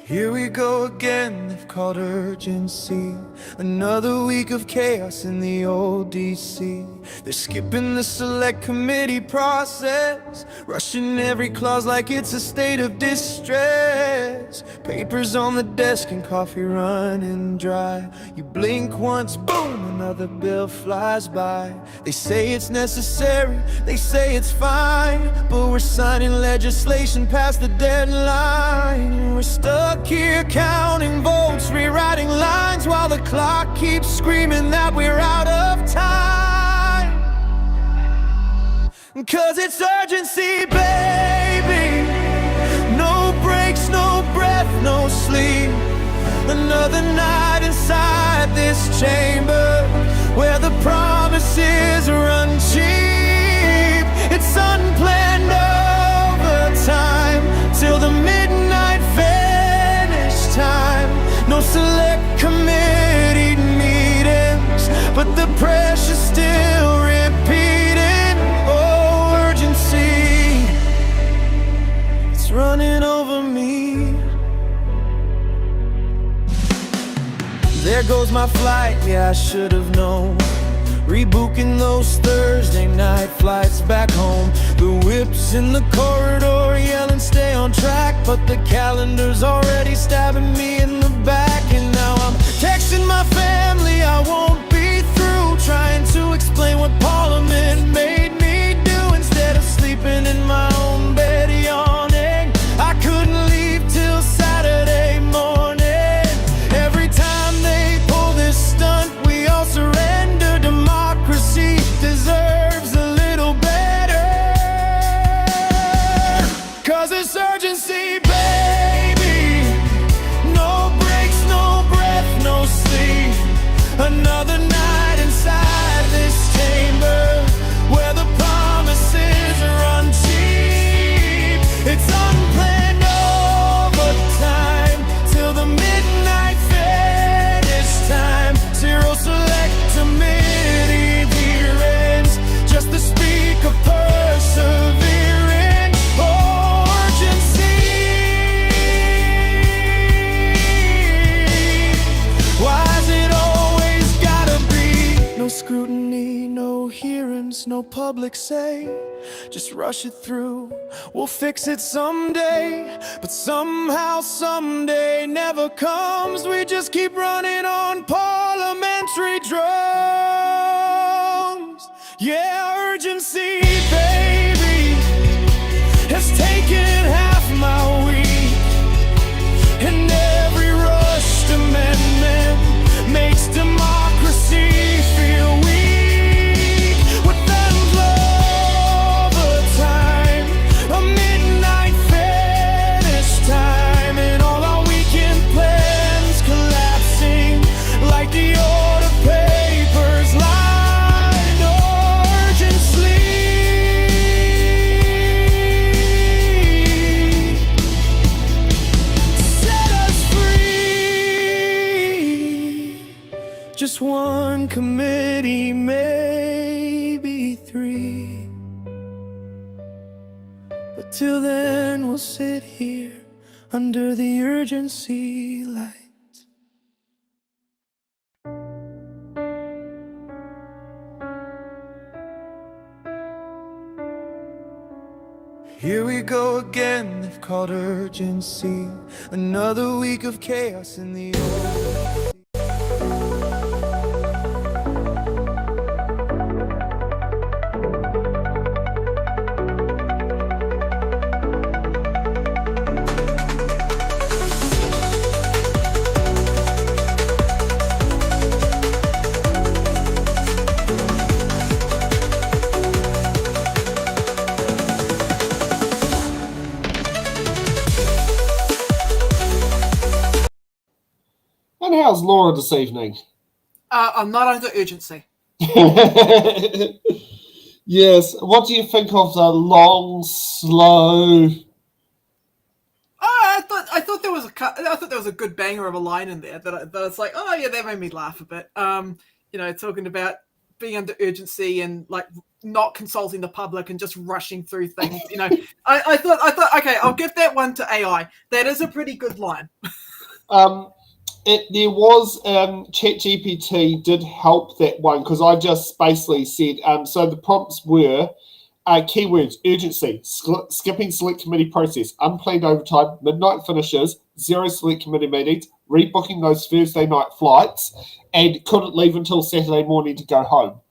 Here we go again, they've called urgency. Another week of chaos in the old DC. They're skipping the select committee process, rushing every clause like it's a state of distress. Papers on the desk and coffee running dry. You blink once, boom, another bill flies by. They say it's necessary, they say it's fine, but we're signing legislation past the deadline. We're stuck here counting votes, rewriting lines, while the clock keeps screaming that we're out of time. 'Cause it's urgency, baby. No breaks, no breath, no sleep. Another night inside this chamber, where the promises run cheap. It's unplanned overtime till the midnight finish time. No select committee meetings, but the pressure's still repeating. Oh, urgency, it's running over me. There goes my flight, yeah, I should have known. Rebooking those Thursday night flights back home. The whips in the corridor yelling stay on track, but the calendar's already stabbing me in the back. And now I'm texting my family I won't be through, trying to explain what Parliament made me do. Instead of sleeping in my own bed yawning, I couldn't leave till Saturday morning. Every time they pull this stunt, we all surrender. Democracy deserves a little better. 'Cause it's urgency, baby. No breaks, no breath, no sleep. Another night inside this chamber, where the promises run cheap. It's unplanned overtime till the midnight finish time. Zero select committee hearings, just to speak of persevering. Oh, urgency. Why's it always gotta be? No scrutiny, no hearings, no public say. Just rush it through, we'll fix it someday. But somehow someday never comes. We just keep running on parliamentary drums. Yeah, urgency, baby, has taken half my week. And every rushed amendment makes democracy feel weak. With endless overtime, a midnight finish time, and all our weekend plans collapsing like the order papers lined urgency. Set us free. Just one committee, maybe three. But till then we'll sit here under the urgency light. Here we go again, they've called urgency. Another week of chaos in the old. And how's Laura this evening? I'm not under urgency. Yes. What do you think of the long, slow? I thought there was a good banger of a line in there that it's like, oh yeah, that made me laugh a bit. Talking about being under urgency and like not consulting the public and just rushing through things. I thought, okay, I'll give that one to AI. That is a pretty good line. There was ChatGPT did help that one because I just basically said so the prompts were keywords: urgency, skipping select committee process, unplanned overtime, midnight finishes, 0 select committee meetings, rebooking those Thursday night flights, and couldn't leave until Saturday morning to go home.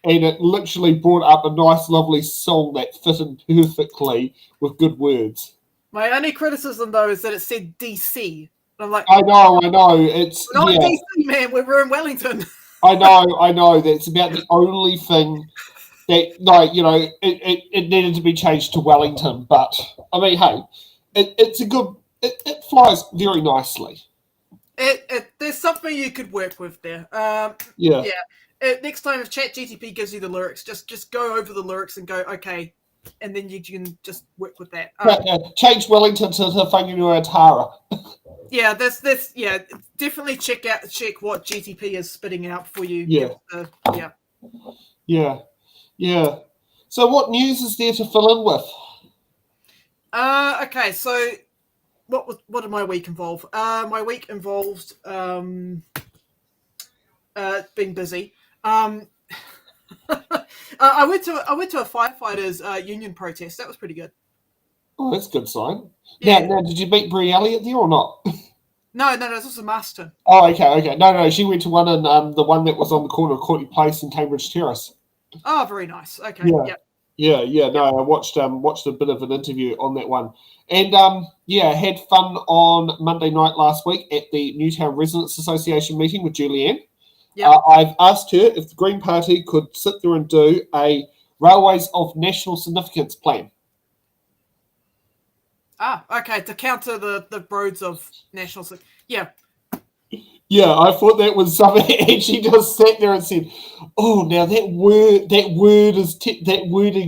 And it literally brought up a nice, lovely song that fitted perfectly with good words. My only criticism, though, is that it said DC. I'm like, I know. It's not DC, man. We're in Wellington. I know. That's about the only thing that, it needed to be changed to Wellington. But I mean, hey, it's a good. It flies very nicely. There's something you could work with there. Yeah. Next time, if ChatGPT gives you the lyrics, just go over the lyrics and go, okay, and then you can just work with that. Change Wellington to Whanganui Tara. Yeah, definitely check what GTP is spitting out for you. Yeah. So what news is there to fill in with? Okay, so what did my week involve? My week involved being busy. I went to a firefighters union protest. That was pretty good. Oh, that's a good sign. Yeah. Now, did you meet Brie Elliott there or not? No, this was a Masterton. Oh, okay. No, she went to one in the one that was on the corner of Courtney Place and Cambridge Terrace. Oh, very nice. Okay. Yeah. No, I watched a bit of an interview on that one, and had fun on Monday night last week at the Newtown Residents Association meeting with Julianne. Yeah. I've asked her if the Green Party could sit there and do a Railways of National Significance plan. Okay, to counter the roads of national. Yeah. Yeah, I thought that was something, and she just sat there and said, "Oh, now that wording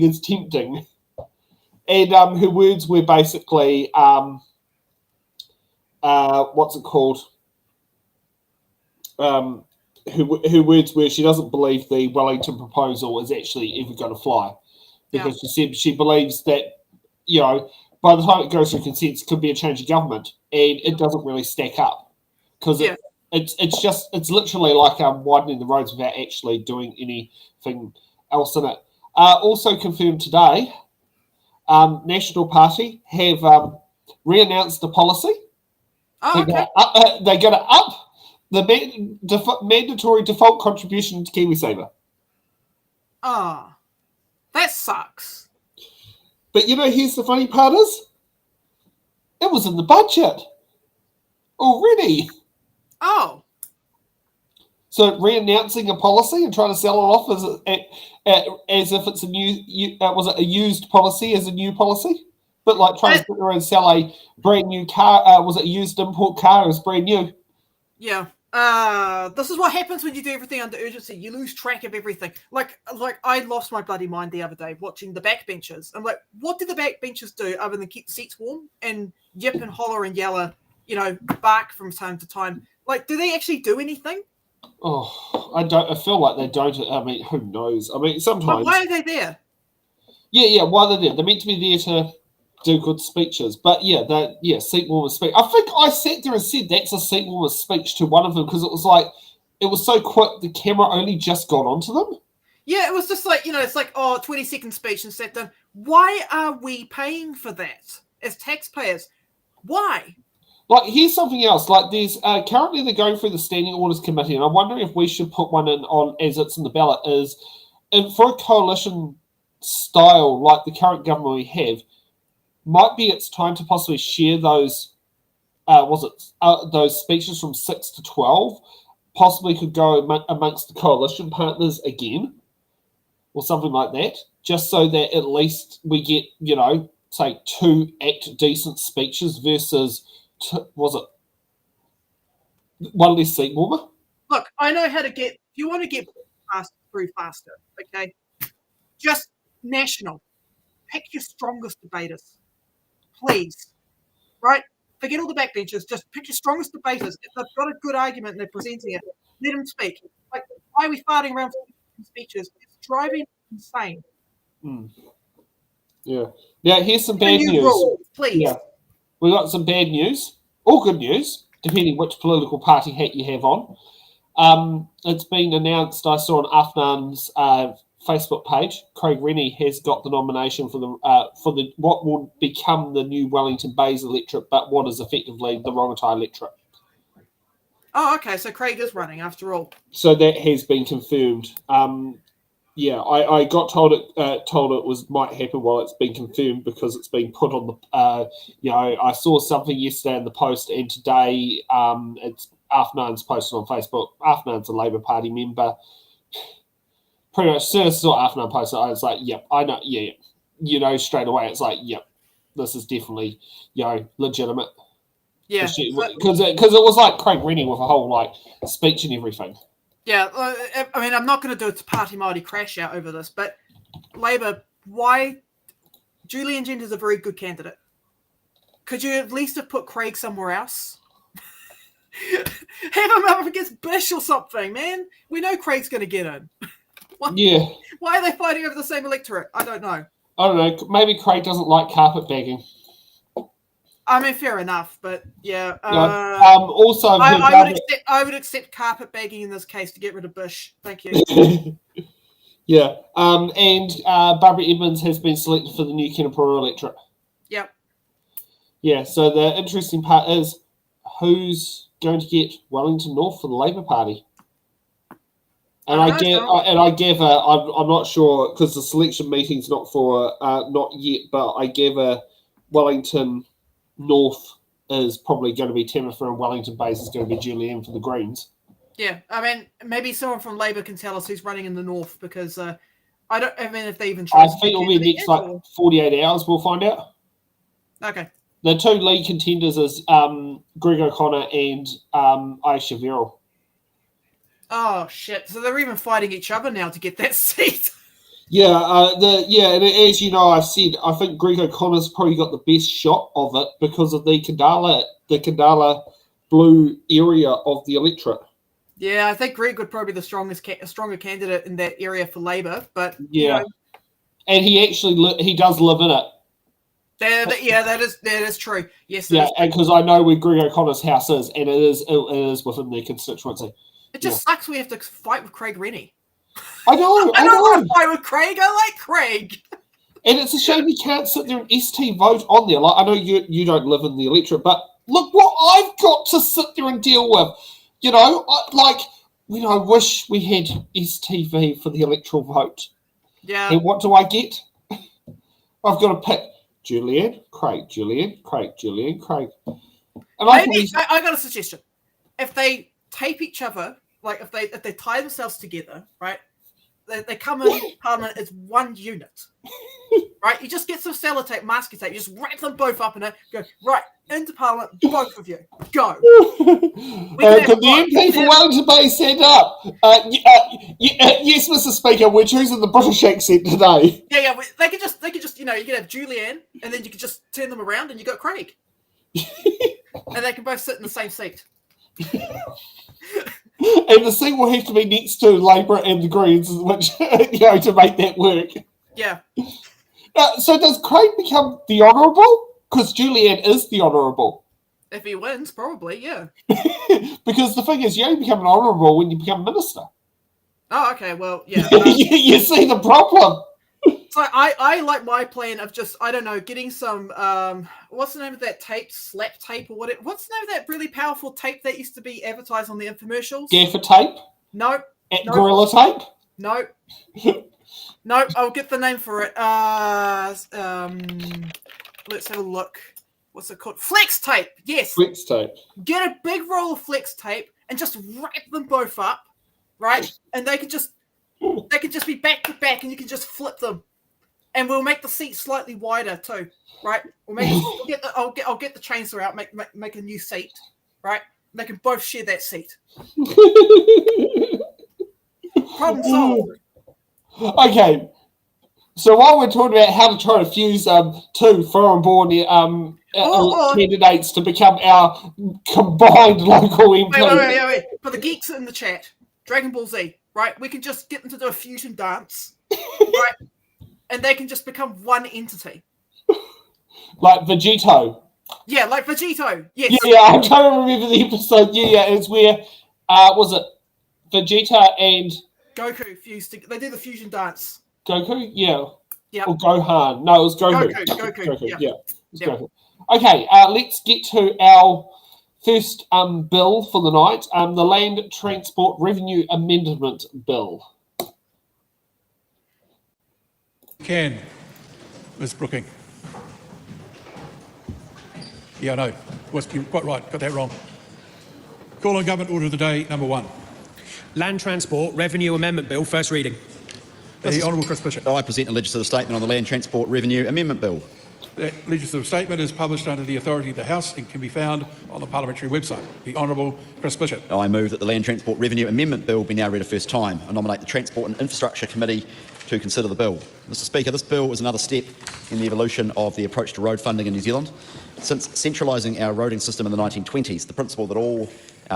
is tempting." And her words were basically, what's it called? Her words were she doesn't believe the Wellington proposal is actually ever going to fly, because she said she believes that by the time it goes through consents, it could be a change of government, and it doesn't really stack up because it's literally like widening the roads without actually doing anything else in it. Also confirmed today, National Party have re-announced the policy. Oh, okay. They're going to up the mandatory default contribution to KiwiSaver. That sucks. But here's the funny part is, it was in the budget already. Oh. So re-announcing a policy and trying to sell it off as if it's a new, was it a used policy as a new policy? But like trying to sit there and sell a brand new car, was it a used import car as brand new? Yeah. This is what happens when you do everything under urgency. You lose track of everything. Like I lost my bloody mind the other day watching the backbenchers. I'm like, what did the backbenchers do other than keep the seats warm and yip and holler and yell, bark from time to time? Like, do they actually do anything? Oh, I feel like they don't. I mean, who knows? I mean, sometimes. But why are they there? Yeah. Why they're there? They're meant to be there to do good speeches. But seat warmer speech. I think I sat there and said that's a seat warmer speech to one of them because it was like it was so quick. The camera only just got onto them. Yeah, it was just like it's like 20-second speech and sat down. Why are we paying for that as taxpayers? Why? Like, here's something else. Like, there's currently they're going through the Standing Orders Committee, and I'm wondering if we should put one in on as it's in the ballot. Is for a coalition style like the current government we have, might be it's time to possibly share those. Those speeches from 6 to 12? Possibly could go amongst the coalition partners again, or something like that, just so that at least we get say 2 decent speeches versus. Was it one less seat warmer? Look, I know how to get. If you want to get through faster, okay, just national. Pick your strongest debaters, please. Right? Forget all the backbenchers. Just pick your strongest debaters. If they've got a good argument and they're presenting it, let them speak. Like, why are we farting around speeches? It's driving insane. Yeah. Now, here's some A bad new news. rule, please. Yeah. We got some bad news, or good news, depending which political party hat you have on. It's been announced, I saw on Afnan's Facebook page, Craig Rennie has got the nomination for the what will become the new Wellington Bays electorate, but what is effectively the Rongotai electorate. Oh, okay. So Craig is running after all. So that has been confirmed. Yeah, I got told it might happen while it's been confirmed because it's been put on the. I saw something yesterday in the Post, and today it's Afnan's posted on Facebook. Afnan's a Labour Party member. Pretty much, as soon as I saw Afnan posted, I was like, "Yep, I know." Yeah. Straight away, it's like, "Yep, this is definitely legitimate." Yeah, because it was like Craig Rennie with a whole speech and everything. Yeah, I mean, I'm not going to do a party Māori crash out over this, but Labour, why? Julian Gender's a very good candidate. Could you at least have put Craig somewhere else? Have him up against Bish or something, man. We know Craig's going to get in. Yeah. Why are they fighting over the same electorate? I don't know. I don't know. Maybe Craig doesn't like carpetbagging. I mean, fair enough, but yeah. Also, I would accept carpetbagging in this case to get rid of Bish. Thank you. Yeah. And Barbara Edmonds has been selected for the new Kenepuru electorate. Yep. Yeah. So the interesting part is who's going to get Wellington North for the Labour Party. And I'm not sure because the selection meeting's not yet, but I gather Wellington North is probably going to be Timothy, and Wellington Bays is going to be Julianne for the Greens. Yeah, I mean, maybe someone from Labour can tell us who's running in the North because I mean, if they even I think it'll be next 48 hours. We'll find out. Okay. The two lead contenders is Greg O'Connor and Aisha Verrill. Oh shit! So they're even fighting each other now to get that seat. Yeah, and as you know, I've said I think Greg O'Connor's probably got the best shot of it because of the Kandala blue area of the electorate. Yeah, I think Greg would probably be the stronger candidate in that area for Labour, but yeah, and he does live in it. Yeah, that is true. Yes, yeah, and because I know where Greg O'Connor's house is, and it is within their constituency. It just sucks we have to fight with Craig Rennie. I know. I don't want to fight with Craig. I like Craig. And it's a shame you can't sit there and ST vote on there. Like I know you don't live in the electorate, but look what I've got to sit there and deal with. I wish we had STV for the electoral vote. Yeah. And what do I get? I've got to pick Julianne, Craig, Julianne, Craig, Julianne, Craig. And I got a suggestion. If they tape each other, like if they tie themselves together, right? They come in Parliament as one unit, right? You just get some sellotape, masking tape. You just wrap them both up and go right into Parliament. Both of you go. Could the MP for Wellington Bay stand up? Yes, Mr. Speaker. We're choosing the British accent today. Yeah. They could just you can have Julianne, and then you could just turn them around, and you got Craig, and they can both sit in the same seat. And the seat will have to be next to Labour and the Greens, which to make that work. Yeah. So does Craig become the Honourable? Because Julianne is the Honourable. If he wins, probably, yeah. Because the thing is, you only become an Honourable when you become Minister. Oh, okay, well, yeah. You see the problem. So I like my plan of just, I don't know, getting some, what's the name of that tape? Slap tape or whatever? What's the name of that really powerful tape that used to be advertised on the infomercials? Gaffer tape? No. Gorilla tape? No. No, I'll get the name for it. Let's have a look. What's it called? Flex tape. Yes. Flex tape. Get a big roll of flex tape and just wrap them both up, right? And they could just be back to back, and you can just flip them. And we'll make the seat slightly wider too, right? I'll get the chainsaw out, make a new seat, right? They can both share that seat. Problem solved. Okay. So while we're talking about how to try to fuse two foreign-born candidates to become our combined local MP. Wait. For the geeks in the chat, Dragon Ball Z, right? We can just get them to do a fusion dance, right? And they can just become one entity. Like Vegito. Yeah, like Vegito. Yes. Yeah, I'm trying to remember the episode. Yeah, it's where, was it Vegeta and Goku fused. They do the fusion dance. Goku? Yeah. Yeah. Or Gohan. No, it was Goku. Goku. Yeah. It's Yep. Goku. Okay, let's get to our first bill for the night. The Land Transport Revenue Amendment Bill. Can, Ms. Brooking. Yeah, I know. You're quite right. Got that wrong. Call on Government Order of the Day, number 1. Land Transport Revenue Amendment Bill, first reading. The Honourable Chris Bishop. I present a legislative statement on the Land Transport Revenue Amendment Bill. That legislative statement is published under the authority of the House and can be found on the parliamentary website. The Honourable Chris Bishop. I move that the Land Transport Revenue Amendment Bill be now read a first time. I nominate the Transport and Infrastructure Committee to consider the bill. Mr Speaker, this bill is another step in the evolution of the approach to road funding in New Zealand. Since centralising our roading system in the 1920s, the principle that all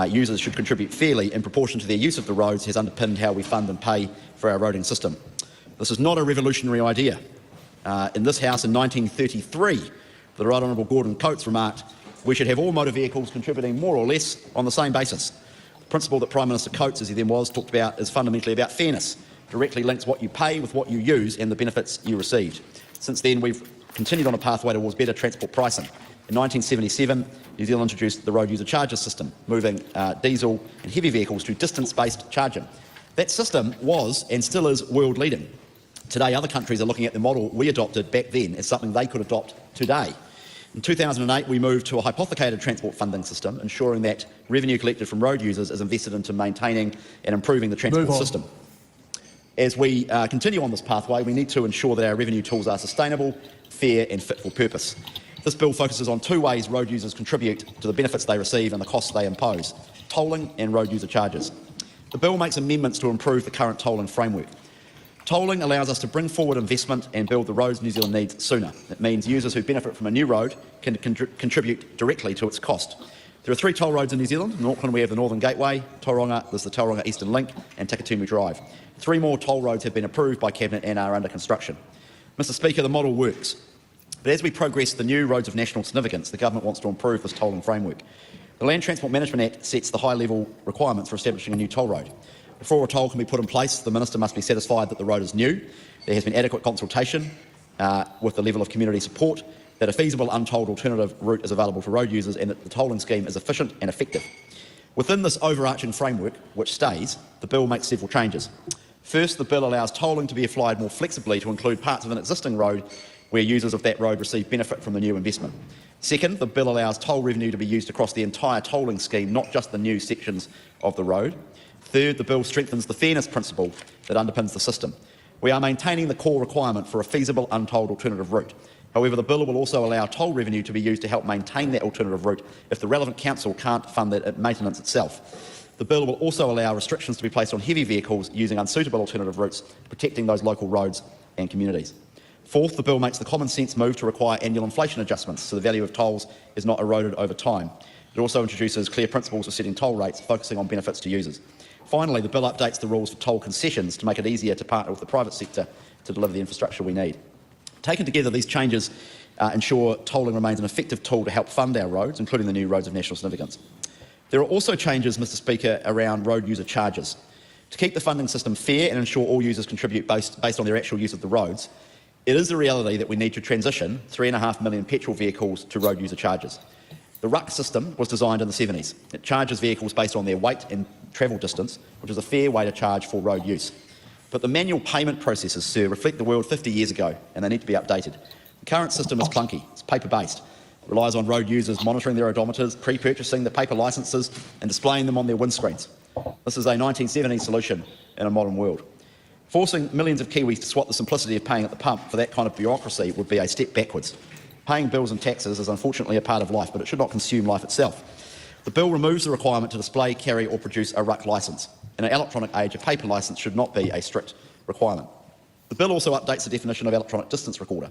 users should contribute fairly in proportion to their use of the roads has underpinned how we fund and pay for our roading system. This is not a revolutionary idea. In this House in 1933, the Right Honourable Gordon Coates remarked, "We should have all motor vehicles contributing more or less on the same basis." The principle that Prime Minister Coates, as he then was, talked about is fundamentally about fairness, directly links what you pay with what you use and the benefits you received. Since then, we've continued on a pathway towards better transport pricing. In 1977, New Zealand introduced the road user charges system, moving diesel and heavy vehicles to distance-based charging. That system was and still is world-leading. Today, other countries are looking at the model we adopted back then as something they could adopt today. In 2008, we moved to a hypothecated transport funding system, ensuring that revenue collected from road users is invested into maintaining and improving the transport system. As we continue on this pathway, we need to ensure that our revenue tools are sustainable, fair and fit for purpose. This bill focuses on 2 ways road users contribute to the benefits they receive and the costs they impose: tolling and road user charges. The bill makes amendments to improve the current tolling framework. Tolling allows us to bring forward investment and build the roads New Zealand needs sooner. It means users who benefit from a new road can contribute directly to its cost. There are 3 toll roads in New Zealand. In Auckland, we have the Northern Gateway, Tauranga, there's the Tauranga Eastern Link, and Takatumu Drive. 3 more toll roads have been approved by Cabinet and are under construction. Mr Speaker, the model works. But as we progress the new roads of national significance, the Government wants to improve this tolling framework. The Land Transport Management Act sets the high-level requirements for establishing a new toll road. Before a toll can be put in place, the Minister must be satisfied that the road is new, there has been adequate consultation with the level of community support, that a feasible untolled alternative route is available for road users, and that the tolling scheme is efficient and effective. Within this overarching framework, which stays, the bill makes several changes. First, the bill allows tolling to be applied more flexibly to include parts of an existing road where users of that road receive benefit from the new investment. Second, the bill allows toll revenue to be used across the entire tolling scheme, not just the new sections of the road. Third, the bill strengthens the fairness principle that underpins the system. We are maintaining the core requirement for a feasible untolled alternative route. However, the bill will also allow toll revenue to be used to help maintain that alternative route if the relevant council can't fund that maintenance itself. The bill will also allow restrictions to be placed on heavy vehicles using unsuitable alternative routes, protecting those local roads and communities. Fourth, the bill makes the common sense move to require annual inflation adjustments so the value of tolls is not eroded over time. It also introduces clear principles for setting toll rates, focusing on benefits to users. Finally, the bill updates the rules for toll concessions to make it easier to partner with the private sector to deliver the infrastructure we need. Taken together, these changes ensure tolling remains an effective tool to help fund our roads, including the new roads of national significance. There are also changes, Mr Speaker, around road user charges. To keep the funding system fair and ensure all users contribute based on their actual use of the roads, it is a reality that we need to transition 3.5 million petrol vehicles to road user charges. The RUC system was designed in the 70s. It charges vehicles based on their weight and travel distance, which is a fair way to charge for road use. But the manual payment processes, sir, reflect the world 50 years ago, and they need to be updated. The current system is clunky. It's paper-based. It relies on road users monitoring their odometers, pre-purchasing the paper licences and displaying them on their windscreens. This is a 1970s solution in a modern world. Forcing millions of Kiwis to swap the simplicity of paying at the pump for that kind of bureaucracy would be a step backwards. Paying bills and taxes is unfortunately a part of life, but it should not consume life itself. The bill removes the requirement to display, carry or produce a RUC licence. In an electronic age, a paper licence should not be a strict requirement. The bill also updates the definition of electronic distance recorder.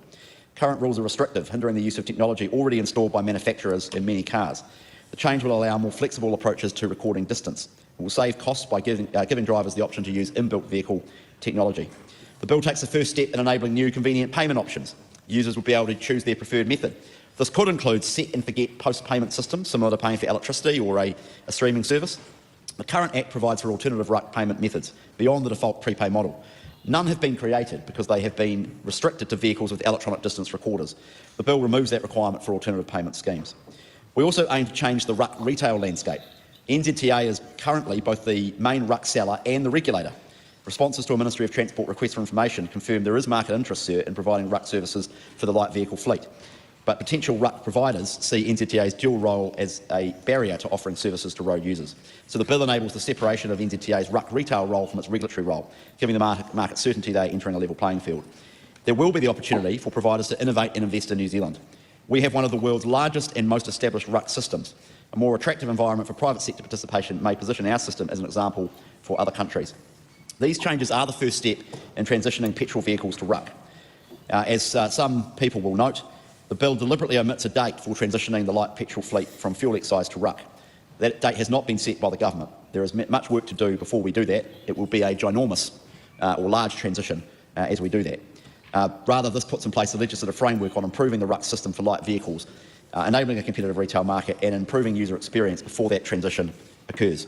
Current rules are restrictive, hindering the use of technology already installed by manufacturers in many cars. The change will allow more flexible approaches to recording distance. It will save costs by giving drivers the option to use inbuilt vehicle technology. The bill takes the first step in enabling new convenient payment options. Users will be able to choose their preferred method. This could include set and forget post-payment systems, similar to paying for electricity or a streaming service. The current Act provides for alternative RUC payment methods beyond the default prepay model. None have been created because they have been restricted to vehicles with electronic distance recorders. The bill removes that requirement for alternative payment schemes. We also aim to change the RUC retail landscape. NZTA is currently both the main RUC seller and the regulator. Responses to a Ministry of Transport request for information confirm there is market interest, sir, in providing RUC services for the light vehicle fleet. But potential RUC providers see NZTA's dual role as a barrier to offering services to road users. So the bill enables the separation of NZTA's RUC retail role from its regulatory role, giving the market certainty they are entering a level playing field. There will be the opportunity for providers to innovate and invest in New Zealand. We have one of the world's largest and most established RUC systems. A more attractive environment for private sector participation may position our system as an example for other countries. These changes are the first step in transitioning petrol vehicles to RUC. As some people will note, the bill deliberately omits a date for transitioning the light petrol fleet from fuel excise to RUC. That date has not been set by the government. There is much work to do before we do that. It will be a ginormous or large transition as we do that. Rather, this puts in place a legislative framework on improving the RUC system for light vehicles, enabling a competitive retail market and improving user experience before that transition occurs.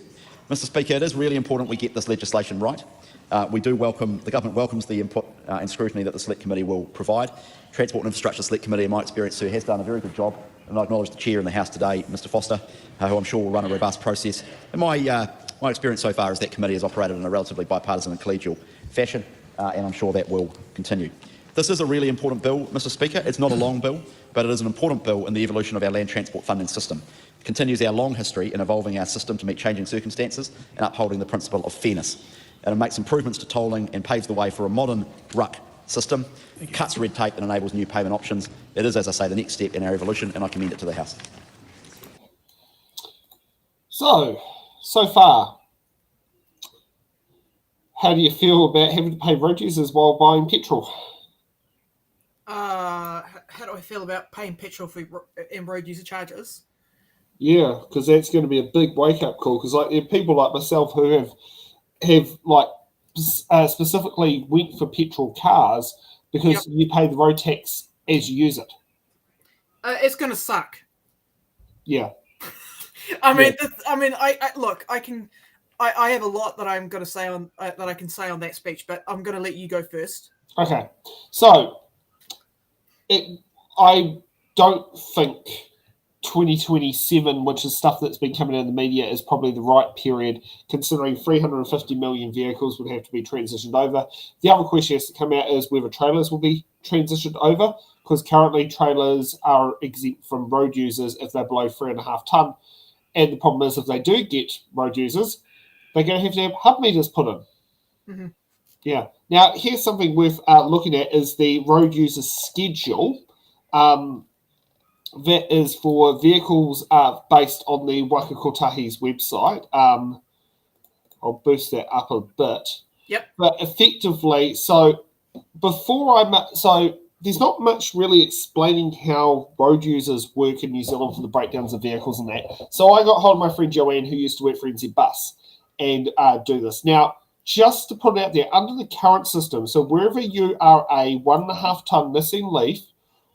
Mr Speaker, it is really important we get this legislation right. The government welcomes the input and scrutiny that the Select Committee will provide. Transport and Infrastructure Select Committee, in my experience, Sir, has done a very good job, and I acknowledge the Chair in the House today, Mr Foster, who I'm sure will run a robust process. And my experience so far is that committee has operated in a relatively bipartisan and collegial fashion, and I'm sure that will continue. This is a really important bill, Mr Speaker. It's not a long bill, but it is an important bill in the evolution of our land transport funding system. It continues our long history in evolving our system to meet changing circumstances and upholding the principle of fairness. And it makes improvements to tolling and paves the way for a modern RUC system, cuts red tape and enables new payment options. It is, as I say, the next step in our evolution, and I commend it to the House. So far, how do you feel about having to pay road users while buying petrol? How do I feel about paying petrol for in road user charges? Yeah, because that's going to be a big wake-up call. Because there are people like myself who have specifically went for petrol cars because you pay the road tax as you use it. It's going to suck. Yeah. I have a lot that I'm going to say on that I can say on that speech, but I'm going to let you go first. Okay. So, I don't think 2027, which is stuff that's been coming out of the media, is probably the right period, considering 350 million vehicles would have to be transitioned over. The other question has to come out is whether trailers will be transitioned over, because currently trailers are exempt from road users if they're below 3.5 tonne. And the problem is if they do get road users, they're going to have hub meters put in. Mm-hmm. Yeah. Now, here's something worth looking at is the road user schedule. That is for vehicles based on the Waka Kotahi's website. I'll boost that up a bit. Yep. But effectively, there's not much really explaining how road users work in New Zealand for the breakdowns of vehicles and that. So I got hold of my friend Joanne, who used to work for NZ Bus, and do this. Now, just to put it out there, under the current system, so wherever you are a 1.5 tonne missing leaf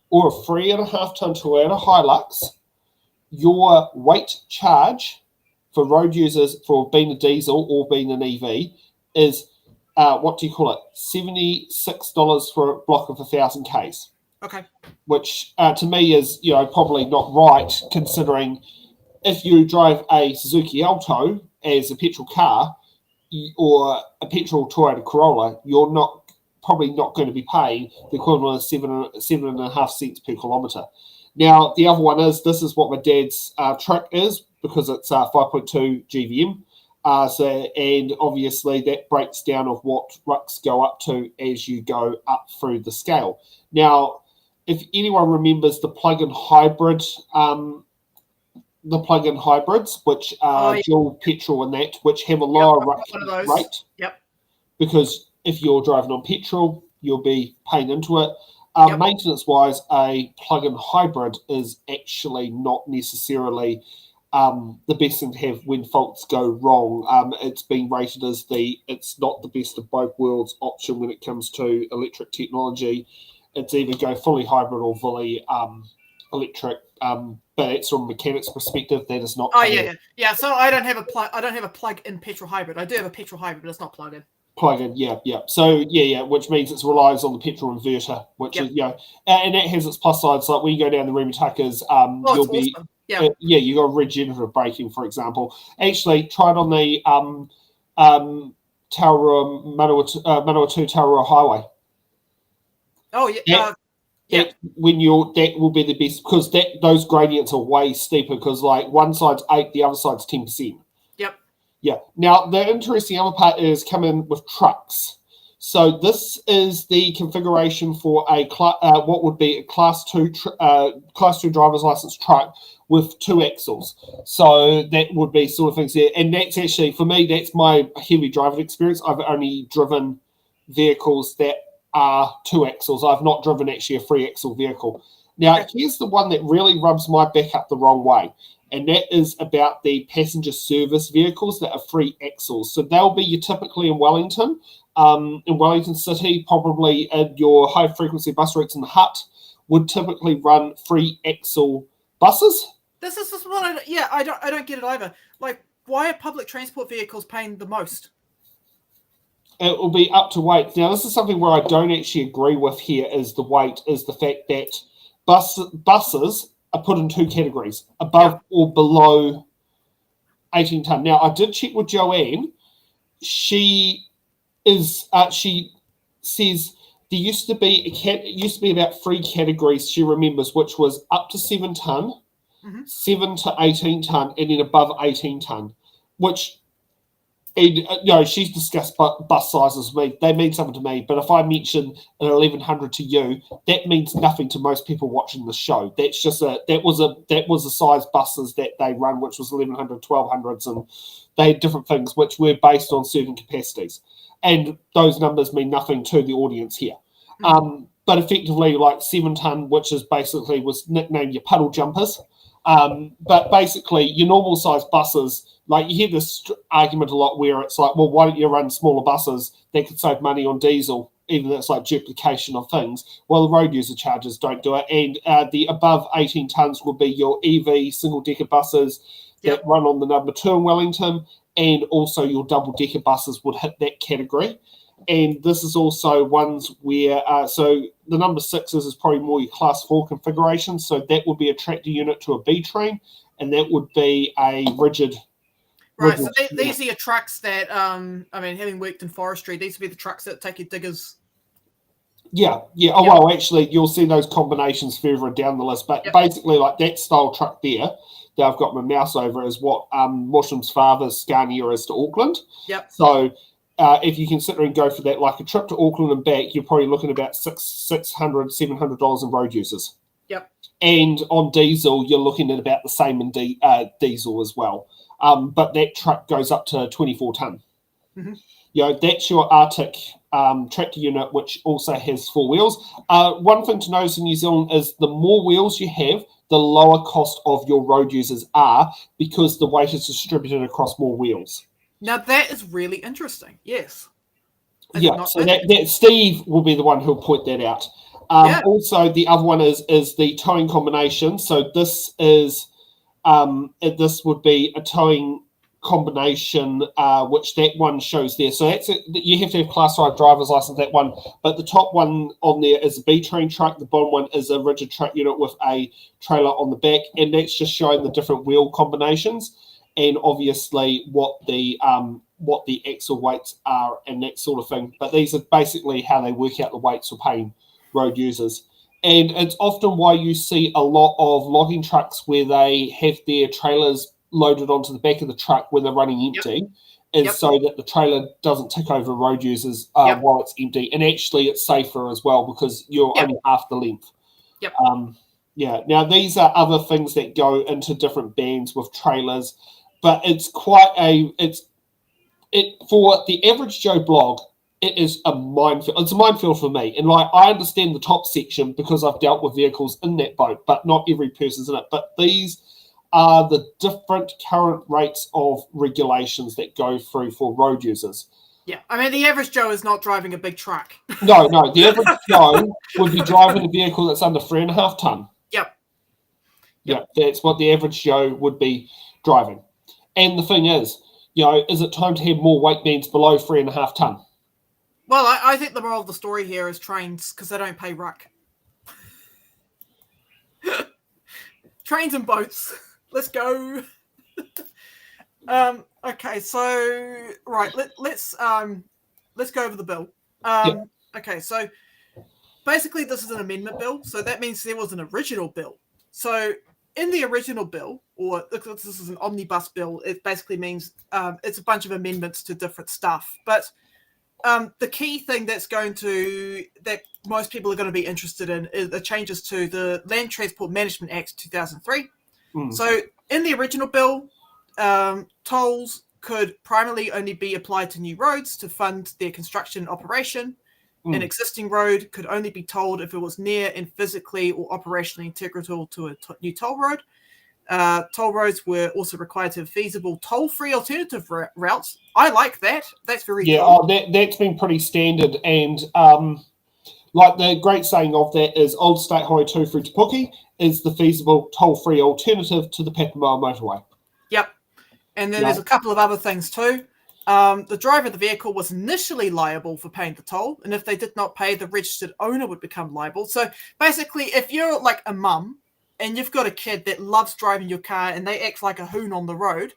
or a 3.5 tonne Toyota Hilux, your weight charge for road users for being a diesel or being an EV is $76 for a block of 1,000 Ks. Okay. Which to me is probably not right, considering if you drive a Suzuki Alto as a petrol car or a petrol Toyota Corolla, you're probably not going to be paying the equivalent of 7.5 cents per kilometre. Now, the other one is, this is what my dad's truck is, because it's 5.2 GVM. And obviously that breaks down of what RUCs go up to as you go up through the scale. Now, if anyone remembers the plug-in hybrid, hybrids, which are dual petrol and that, which have a lower rate. Yep. Because if you're driving on petrol, you'll be paying into it. Maintenance-wise, a plug-in hybrid is actually not necessarily the best thing to have when faults go wrong. It's been rated as it's not the best of both worlds option when it comes to electric technology. It's either go fully hybrid or fully electric. But it's from a mechanics perspective, that is not. Oh yeah. So I don't have a plug-in petrol hybrid. I do have a petrol hybrid, but it's not plug-in. Plug-in, yeah. So which means it relies on the petrol inverter, which is and that has its plus sides. Like when you go down the Remitakas, you'll be awesome. you got regenerative braking, for example. Actually, try it on the Manawatu Taurua Highway. Oh yeah. That will be the best, because those gradients are way steeper, because like one side's 8, the other side's 10%. Yeah. Now, the interesting other part is coming with trucks. So this is the configuration for a what would be a Class 2 driver's license truck with 2 axles. So that would be sort of things there. And that's actually, for me, that's my heavy driving experience. I've only driven vehicles that are 2 axles. I've not driven actually a 3 axle vehicle. Now, here's the one that really rubs my back up the wrong way. And that is about the passenger service vehicles that are 3 axles. So they'll be typically in Wellington City, probably in your high frequency bus routes in the Hut, would typically run 3 axle buses. This is just what I don't get it either. Like, why are public transport vehicles paying the most? It will be up to weight. Now, this is something where I don't actually agree with here, is the weight, is the fact that buses are put in 2 categories, above or below 18 tonne. Now, I did check with Joanne. She says there used to be about 3 categories she remembers, which was up to 7 tonne, 7 to 18 tonne, and then above 18 tonne, which, she's discussed bus sizes with me. They mean something to me. But if I mention an 1100 to you, that means nothing to most people watching the show. That's just that was the size buses that they run, which was 1100, 1200s, and they had different things which were based on certain capacities. And those numbers mean nothing to the audience here. But effectively, like 7 tonne, which is basically was nicknamed your puddle jumpers. But basically, your normal size buses, like you hear this argument a lot where it's like, well, why don't you run smaller buses that could save money on diesel, even though it's like duplication of things? Well, the road user charges don't do it. And the above 18 tonnes would be your EV single-decker buses that run on the number 2 in Wellington, and also your double-decker buses would hit that category. And this is also ones where, so the number 6 is probably more your Class 4 configuration. So that would be a tractor unit to a B train, and that would be a rigid. Right, so these are your trucks that, having worked in forestry, these would be the trucks that take your diggers. Yeah. Oh, well, actually, you'll see those combinations further down the list. But basically, like that style truck there that I've got my mouse over is what Musham's father's Scania is to Auckland. Yep. So if you consider and go for that, like a trip to Auckland and back, you're probably looking at about $600, $700 in road users. Yep. And on diesel, you're looking at about the same in diesel as well. But that truck goes up to 24 tonne. That's your Arctic tractor unit, which also has 4 wheels. One thing to notice in New Zealand is the more wheels you have, the lower cost of your road users are, because the weight is distributed across more wheels. Now that is really interesting. Yes. So that Steve will be the one who'll point that out. Also, the other one is the towing combination. So this is this would be a towing combination, which that one shows there. So you have to have Class 5 driver's license, that one. But the top one on there is a B train truck. The bottom one is a rigid truck unit with a trailer on the back, and that's just showing the different wheel combinations and obviously what the axle weights are and that sort of thing. But these are basically how they work out the weights for paying road users. And it's often why you see a lot of logging trucks where they have their trailers loaded onto the back of the truck when they're running empty, so that the trailer doesn't tick over road users while it's empty. And actually it's safer as well, because you're only half the length. Now these are other things that go into different bands with trailers, but it's quite for the average Joe blog, it is a minefield. It's a minefield for me. And like, I understand the top section because I've dealt with vehicles in that boat, but not every person's in it. But these are the different current rates of regulations that go through for road users. Yeah, I mean, the average Joe is not driving a big truck. No, the average Joe would be driving a vehicle that's under 3.5 tonne. Yep. Yeah, that's what the average Joe would be driving. And the thing is, is it time to have more weight bands below 3.5 tonne? Well, I think the moral of the story here is trains, because they don't pay ruck. Trains and boats. Let's go. Okay, so right, let's go over the bill. Okay, so basically this is an amendment bill, so that means there was an original bill. So in the original bill, or this is an omnibus bill, it basically means it's a bunch of amendments to different stuff. But the key thing that most people are going to be interested in is the changes to the Land Transport Management Act 2003. So in the original bill, tolls could primarily only be applied to new roads to fund their construction and operation. An existing road could only be tolled if it was near and physically or operationally integral to a new toll road. Toll roads were also required to have feasible toll-free alternative routes. I like that. That's very cool. That's been pretty standard. And like the great saying of that is Old State Highway 2 through Te Puke is the feasible toll-free alternative to the Papamoa motorway. Yep. And then there's a couple of other things too. The driver of the vehicle was initially liable for paying the toll, and if they did not pay, the registered owner would become liable. So basically, if you're like a mum and you've got a kid that loves driving your car and they act like a hoon on the road,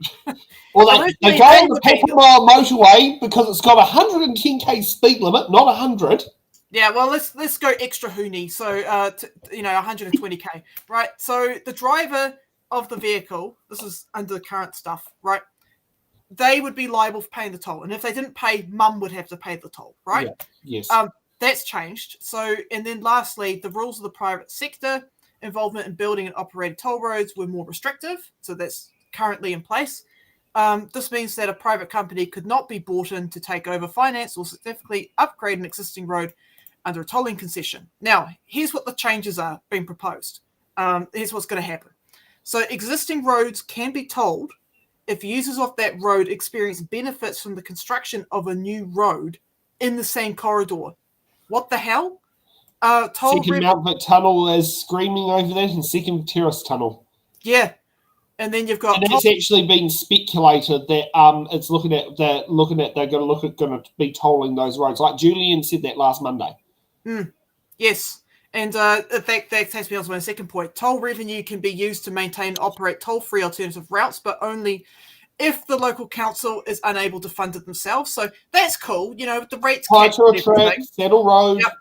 well, they go on the Papamoa motorway because it's got 110k speed limit, not 100. Yeah, well, let's go extra hoony. So 120k, right? So the driver of the vehicle, this is under the current stuff, right? They would be liable for paying the toll. And if they didn't pay, mum would have to pay the toll, right? Yeah. Yes. That's changed. So, and then lastly, the rules of the private sector involvement in building and operating toll roads were more restrictive. So that's currently in place. This means that a private company could not be brought in to take over, finance, or significantly upgrade an existing road under a tolling concession. Now, here's what the changes are being proposed. Here's what's going to happen. So existing roads can be tolled if users of that road experience benefits from the construction of a new road in the same corridor. What the hell? Second Mount Vic Tunnel is screaming over that, and Second Terrace Tunnel. Yeah. And then you've got... And it's actually been speculated that they're going to be tolling those roads. Like Julian said that last Monday. Yes. And that takes me on to my second point. Toll revenue can be used to maintain and operate toll-free alternative routes, but only if the local council is unable to fund it themselves. So that's cool. The rates... Tighter track, Saddle Road. Yep.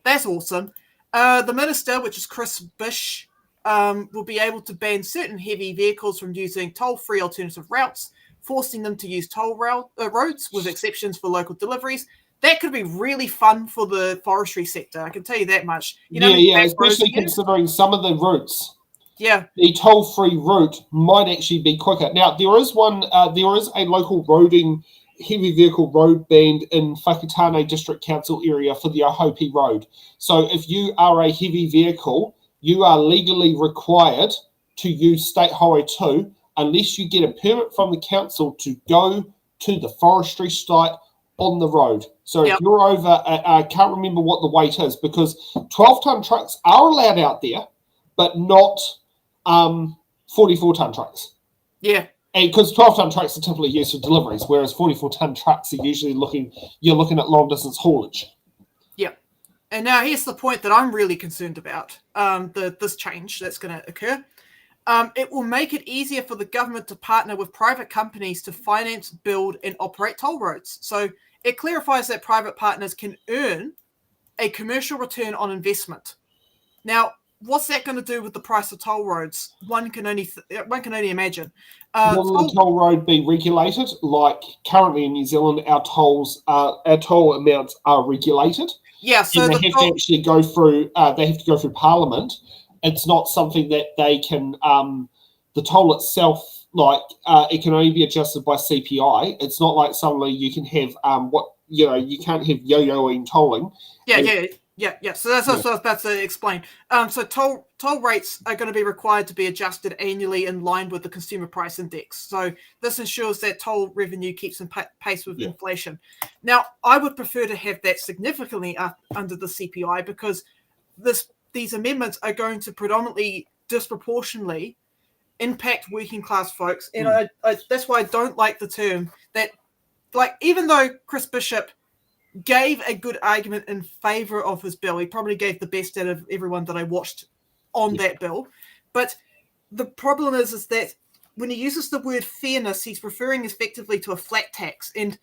That's awesome. The minister, which is Chris Bish, will be able to ban certain heavy vehicles from using toll-free alternative routes, forcing them to use toll roads with exceptions for local deliveries. That could be really fun for the forestry sector. I can tell you that much. Especially considering some of the routes. Yeah. The toll-free route might actually be quicker. Now, there is a local heavy vehicle road band in Whakatane District Council area for the Ohope Road. So if you are a heavy vehicle, you are legally required to use State Highway 2 unless you get a permit from the council to go to the forestry site on the road. So if you're over, I can't remember what the weight is, because 12-ton trucks are allowed out there, but not 44-ton trucks. Yeah. And because 12-ton trucks are typically used for deliveries, whereas 44-ton trucks are usually looking at long-distance haulage. Yeah. And now here's the point that I'm really concerned about, this change that's going to occur. It will make it easier for the government to partner with private companies to finance, build, and operate toll roads. So it clarifies that private partners can earn a commercial return on investment. Now, what's that going to do with the price of toll roads? One can only imagine. Will the toll road be regulated? Like currently in New Zealand, our toll amounts are regulated. Yeah, so and they have to actually go through. They have to go through Parliament. It's not something that they can. The toll itself, it can only be adjusted by CPI. It's not like suddenly you can have you can't have yo-yoing tolling. Yeah. Yeah. So that's what I was about to explain. So toll rates are going to be required to be adjusted annually in line with the consumer price index. So this ensures that toll revenue keeps in pace with inflation. Now, I would prefer to have that significantly up under the CPI because these amendments are going to predominantly disproportionately impact working class folks, and I that's why I don't like the term that. Like, even though Chris Bishop gave a good argument in favour of his bill. He probably gave the best out of everyone that I watched on that bill. But the problem is that when he uses the word fairness, he's referring effectively to a flat tax. And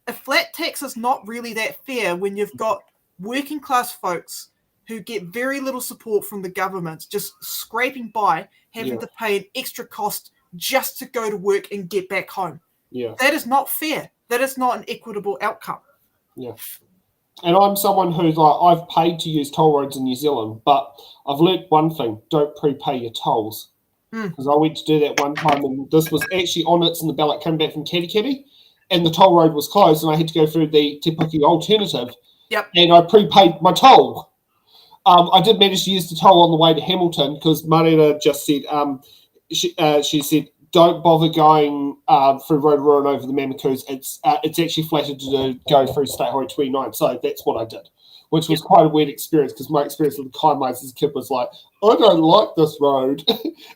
a flat tax is not really that fair when you've got working class folks who get very little support from the government, just scraping by, having to pay an extra cost just to go to work and get back home. Yeah. That is not fair. That is not an equitable outcome. Yeah. And I'm someone who's like, I've paid to use toll roads in New Zealand, but I've learnt one thing: don't prepay your tolls. Because I went to do that one time, and this was actually on its in the ballot coming back from Katikati, and the toll road was closed, and I had to go through the Te Puke alternative. Yep. And I prepaid my toll. I did manage to use the toll on the way to Hamilton because Marina just said, she said, don't bother going through Rotorua and over the Mamacoos. It's actually flatter to go through State Highway 29. So that's what I did, which was quite a weird experience because my experience with the Kaimais as a kid was like, I don't like this road.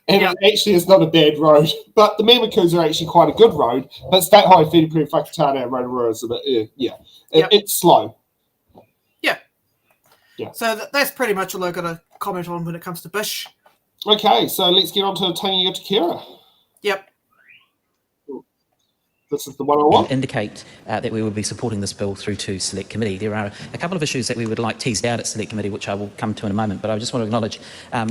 And it actually is not a bad road. But the Mamacoos are actually quite a good road. But State Highway 30 Whakatane and Rotorua is a bit, it's slow. Yeah. So that's pretty much all I've got to comment on when it comes to Bish. Okay, so let's get on to Tangi Yotakira. Yep. This is the one I want. Indicate that we will be supporting this bill through to Select Committee. There are a couple of issues that we would like teased out at Select Committee, which I will come to in a moment, but I just want to acknowledge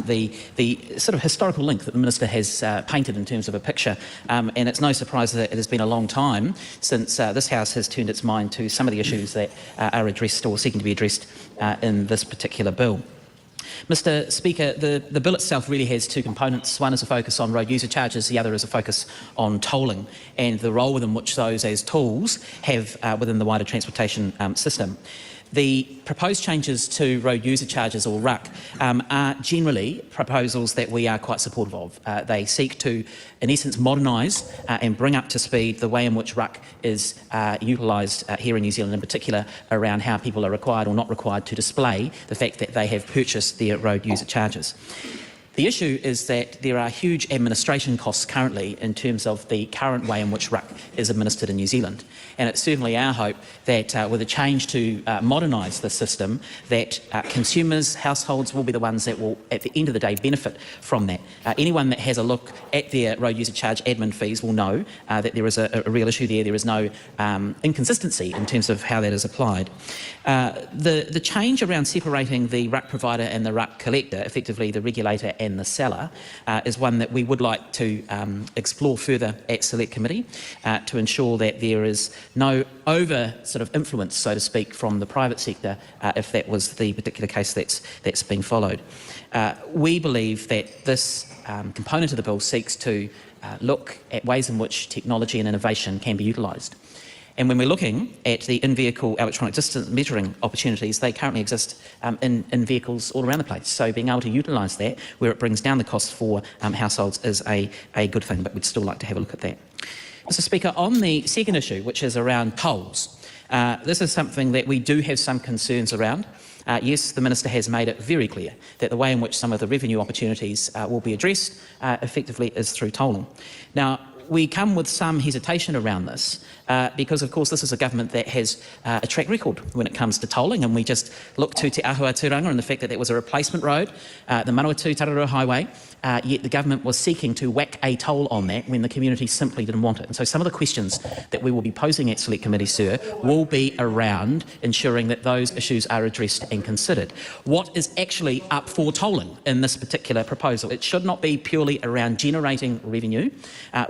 the sort of historical link that the Minister has painted in terms of a picture, and it's no surprise that it has been a long time since this House has turned its mind to some of the issues that are addressed or seeking to be addressed in this particular bill. Mr. Speaker, the bill itself really has two components. One is a focus on road user charges, the other is a focus on tolling and the role within which those as tools have within the wider transportation system. The proposed changes to road user charges, or RUC, are generally proposals that we are quite supportive of. They seek to, in essence, modernise and bring up to speed the way in which RUC is utilised here in New Zealand, in particular around how people are required or not required to display the fact that they have purchased their road user charges. The issue is that there are huge administration costs currently in terms of the current way in which RUC is administered in New Zealand. And it's certainly our hope that with a change to modernise the system, that consumers, households will be the ones that will, at the end of the day, benefit from that. Anyone that has a look at their road user charge admin fees will know that there is a real issue there. There is no inconsistency in terms of how that is applied. The change around separating the RUC provider and the RUC collector, effectively the regulator and the seller, is one that we would like to explore further at Select Committee to ensure that there is no over sort of influence, so to speak, from the private sector if that was the particular case that's being followed. We believe that this component of the bill seeks to look at ways in which technology and innovation can be utilised. And when we're looking at the in-vehicle electronic distance measuring opportunities, they currently exist in vehicles all around the place. So being able to utilise that where it brings down the cost for households is a good thing, but we'd still like to have a look at that. Mr. Speaker, on the second issue, which is around tolls, this is something that we do have some concerns around. Yes, the Minister has made it very clear that the way in which some of the revenue opportunities will be addressed effectively is through tolling. Now, we come with some hesitation around this because, of course, this is a government that has a track record when it comes to tolling, and we just look to Te Āhua-Turanga and the fact that that was a replacement road, the Manawatu-Tararua Highway, yet the government was seeking to whack a toll on that when the community simply didn't want it. And so some of the questions that we will be posing at Select Committee, sir, will be around ensuring that those issues are addressed and considered. What is actually up for tolling in this particular proposal? It should not be purely around generating revenue.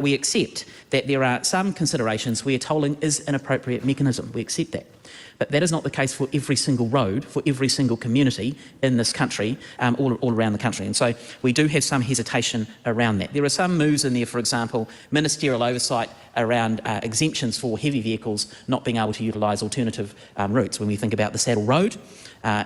We accept that there are some considerations where tolling is an appropriate mechanism. We accept that. But that is not the case for every single road, for every single community in this country, all around the country. And so we do have some hesitation around that. There are some moves in there, for example, ministerial oversight around exemptions for heavy vehicles not being able to utilise alternative routes. When we think about the Saddle Road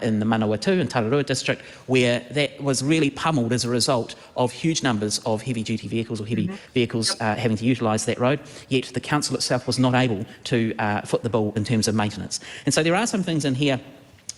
in the Manawatu and Tararua district, where that was really pummeled as a result of huge numbers of heavy-duty vehicles or heavy vehicles having to utilise that road, yet the council itself was not able to foot the bill in terms of maintenance. And so there are some things in here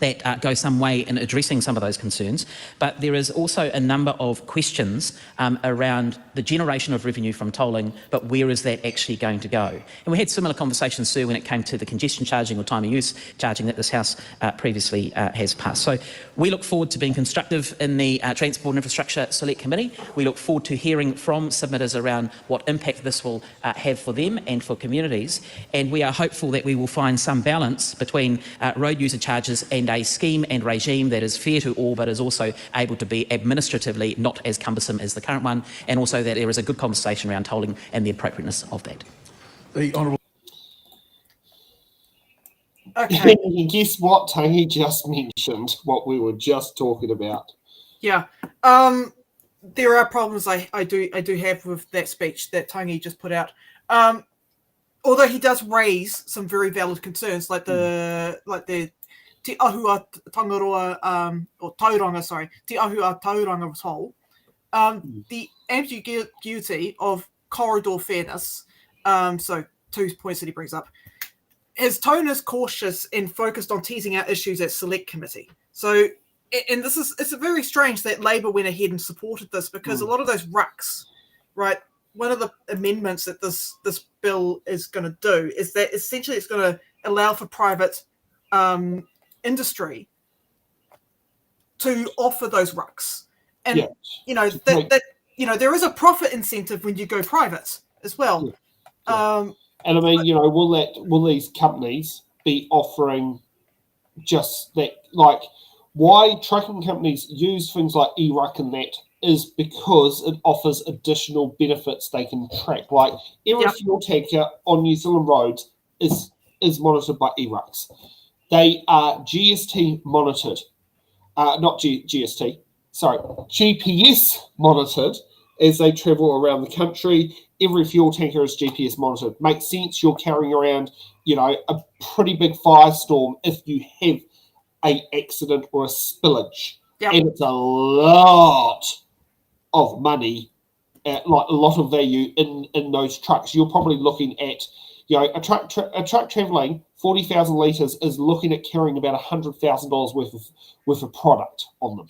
that go some way in addressing some of those concerns, but there is also a number of questions around the generation of revenue from tolling, but where is that actually going to go? And we had similar conversations, Sue, when it came to the congestion charging or time of use charging that this House previously has passed. So we look forward to being constructive in the Transport and Infrastructure Select Committee. We look forward to hearing from submitters around what impact this will have for them and for communities, and we are hopeful that we will find some balance between road user charges and a scheme and regime that is fair to all but is also able to be administratively not as cumbersome as the current one, and also that there is a good conversation around tolling and the appropriateness of that. The Honourable. Okay. Guess what Tangi just mentioned, what we were just talking about. Yeah. There are problems I do have with that speech that Tangi just put out. Although he does raise some very valid concerns, like the Te Ahua Tangaroa, or Tauranga, sorry, Te Ahua Tauranga toll, the ambiguity of corridor fairness, so 2 points that he brings up. His tone is cautious and focused on teasing out issues at Select Committee. So, and it's very strange that Labour went ahead and supported this, because a lot of those rucks, right, one of the amendments that this bill is going to do is that essentially it's going to allow for private industry to offer those rucks, and there is a profit incentive when you go private as well. And I mean, will these companies be offering just that? Like, why trucking companies use things like e-ruck and that is because it offers additional benefits they can track. Like, every fuel tanker on New Zealand roads is monitored by e-rucks. They are GST monitored, not GST, sorry, GPS monitored as they travel around the country. Every fuel tanker is GPS monitored. Makes sense. You're carrying around, a pretty big firestorm if you have an accident or a spillage. And it's a lot of money, like a lot of value in those trucks. You're probably looking at, a truck travelling 40,000 litres is looking at carrying about $100,000 worth of product on them.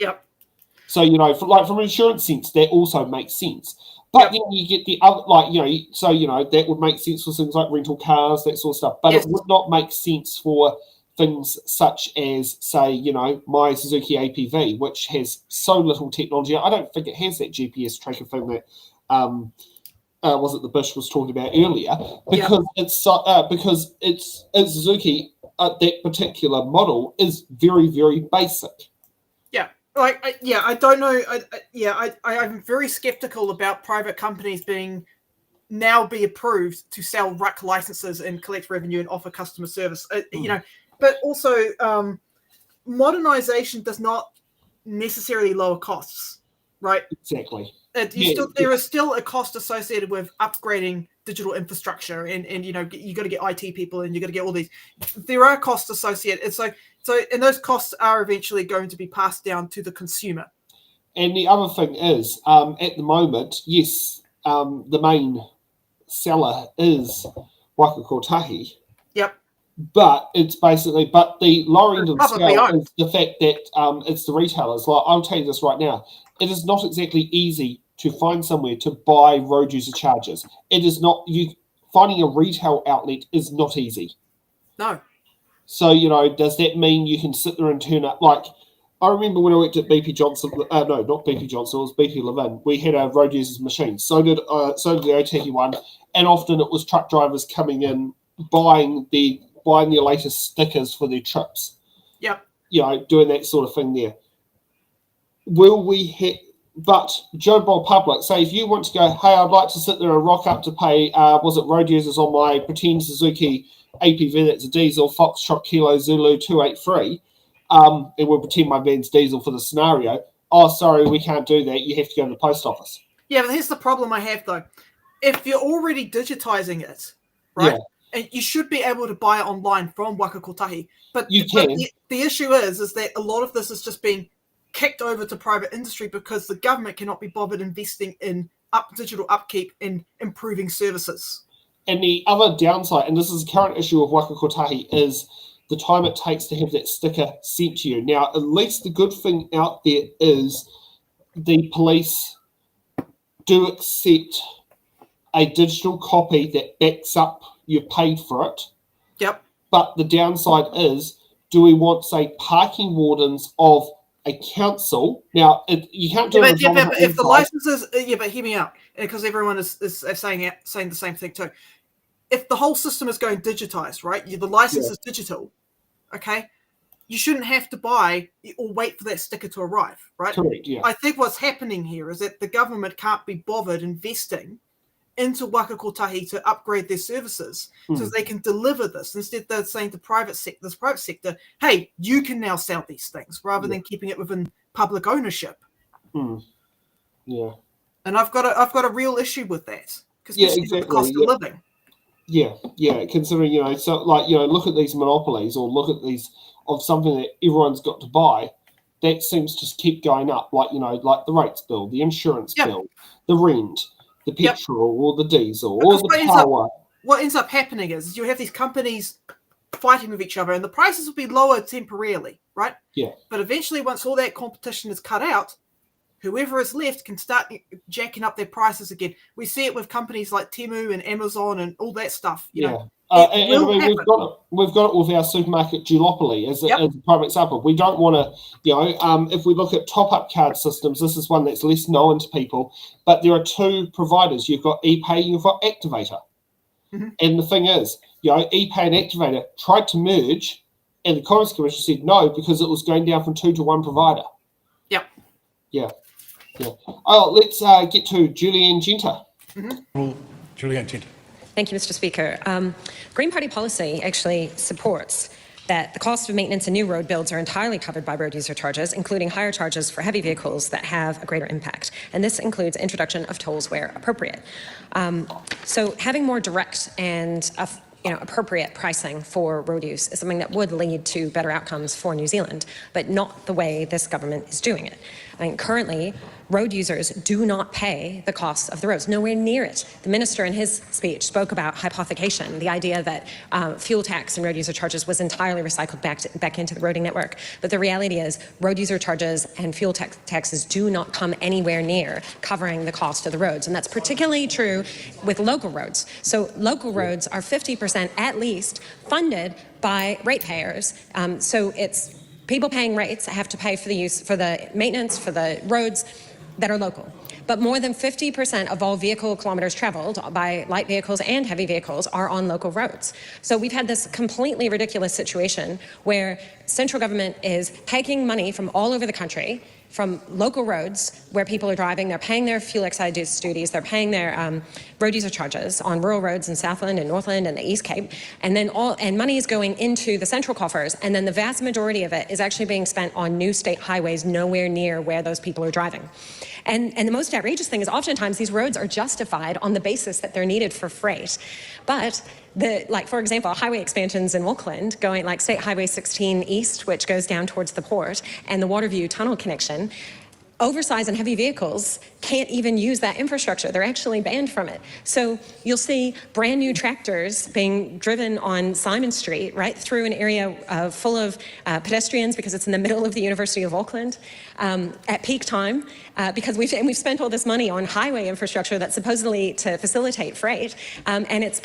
So, from an insurance sense, that also makes sense. But then you get the other, that would make sense for things like rental cars, that sort of stuff. But it would not make sense for things such as, say, my Suzuki APV, which has so little technology. I don't think it has that GPS tracker thing that was it the Bish was talking about earlier, because it's Suzuki, that particular model is very, very basic. I don't know. I'm very skeptical about private companies be approved to sell ruck licenses and collect revenue and offer customer service. But also modernization does not necessarily lower costs, right? Exactly. There is still a cost associated with upgrading digital infrastructure, and you got to get IT people, and you got to get all these. There are costs associated, and those costs are eventually going to be passed down to the consumer. And the other thing is, at the moment, yes, the main seller is Waikakotahi. But it's basically, the lower end of the scale is the fact that it's the retailers. Like, I'll tell you this right now, it is not exactly easy to find somewhere to buy road user charges. It is not, finding a retail outlet is not easy. No. So, does that mean you can sit there and turn up? Like, I remember when I worked at BP Johnson, no, not BP Johnson, it was BP Levin. We had a road users machine. So did the Otaki one. And often it was truck drivers coming in, buying the latest stickers for their trips. Doing that sort of thing there. Will we But general public, say if you want to go, hey, I'd like to sit there and rock up to pay, road users on my pretend Suzuki APV that's a diesel, Foxtrot Kilo Zulu 283, and we'll pretend my van's diesel for the scenario. Oh, sorry, we can't do that. You have to go to the post office. Yeah, but here's the problem I have, though. If you're already digitizing it, right, and you should be able to buy it online from Waka Kotahi. But you can. But the issue is that a lot of this is just being kicked over to private industry because the government cannot be bothered investing in digital upkeep and improving services. And the other downside, and this is a current issue of Waka Kotahi, is the time it takes to have that sticker sent to you. Now, at least the good thing out there is the police do accept a digital copy that backs up you paid for it. Yep. But the downside is, do we want, say, parking wardens of a council? Now, you can't do it. But if the licenses, but hear me out, because everyone is saying the same thing too. If the whole system is going digitized, right? The license is digital, okay? You shouldn't have to buy or wait for that sticker to arrive, right? Correct, yeah. I think what's happening here is that the government can't be bothered investing into Waka Kotahi to upgrade their services so they can deliver this. Instead, they're saying to this private sector, hey, you can now sell these things rather than keeping it within public ownership. Yeah. And I've got a real issue with that. Because exactly. the cost of living. Yeah. Considering, look at these monopolies or look at these of something that everyone's got to buy, that seems to just keep going up. Like the rates bill, the insurance bill, the rent, the petrol or the diesel or the power. What ends up happening is you have these companies fighting with each other and the prices will be lower temporarily, right? Yeah. But eventually, once all that competition is cut out, whoever is left can start jacking up their prices again. We see it with companies like Temu and Amazon and all that stuff. You know, we've got it with our supermarket duopoly as a prime example. We don't want to, if we look at top-up card systems, this is one that's less known to people, but there are two providers. You've got ePay, you've got Activator. And the thing is, ePay and Activator tried to merge, and the Commerce Commission said no because it was going down from 2 to 1 provider. Yeah. Oh, let's get to Julianne Genter. Julianne Genter. Thank you, Mr. Speaker. Green Party policy actually supports that the cost of maintenance and new road builds are entirely covered by road user charges, including higher charges for heavy vehicles that have a greater impact. And this includes introduction of tolls where appropriate. So having more direct and appropriate pricing for road use is something that would lead to better outcomes for New Zealand, but not the way this government is doing it. I mean, currently, road users do not pay the cost of the roads, nowhere near it. The minister in his speech spoke about hypothecation, the idea that fuel tax and road user charges was entirely recycled back into the roading network. But the reality is road user charges and fuel taxes do not come anywhere near covering the cost of the roads. And that's particularly true with local roads. So local roads are 50% at least funded by ratepayers. So it's people paying rates have to pay for the use, for the maintenance, for the roads that are local. But more than 50% of all vehicle kilometers traveled by light vehicles and heavy vehicles are on local roads. So we've had this completely ridiculous situation where central government is taking money from all over the country, from local roads where people are driving, they're paying their fuel excise duties, they're paying their road user charges on rural roads in Southland and Northland and the East Cape, and then money is going into the central coffers, and then the vast majority of it is actually being spent on new state highways nowhere near where those people are driving. And the most outrageous thing is oftentimes these roads are justified on the basis that they're needed for freight. But for example, highway expansions in Auckland, going like State Highway 16 East, which goes down towards the port, and the Waterview Tunnel connection, oversized and heavy vehicles can't even use that infrastructure. They're actually banned from it. So you'll see brand new tractors being driven on Simon Street, right through an area full of pedestrians because it's in the middle of the University of Auckland at peak time because we've spent all this money on highway infrastructure that's supposedly to facilitate freight, and it's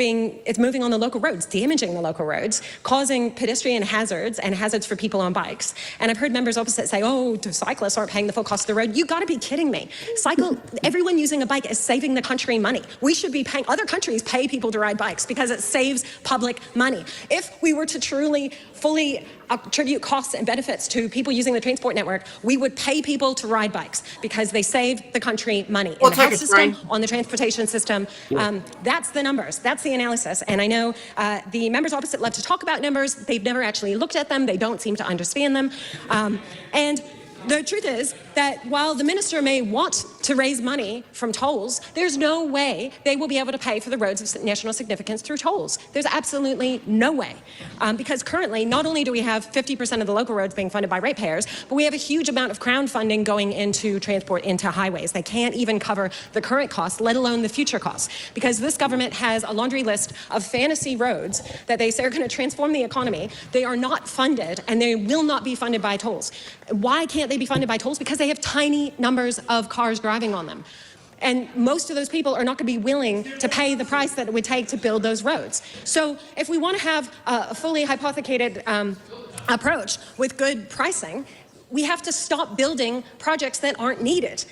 moving on the local roads, damaging the local roads, causing pedestrian hazards and hazards for people on bikes. And I've heard members opposite say, "Oh, cyclists aren't paying the full cost of the road." You got to be kidding me! everyone using a bike is saving the country money. We should be paying, other countries pay people to ride bikes because it saves public money. If we were to truly, fully attribute costs and benefits to people using the transport network, we would pay people to ride bikes because they save the country money. Or In the take health a system, train. on the transportation system, that's the numbers, that's the analysis. And I know the members opposite love to talk about numbers. They've never actually looked at them. They don't seem to understand them. And the truth is that while the minister may want to raise money from tolls, there's no way they will be able to pay for the roads of national significance through tolls. There's absolutely no way. Because currently, not only do we have 50% of the local roads being funded by ratepayers, but we have a huge amount of crown funding going into transport, into highways. They can't even cover the current costs, let alone the future costs. Because this government has a laundry list of fantasy roads that they say are going to transform the economy. They are not funded, and they will not be funded by tolls. Why can't they be funded by tolls? Because they have tiny numbers of cars driving on them. And most of those people are not going to be willing to pay the price that it would take to build those roads. So if we want to have a fully hypothecated approach with good pricing, we have to stop building projects that aren't needed.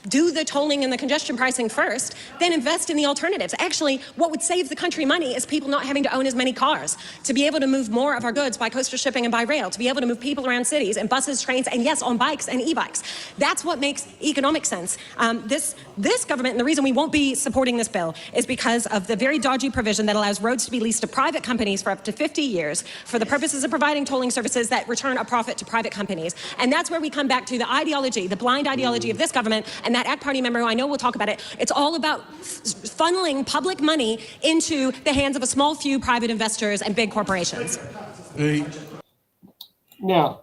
Do the tolling and the congestion pricing first, then invest in the alternatives. Actually, what would save the country money is people not having to own as many cars, to be able to move more of our goods by coastal shipping and by rail, to be able to move people around cities in buses, trains, and yes, on bikes and e-bikes. That's what makes economic sense. This government, and the reason we won't be supporting this bill is because of the very dodgy provision that allows roads to be leased to private companies for up to 50 years for the purposes of providing tolling services that return a profit to private companies. And that's where we come back to the ideology, the blind ideology of this government, and that ACT Party member who I know will talk about it. It's all about funneling public money into the hands of a small few private investors and big corporations. Now,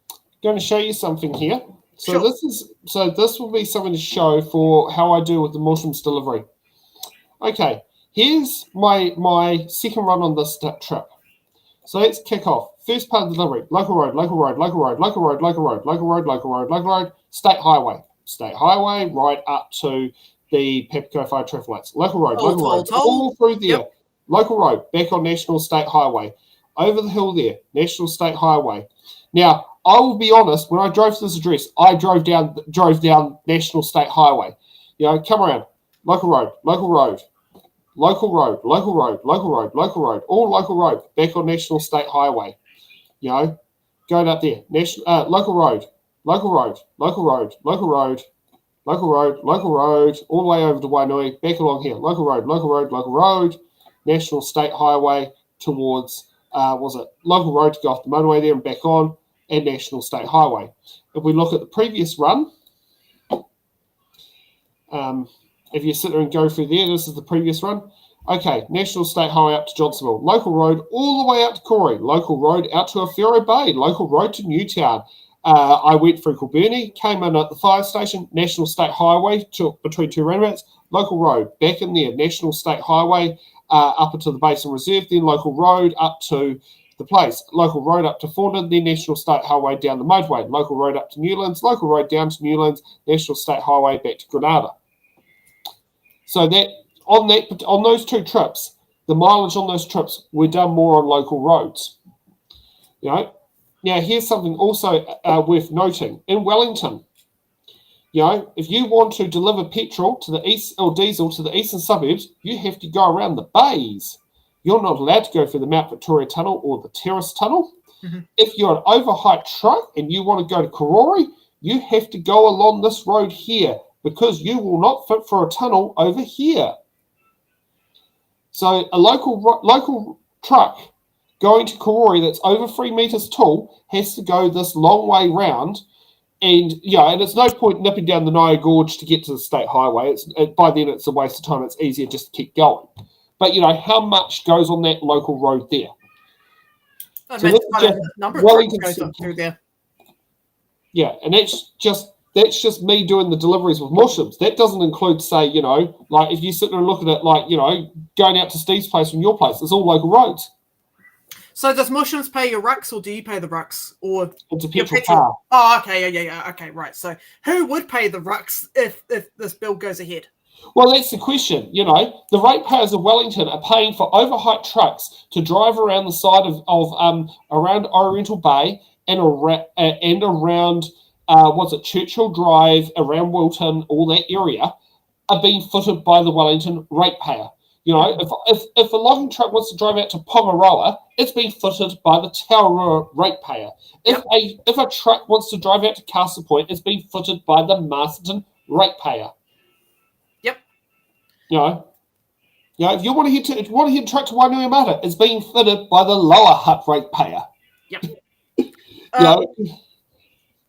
I'm going to show you something here. So Sure. this will be something to show for how I do with the Muslims delivery. Okay, here's my second run on this trip. So let's kick off. First part of the delivery: local road, local road, local road, local road, local road, local road, local road, local road, state highway. State highway right up to the Pepco Fire traffic lights. Local road, local road, all through there. Yep. Local road, back on National State Highway. Over the hill there, National State Highway. Now, I will be honest, when I drove to this address, I drove down National State Highway. You know, come around. Local road, local road, local road, local road, local road, local road, all local road, back on National State Highway. You know, going up there. Local road. Local road, local road, local road, local road, local road, all the way over to Wainui, back along here. Local road, local road, local road, National State Highway towards, local road to go off the motorway there and back on, and National State Highway. If we look at the previous run, if you sit there and go through there, this is the previous run. Okay, National State Highway up to Johnsonville, local road all the way out to Corey, local road out to Afero Bay, local road to Newtown. I went through Kilburnie, came in at the fire station, National State Highway between two roundabouts, local road back in there, National State Highway up into the Basin Reserve, then local road up to the place, local road up to Fordham, then National State Highway down the motorway, local road up to Newlands, local road down to Newlands, National State Highway back to Granada. So that on those two trips, the mileage on those trips were done more on local roads. You know. Now, here's something also worth noting. In Wellington, you know, if you want to deliver petrol to the east or diesel to the eastern suburbs, you have to go around the bays. You're not allowed to go through the Mount Victoria Tunnel or the Terrace Tunnel. Mm-hmm. If you're an overheight truck and you want to go to Karori, you have to go along this road here because you will not fit for a tunnel over here. So a local truck going to Karori that's over 3 meters tall has to go this long way round, and and it's no point nipping down the Naya Gorge to get to the state highway. By then it's a waste of time. It's easier just to keep going. But how much goes on that local road there? So that's quite a number of trucks goes up through there. Yeah, and that's just me doing the deliveries with Muslims. That doesn't include, say, like if you sit there and look at it, like going out to Steve's place from your place, it's all local roads. So does Muslims pay your rucks, or do you pay the rucks, or it's a your petrol petrol? car? Oh, okay, yeah, okay, right. So who would pay the rucks if this bill goes ahead? Well, that's the question. The ratepayers of Wellington are paying for overheight trucks to drive around the side of around Oriental Bay and around Churchill Drive, around Wilton, all that area, are being footed by the Wellington ratepayer. You know, if a logging truck wants to drive out to Pongaroa, it's being footed by the Taurua ratepayer. If a truck wants to drive out to Castle Point, it's being footed by the Masterton ratepayer. Yep. You know, if you want to hit a truck to Wainuiomata, it's being fitted by the Lower Hutt ratepayer. Yep.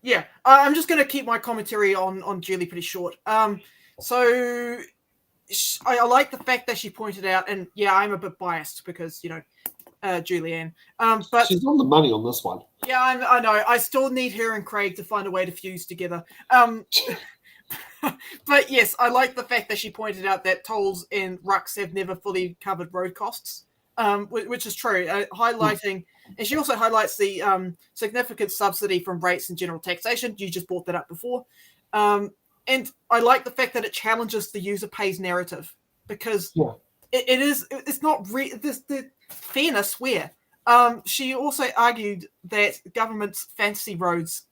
Yeah, I'm just going to keep my commentary on Julie pretty short. So I like the fact that she pointed out, and yeah, I'm a bit biased because, you know, Julianne. But she's on the money on this one. Yeah, I know. I still need her and Craig to find a way to fuse together. But yes, I like the fact that she pointed out that tolls and rucks have never fully covered road costs, which is true. Highlighting, and she also highlights the significant subsidy from rates and general taxation. You just brought that up before. And I like the fact that it challenges the user pays narrative, because it's not the fairness where. She also argued that government's fantasy roads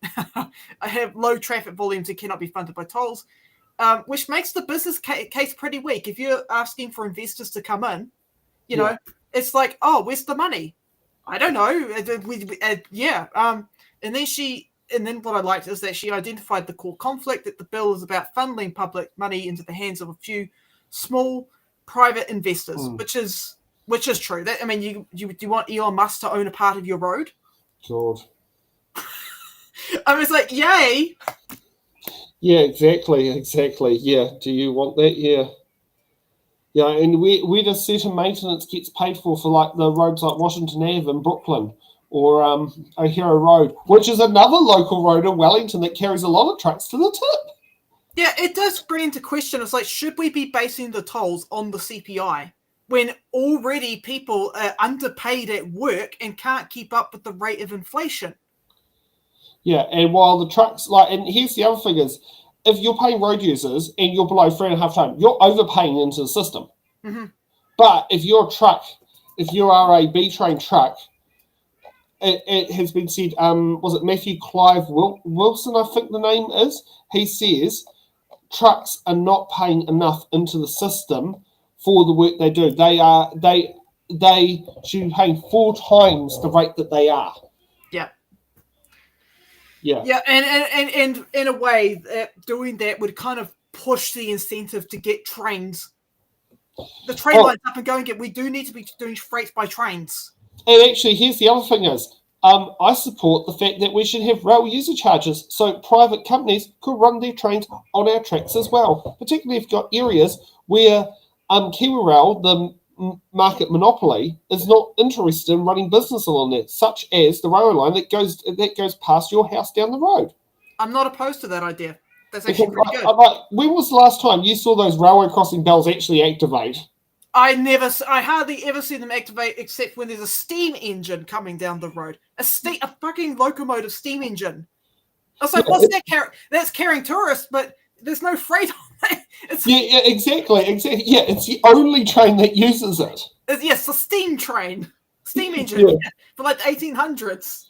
have low traffic volumes and cannot be funded by tolls, which makes the business case pretty weak. If you're asking for investors to come in, you know, it's like, oh, where's the money? I don't know. And then what I liked is that she identified the core conflict, that the bill is about funneling public money into the hands of a few small private investors, which is true. That, I mean, you want Elon Musk to own a part of your road? God. I was like, yay! Yeah, exactly. Yeah, do you want that? Yeah. Yeah, and where does certain maintenance gets paid for like the roads like Washington Ave in Brooklyn, or O'Hara Road, which is another local road in Wellington that carries a lot of trucks to the tip. Yeah, it does bring into question. It's like, should we be basing the tolls on the CPI when already people are underpaid at work and can't keep up with the rate of inflation? Yeah, and while the trucks, and here's the other thing is, if you're paying road users and you're below 3.5 ton, you're overpaying into the system. Mm-hmm. But if you're a truck, if you are a B-train truck, it has been said, was it Matthew Clive Wilson, I think the name is, he says trucks are not paying enough into the system for the work they do. They should be paying 4 times the rate that they are. Yeah, and in a way, doing that would kind of push the incentive to get trains. The train lines up and going. We do need to be doing freight by trains. And actually, here's the other thing is, I support the fact that we should have rail user charges so private companies could run their trains on our tracks as well, particularly if you've got areas where Kiwirail, the market monopoly, is not interested in running business along there, such as the railway line that goes past your house down the road. I'm not opposed to that idea. That's actually pretty good. When was the last time you saw those railway crossing bells actually activate? I hardly ever see them activate except when there's a steam engine coming down the road. A fucking locomotive steam engine. I was like, what's that? That's carrying tourists, but there's no freight on it. Yeah, exactly. Yeah, it's the only train that uses it. Yes, a steam train. Steam engine for like the 1800s.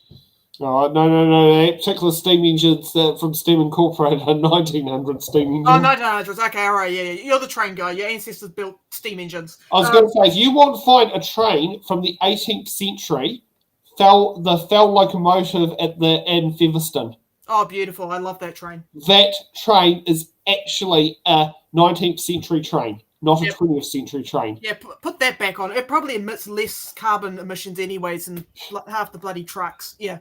Oh, no. That particular steam engines from Steam Incorporated are 1900 steam engines. Oh, 1900s. Okay, all right, yeah. You're the train guy. Your ancestors built steam engines. I was going to say, if you want to find a train from the 18th century, the Fell locomotive in Featherstone. Oh, beautiful. I love that train. That train is actually a 19th century train, not a 20th century train. Yeah, put that back on. It probably emits less carbon emissions anyways than half the bloody trucks. Yeah.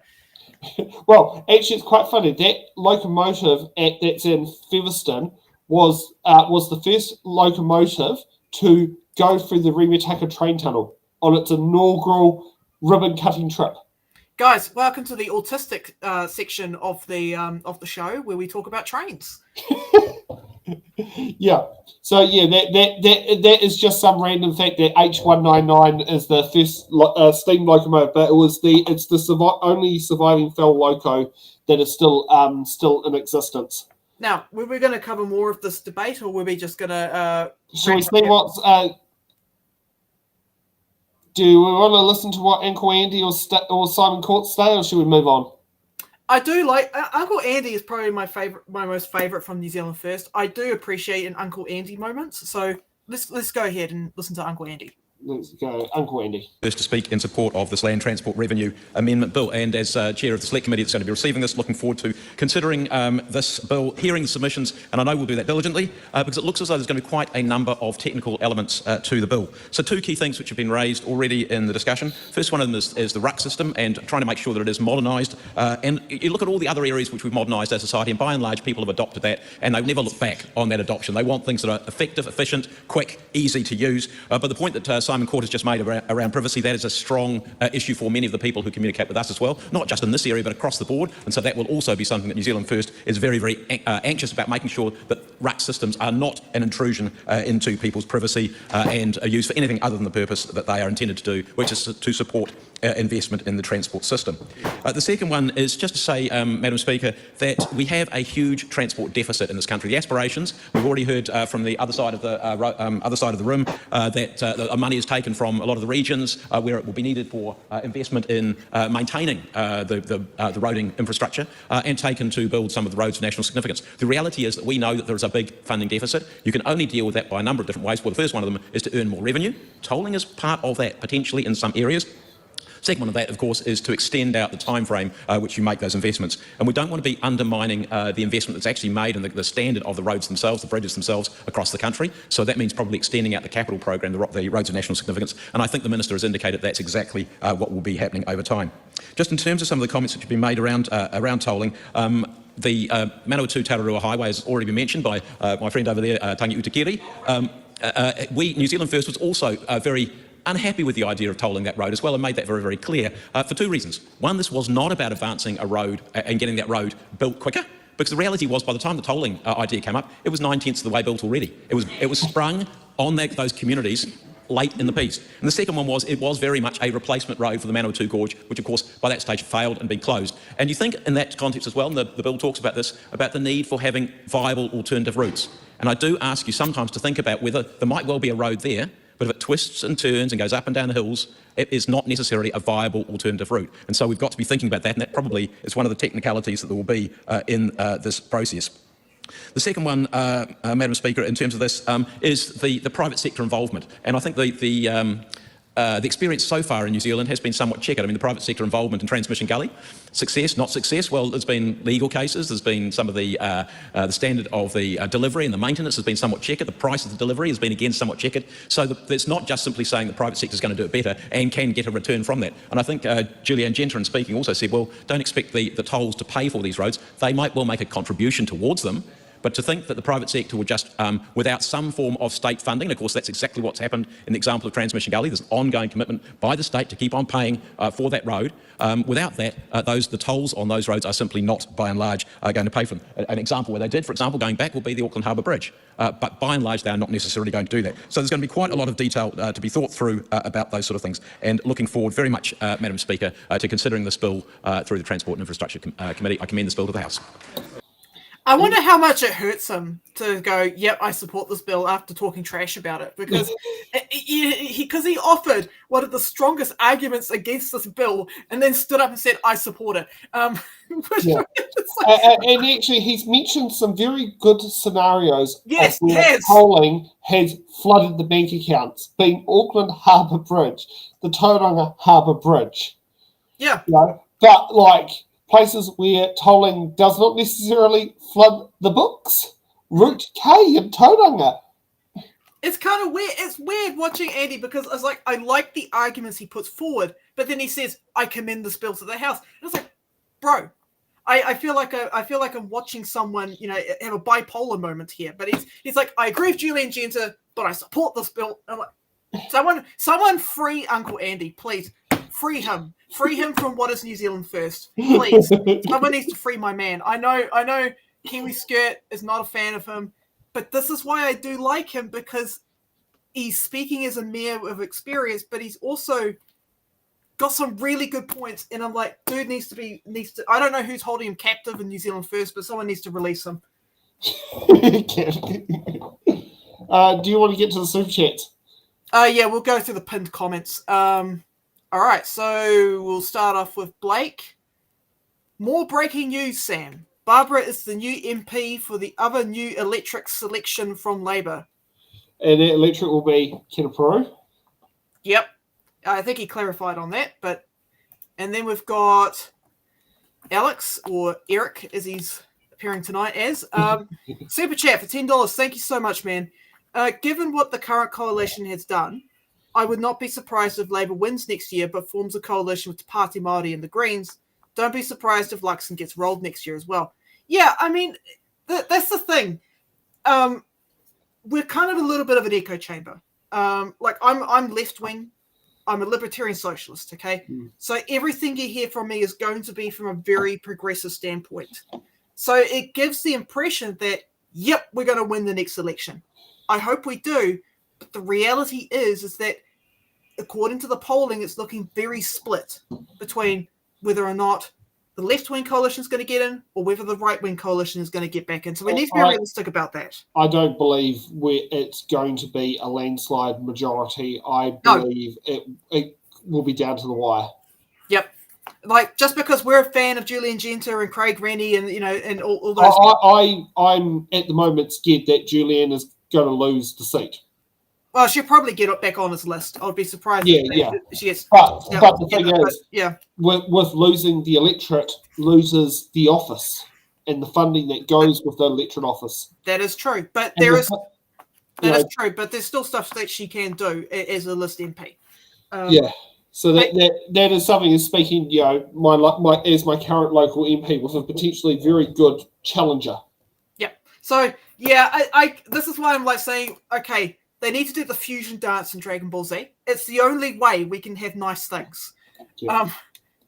Well, actually, it's quite funny. That locomotive that's in Featherstone was the first locomotive to go through the Remataka train tunnel on its inaugural ribbon-cutting trip. Guys, welcome to the autistic section of the show where we talk about trains. Yeah. So yeah, that is just some random fact that H199 is the first steam locomotive, but it's the only surviving Fell loco that is still in existence. Now, were we going to cover more of this debate, or were we just going to? Shall we see what's? Do we want to listen to what Uncle Andy or Simon Court say, or should we move on? I do like Uncle Andy is probably my most favorite from New Zealand First. I do appreciate an Uncle Andy moments, so let's go ahead and listen to Uncle Andy. Let's go, Uncle Andy. First to speak in support of this Land Transport Revenue Amendment Bill, and as Chair of the Select Committee that's going to be receiving this, looking forward to considering this bill, hearing the submissions, and I know we'll do that diligently because it looks as though there's going to be quite a number of technical elements to the bill. So two key things which have been raised already in the discussion. First one of them is the ruck system and trying to make sure that it is modernised. And you look at all the other areas which we've modernised as a society, and by and large people have adopted that, and they've never looked back on that adoption. They want things that are effective, efficient, quick, easy to use. But the point that Simon Court has just made around privacy, that is a strong issue for many of the people who communicate with us as well, not just in this area but across the board, and so that will also be something that New Zealand First is very, very anxious about, making sure that RUC systems are not an intrusion into people's privacy and are used for anything other than the purpose that they are intended to do, which is to support investment in the transport system. The second one is just to say, Madam Speaker, that we have a huge transport deficit in this country. The aspirations, we've already heard from the other side of the room that money is taken from a lot of the regions where it will be needed for investment in maintaining the roading infrastructure and taken to build some of the roads of national significance. The reality is that we know that there is a big funding deficit. You can only deal with that by a number of different ways. Well, the first one of them is to earn more revenue. Tolling is part of that, potentially in some areas. Second one of that, of course, is to extend out the time frame which you make those investments. And we don't want to be undermining the investment that's actually made and the standard of the roads themselves, the bridges themselves across the country. So that means probably extending out the capital program, the roads of national significance. And I think the Minister has indicated that's exactly what will be happening over time. Just in terms of some of the comments which have been made around tolling, the Manawatu Tararua Highway has already been mentioned by my friend over there, Tangi Utakiri. New Zealand First was also very unhappy with the idea of tolling that road as well, and made that very, very clear for two reasons. One, this was not about advancing a road and getting that road built quicker, because the reality was by the time the tolling idea came up, it was 9/10 of the way built already. It was sprung on those communities late in the piece. And the second one was, it was very much a replacement road for the Manawatu Gorge, which of course by that stage failed and been closed. And you think in that context as well, and the bill talks about this, about the need for having viable alternative routes. And I do ask you sometimes to think about whether there might well be a road there, but if it twists and turns and goes up and down the hills, it is not necessarily a viable alternative route. And so we've got to be thinking about that, and that probably is one of the technicalities that there will be in this process. The second one, Madam Speaker, in terms of this, is the private sector involvement. And I think the experience so far in New Zealand has been somewhat checkered. I mean, the private sector involvement in Transmission Gully, success, not success. Well, there's been legal cases, there's been some of the standard of the delivery and the maintenance has been somewhat checkered, the price of the delivery has been again somewhat checkered. So it's not just simply saying the private sector is going to do it better and can get a return from that. And I think Julianne Gentrin speaking also said, well, don't expect the tolls to pay for these roads. They might well make a contribution towards them, but to think that the private sector would just, without some form of state funding, and of course that's exactly what's happened in the example of Transmission Gully, there's an ongoing commitment by the state to keep on paying for that road. Without that, the tolls on those roads are simply not, by and large, going to pay for them. An example where they did, for example, going back, will be the Auckland Harbour Bridge. But by and large, they are not necessarily going to do that. So there's going to be quite a lot of detail to be thought through about those sort of things. And looking forward very much, Madam Speaker, to considering this bill through the Transport and Infrastructure Committee. I commend this bill to the House. I wonder how much it hurts him to go, yep, I support this bill after talking trash about it, because he offered one of the strongest arguments against this bill and then stood up and said, I support it. Yeah. And actually, he's mentioned some very good scenarios. Yes, where yes. tolling has flooded the bank accounts, being Auckland Harbour Bridge, the Tauranga Harbour Bridge. Yeah. You know, but like places where tolling does not necessarily flood the books. Route K in Tauranga. It's kind of weird. It's weird watching Andy because I was like, I like the arguments he puts forward, but then he says, I commend this bill to the House. And I was like, bro, I feel like I'm watching someone, have a bipolar moment here. But he's like, I agree with Julianne Genter, but I support this bill. And I'm like, someone free Uncle Andy, please. Free him from what is New Zealand First, please. Someone needs to free my man. I know Kiwi Skirt is not a fan of him, but this is why I do like him, because he's speaking as a mayor of experience, but he's also got some really good points. And I'm like, dude needs to. I don't know who's holding him captive in New Zealand First, but someone needs to release him. Do you want to get to the super chat? Yeah, we'll go through the pinned comments. All right, so we'll start off with Blake. More breaking news, Sam. Barbara is the new MP for the other new electric selection from Labour. And that electorate will be Kinaperu. Yep. I think he clarified on that, but and then we've got Alex, or Eric, as he's appearing tonight as. Super chat for $10. Thank you so much, man. Given what the current coalition has done, I would not be surprised if Labour wins next year, but forms a coalition with Te Pāti Māori and the Greens. Don't be surprised if Luxon gets rolled next year as well. Yeah, I mean, that's the thing. We're kind of a little bit of an echo chamber. Like I'm left wing. I'm a libertarian socialist, okay? So everything you hear from me is going to be from a very progressive standpoint. So it gives the impression that, yep, we're going to win the next election. I hope we do, but the reality is that according to the polling, it's looking very split between whether or not the left-wing coalition is going to get in or whether the right-wing coalition is going to get back in. So we need to be realistic about that. I don't believe it's going to be a landslide majority. I believe it will be down to the wire. Yep. Like, just because we're a fan of Julian Genter and Craig Rennie and, and all those... I'm at the moment scared that Julian is going to lose the seat. Well, she'll probably get it back on his list. I'd be surprised. She gets, but the thing is, yeah, with losing the electorate, loses the office and the funding that goes with the electorate office. That is true, but is true. But there's still stuff that she can do as a list MP. So that is something. Is speaking, my as my current local MP with a potentially very good challenger. Yeah. So I this is why I'm like saying, okay. They need to do the fusion dance in Dragon Ball Z. It's the only way we can have nice things. Yeah.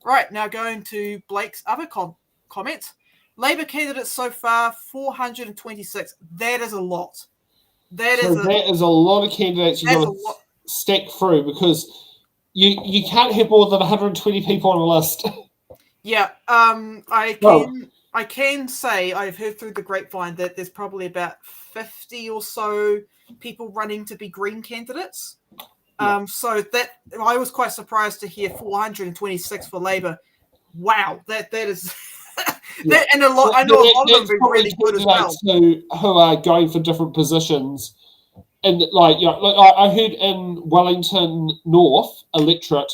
Right, now going to Blake's other comment. Labour candidates so far, 426. That is a lot. That is a lot of candidates you've got to stack through because you can't have more than 120 people on a list. Yeah, I can say I've heard through the grapevine that there's probably about 50 or so people running to be Green candidates. So that I was quite surprised to hear 426 for Labour. Wow, that is that, and a lot. I know a lot of them are really good as well. Who are going for different positions, and I heard in Wellington North electorate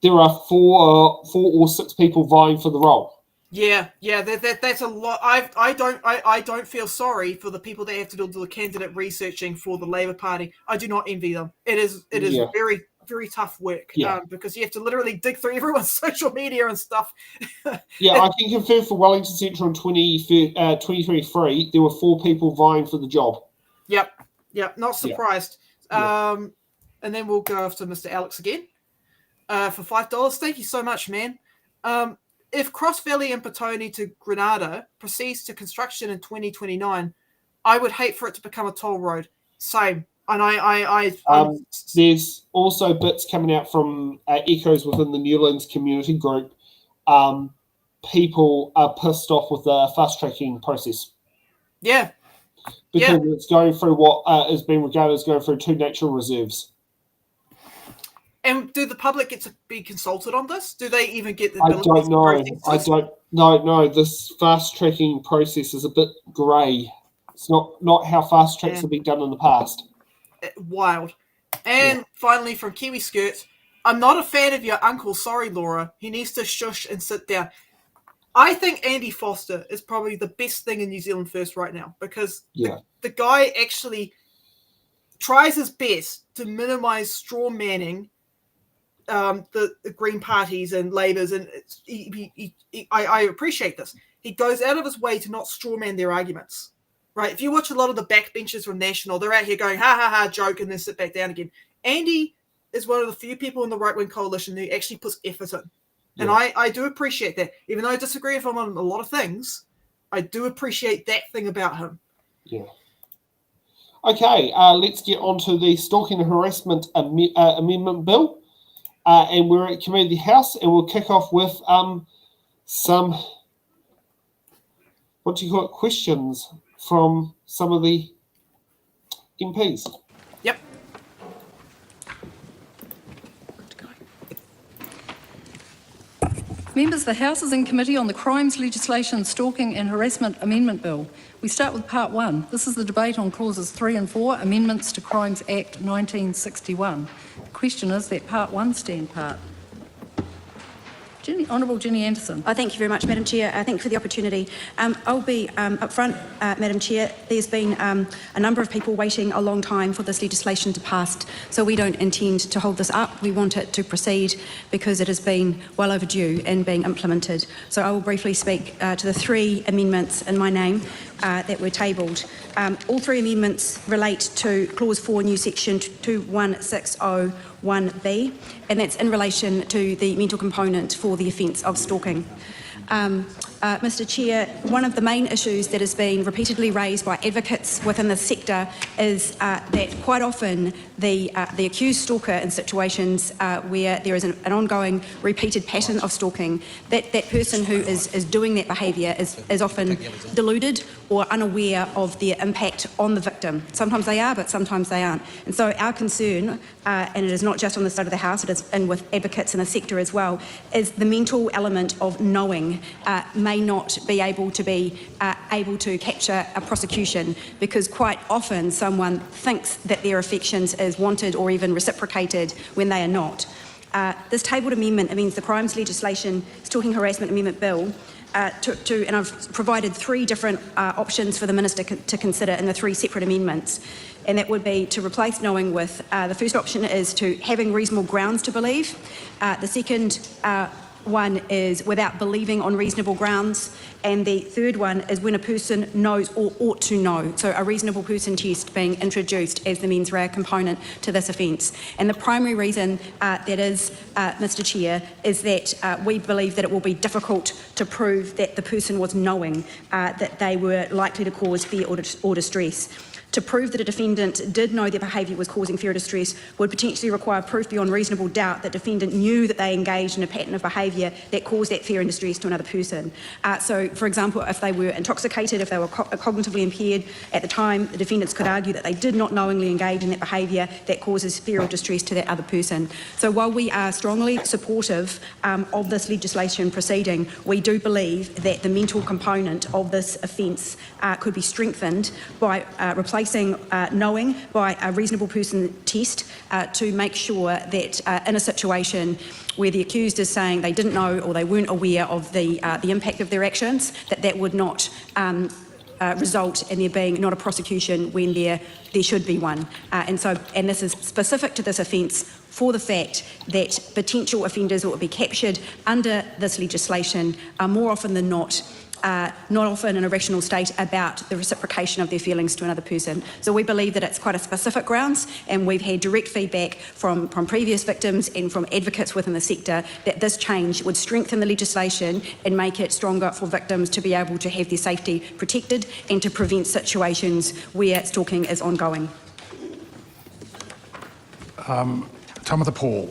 there are four or six people vying for the role. Yeah, that's a lot. I don't feel sorry for the people that have to do the candidate researching for the Labour Party. I do not envy them. It is very, very tough work because you have to literally dig through everyone's social media and stuff. I can confirm for Wellington Central in 2023 there were 4 people vying for the job. Yep, not surprised. And then we'll go after Mr. Alex again for $5. Thank you so much, man. If Cross Valley and Petone to Grenada proceeds to construction in 2029, I would hate for it to become a toll road. Same. And there's also bits coming out from echoes within the Newlands community group. People are pissed off with the fast tracking process. Yeah. Because it's going through what is being regarded as going through 2 natural reserves. And do the public get to be consulted on this? Do they even get the ability to know. This fast tracking process is a bit grey. It's not how fast tracks have been done in the past. Wild. And finally from Kiwi Skirt, I'm not a fan of your uncle. Sorry, Laura. He needs to shush and sit down. I think Andy Foster is probably the best thing in New Zealand First right now because the guy actually tries his best to minimise straw manning the Green parties and Labours, and I appreciate this. He goes out of his way to not strawman their arguments, right? If you watch a lot of the backbenchers from National, they're out here going, ha, ha, ha, joke, and then sit back down again. Andy is one of the few people in the right-wing coalition who actually puts effort in. And I do appreciate that. Even though I disagree with him on a lot of things, I do appreciate that thing about him. Yeah. Okay, let's get on to the Stalking and Harassment Amendment Bill. And we're at Community House, and we'll kick off with some, questions from some of the MPs. Yep. Members, the House is in committee on the Crimes Legislation, Stalking and Harassment Amendment Bill. We start with Part 1. This is the debate on Clauses 3 and 4, Amendments to Crimes Act 1961. The question is that Part 1 stand part. Honourable Ginny Anderson. Thank you very much, Madam Chair. Thank you for the opportunity. I'll be up front, Madam Chair. There's been a number of people waiting a long time for this legislation to pass, so we don't intend to hold this up. We want it to proceed because it has been well overdue in being implemented. So I will briefly speak to the 3 amendments in my name that were tabled. All 3 amendments relate to Clause 4, new section 21601B, and that's in relation to the mental component for the offence of stalking. Mr Chair, one of the main issues that has been repeatedly raised by advocates within the sector is that quite often the accused stalker in situations where there is an ongoing repeated pattern of stalking, that person who is doing that behaviour is often deluded or unaware of their impact on the victim. Sometimes they are, but sometimes they aren't. And so our concern, and it is not just on the side of the House, it is in with advocates in the sector as well, is the mental element of knowing may not be able to capture a prosecution, because quite often someone thinks that their affections is wanted or even reciprocated when they are not. This tabled amendment means the Crimes Legislation Stalking Harassment Amendment Bill and I've provided 3 different options for the Minister to consider in the 3 separate amendments, and that would be to replace knowing with, the first option is to having reasonable grounds to believe, the second one is without believing on reasonable grounds, and the third one is when a person knows or ought to know, so a reasonable person test being introduced as the mens rea component to this offence. And the primary reason that is, Mr Chair, is that we believe that it will be difficult to prove that the person was knowing that they were likely to cause fear or distress. To prove that a defendant did know their behaviour was causing fear or distress would potentially require proof beyond reasonable doubt that defendant knew that they engaged in a pattern of behaviour that caused that fear and distress to another person. So, for example, if they were intoxicated, if they were cognitively impaired at the time, the defendants could argue that they did not knowingly engage in that behaviour that causes fear or distress to that other person. So while we are strongly supportive of this legislation proceeding, we do believe that the mental component of this offence could be strengthened by replacing knowing by a reasonable person test to make sure that in a situation where the accused is saying they didn't know or they weren't aware of the impact of their actions, that would not result in there being not a prosecution when there should be one. And this is specific to this offence for the fact that potential offenders that will be captured under this legislation are more often than not often in a rational state about the reciprocation of their feelings to another person. So we believe that it's quite a specific grounds, and we've had direct feedback from previous victims and from advocates within the sector that this change would strengthen the legislation and make it stronger for victims to be able to have their safety protected and to prevent situations where stalking is ongoing. Tamitha Paul.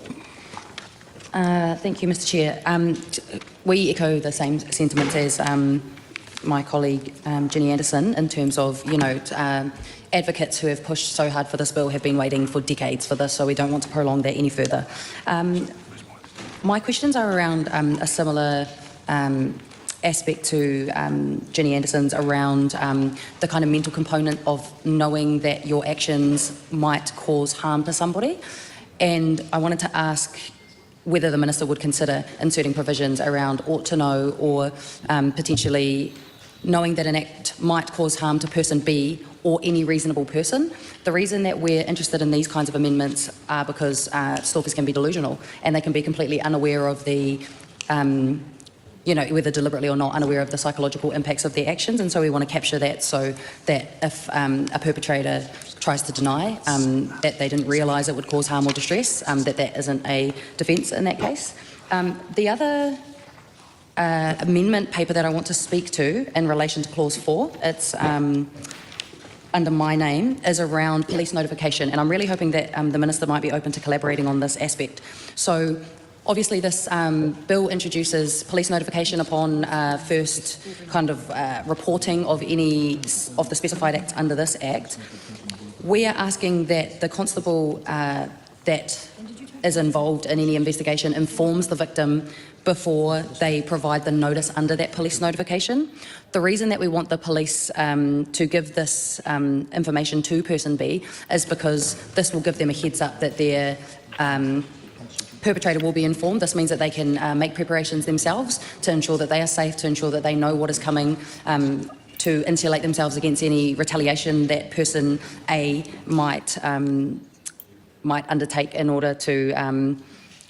Thank you, Mr Chair. We echo the same sentiments as my colleague Ginny Anderson in terms of, advocates who have pushed so hard for this bill have been waiting for decades for this, so we don't want to prolong that any further. My questions are around a similar aspect to Ginny Anderson's around the kind of mental component of knowing that your actions might cause harm to somebody. And I wanted to ask whether the Minister would consider inserting provisions around ought to know or potentially knowing that an act might cause harm to person B or any reasonable person. The reason that we're interested in these kinds of amendments are because stalkers can be delusional and they can be completely unaware of the whether deliberately or not, unaware of the psychological impacts of their actions, and so we want to capture that so that if a perpetrator tries to deny that they didn't realise it would cause harm or distress, that isn't a defence in that case. The other amendment paper that I want to speak to in relation to Clause 4, it's under my name, is around police notification, and I'm really hoping that the Minister might be open to collaborating on this aspect. So, obviously, this bill introduces police notification upon first kind of reporting of any of the specified acts under this Act. We are asking that the constable that is involved in any investigation informs the victim before they provide the notice under that police notification. The reason that we want the police to give this information to person B is because this will give them a heads up that their perpetrator will be informed. This means that they can make preparations themselves to ensure that they are safe, to ensure that they know what is coming, to insulate themselves against any retaliation that person A might undertake in order to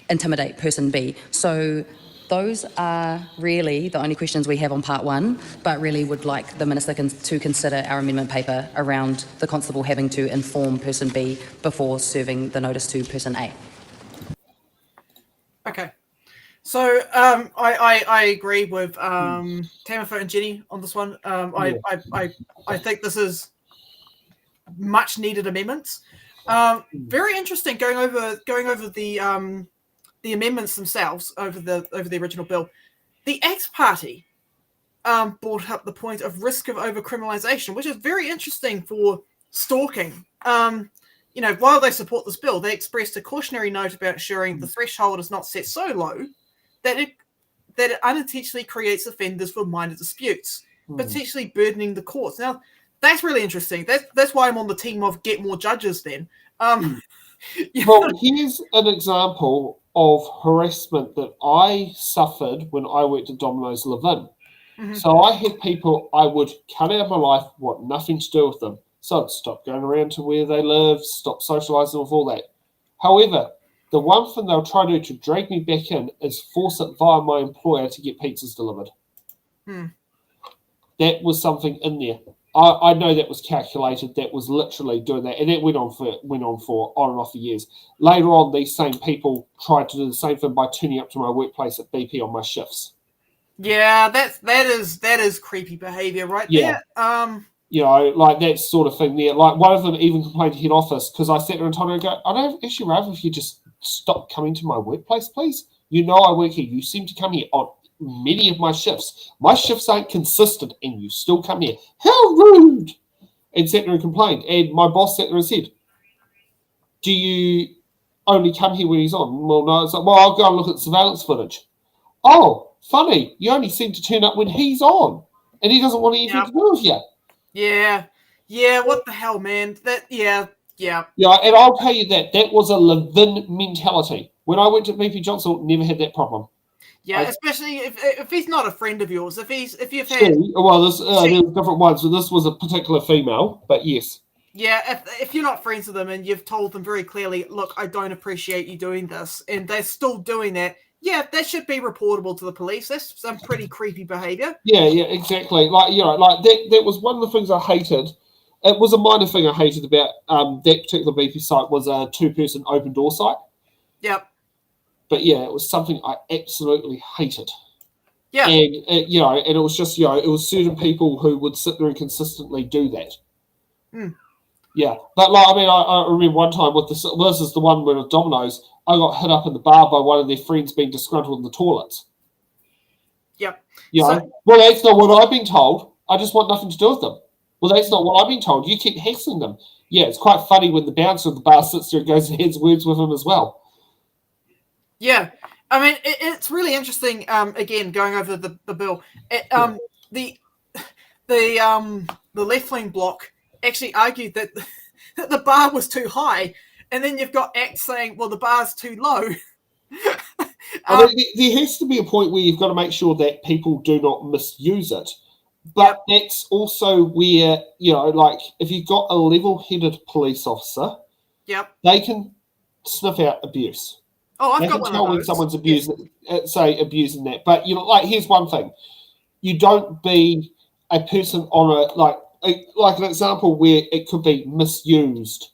intimidate person B. So those are really the only questions we have on part one, but really would like the Minister to consider our amendment paper around the constable having to inform person B before serving the notice to person A. Okay. So I agree with Tamitha and Jenny on this one. I think this is much needed amendments. Very interesting going over the amendments themselves over the original bill. The Axe Party brought up the point of risk of over-criminalisation, which is very interesting for stalking. While they support this bill, they expressed a cautionary note about ensuring the threshold is not set so low that it unintentionally creates offenders for minor disputes, potentially burdening the courts. Now, that's really interesting. That's why I'm on the team of get more judges then. Well, here's an example of harassment that I suffered when I worked at Domino's Live-In. Mm-hmm. So I had people I would cut out of my life, want nothing to do with them. So I'd stop going around to where they live, stop socialising with all that. However, the one thing they'll try to do to drag me back in is force it via my employer to get pizzas delivered. That was something in there. I know that was calculated. That was literally doing that, and that went on for on and off for years. Later on, these same people tried to do the same thing by turning up to my workplace at BP on my shifts. Yeah, that is creepy behaviour right there. Like that sort of thing there. Like one of them even complained to head office because I sat there and told her, I go, I don't actually rather if you just stop coming to my workplace, please. You know I work here. You seem to come here on many of my shifts. My shifts aren't consistent and you still come here. How rude! And sat there and complained. And my boss sat there and said, do you only come here when he's on? Well, no. It's like, well, I'll go and look at surveillance footage. Oh, funny. You only seem to turn up when he's on. And he doesn't want anything to do with you. Yeah, what the hell, man? Yeah, and I'll tell you that was a live-in mentality. When I went to BP Johnson, never had that problem. Yeah, especially if he's not a friend of yours. If you've had there were different ones. So this was a particular female, but yes. Yeah, if you're not friends with them and you've told them very clearly, look, I don't appreciate you doing this, and they're still doing that. Yeah, that should be reportable to the police. That's some pretty creepy behaviour. Yeah, exactly. Like that was one of the things I hated. It was a minor thing I hated about that particular BP site was a 2-person open door site. Yep. But yeah, it was something I absolutely hated. Yeah. And and it was just it was certain people who would sit there and consistently do that. Yeah, but I remember one time with this is the one with Domino's. I got hit up in the bar by one of their friends being disgruntled in the toilets. Yep. Well, that's not what I've been told. I just want nothing to do with them. Well, that's not what I've been told. You keep hassling them. Yeah, it's quite funny when the bouncer of the bar sits there and goes and has words with him as well. Yeah, I mean, it's really interesting, again, going over the bill. The left-wing bloc actually argued that the bar was too high, and then you've got ACT saying, well, the bar's too low. There has to be a point where you've got to make sure that people do not misuse it. But that's also where, if you've got a level-headed police officer, they can sniff out abuse. Oh, I've they got can one tell of when those. someone's abusing that. But, here's one thing. You don't be a person on like an example where it could be misused.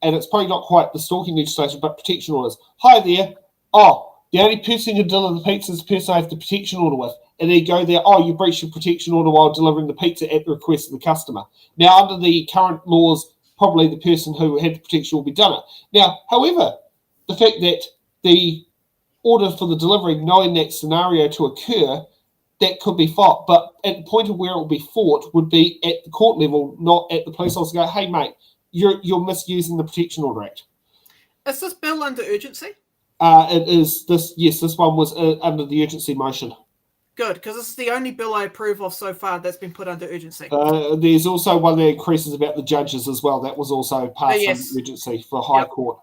And it's probably not quite the stalking legislation, but protection orders. Hi there. Oh, the only person who delivers the pizza is the person I have the protection order with. And then you go there, oh, you breached your protection order while delivering the pizza at the request of the customer. Now, under the current laws, probably the person who had the protection will be done it. Now, however, the fact that the order for the delivery, knowing that scenario to occur, that could be fought. But at the point of where it will be fought would be at the court level, not at the police officer go, hey, mate, you're misusing the Protection Order Act. Is this bill under urgency? It is this. Yes, this one was under the urgency motion. Good, because this is the only bill I approve of so far that's been put under urgency. There's also one that increases about the judges as well. That was also passed under urgency for High Court.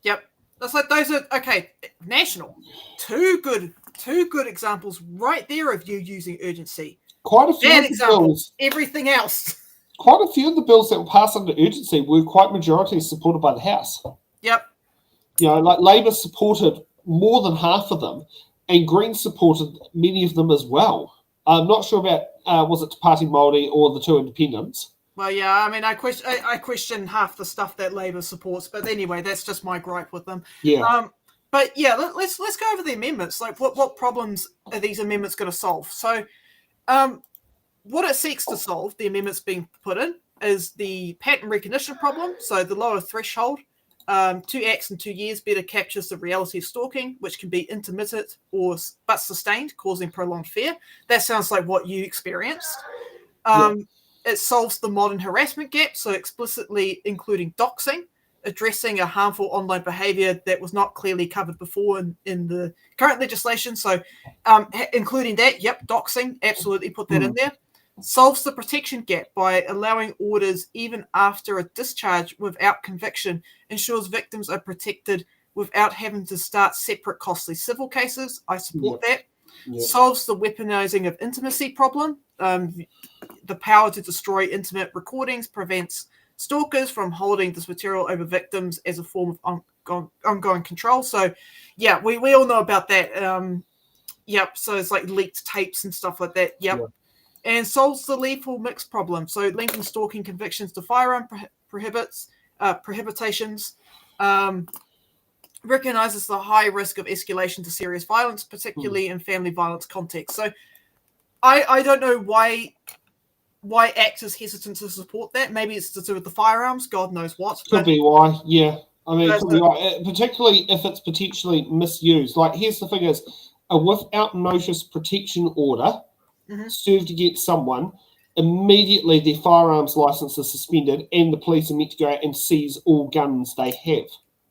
Yep. That's like those are okay. National, two good examples right there of you using urgency. Quite a few Bad of the examples. bills. Everything else. Quite a few of the bills that were passed under urgency were quite majority supported by the House. Yep. You know, like Labor supported more than half of them, and Greens supported many of them as well. I'm not sure about was it Te Pāti Māori or the two independents. Well, yeah, I mean, I question half the stuff that Labor supports, but anyway, that's just my gripe with them. Yeah. But yeah, let's go over the amendments. Like, what problems are these amendments going to solve? So, what it seeks to solve, the amendments being put in, is the pattern recognition problem. So, the lower threshold, 2 acts in 2 years better captures the reality of stalking, which can be intermittent but sustained, causing prolonged fear. That sounds like what you experienced. It solves the modern harassment gap, so explicitly including doxing, addressing a harmful online behavior that was not clearly covered before in the current legislation. So including that, doxing, absolutely put that in there. Solves the protection gap by allowing orders even after a discharge without conviction, ensures victims are protected without having to start separate costly civil cases. I support that. Solves the weaponizing of intimacy problem. The power to destroy intimate recordings prevents stalkers from holding this material over victims as a form of ongoing control. So, yeah, we all know about that. So it's like leaked tapes and stuff like that. And solves the lethal mix problem. So linking stalking convictions to firearm prohibitations, recognizes the high risk of escalation to serious violence, particularly in family violence context. So I don't know why ACT is hesitant to support that. Maybe it's to do with the firearms. God knows what. Could be why, yeah. I mean, it could be why, particularly if it's potentially misused. Like, here's the thing is, a without notice protection order served against someone, immediately their firearms license is suspended and the police are meant to go out and seize all guns they have.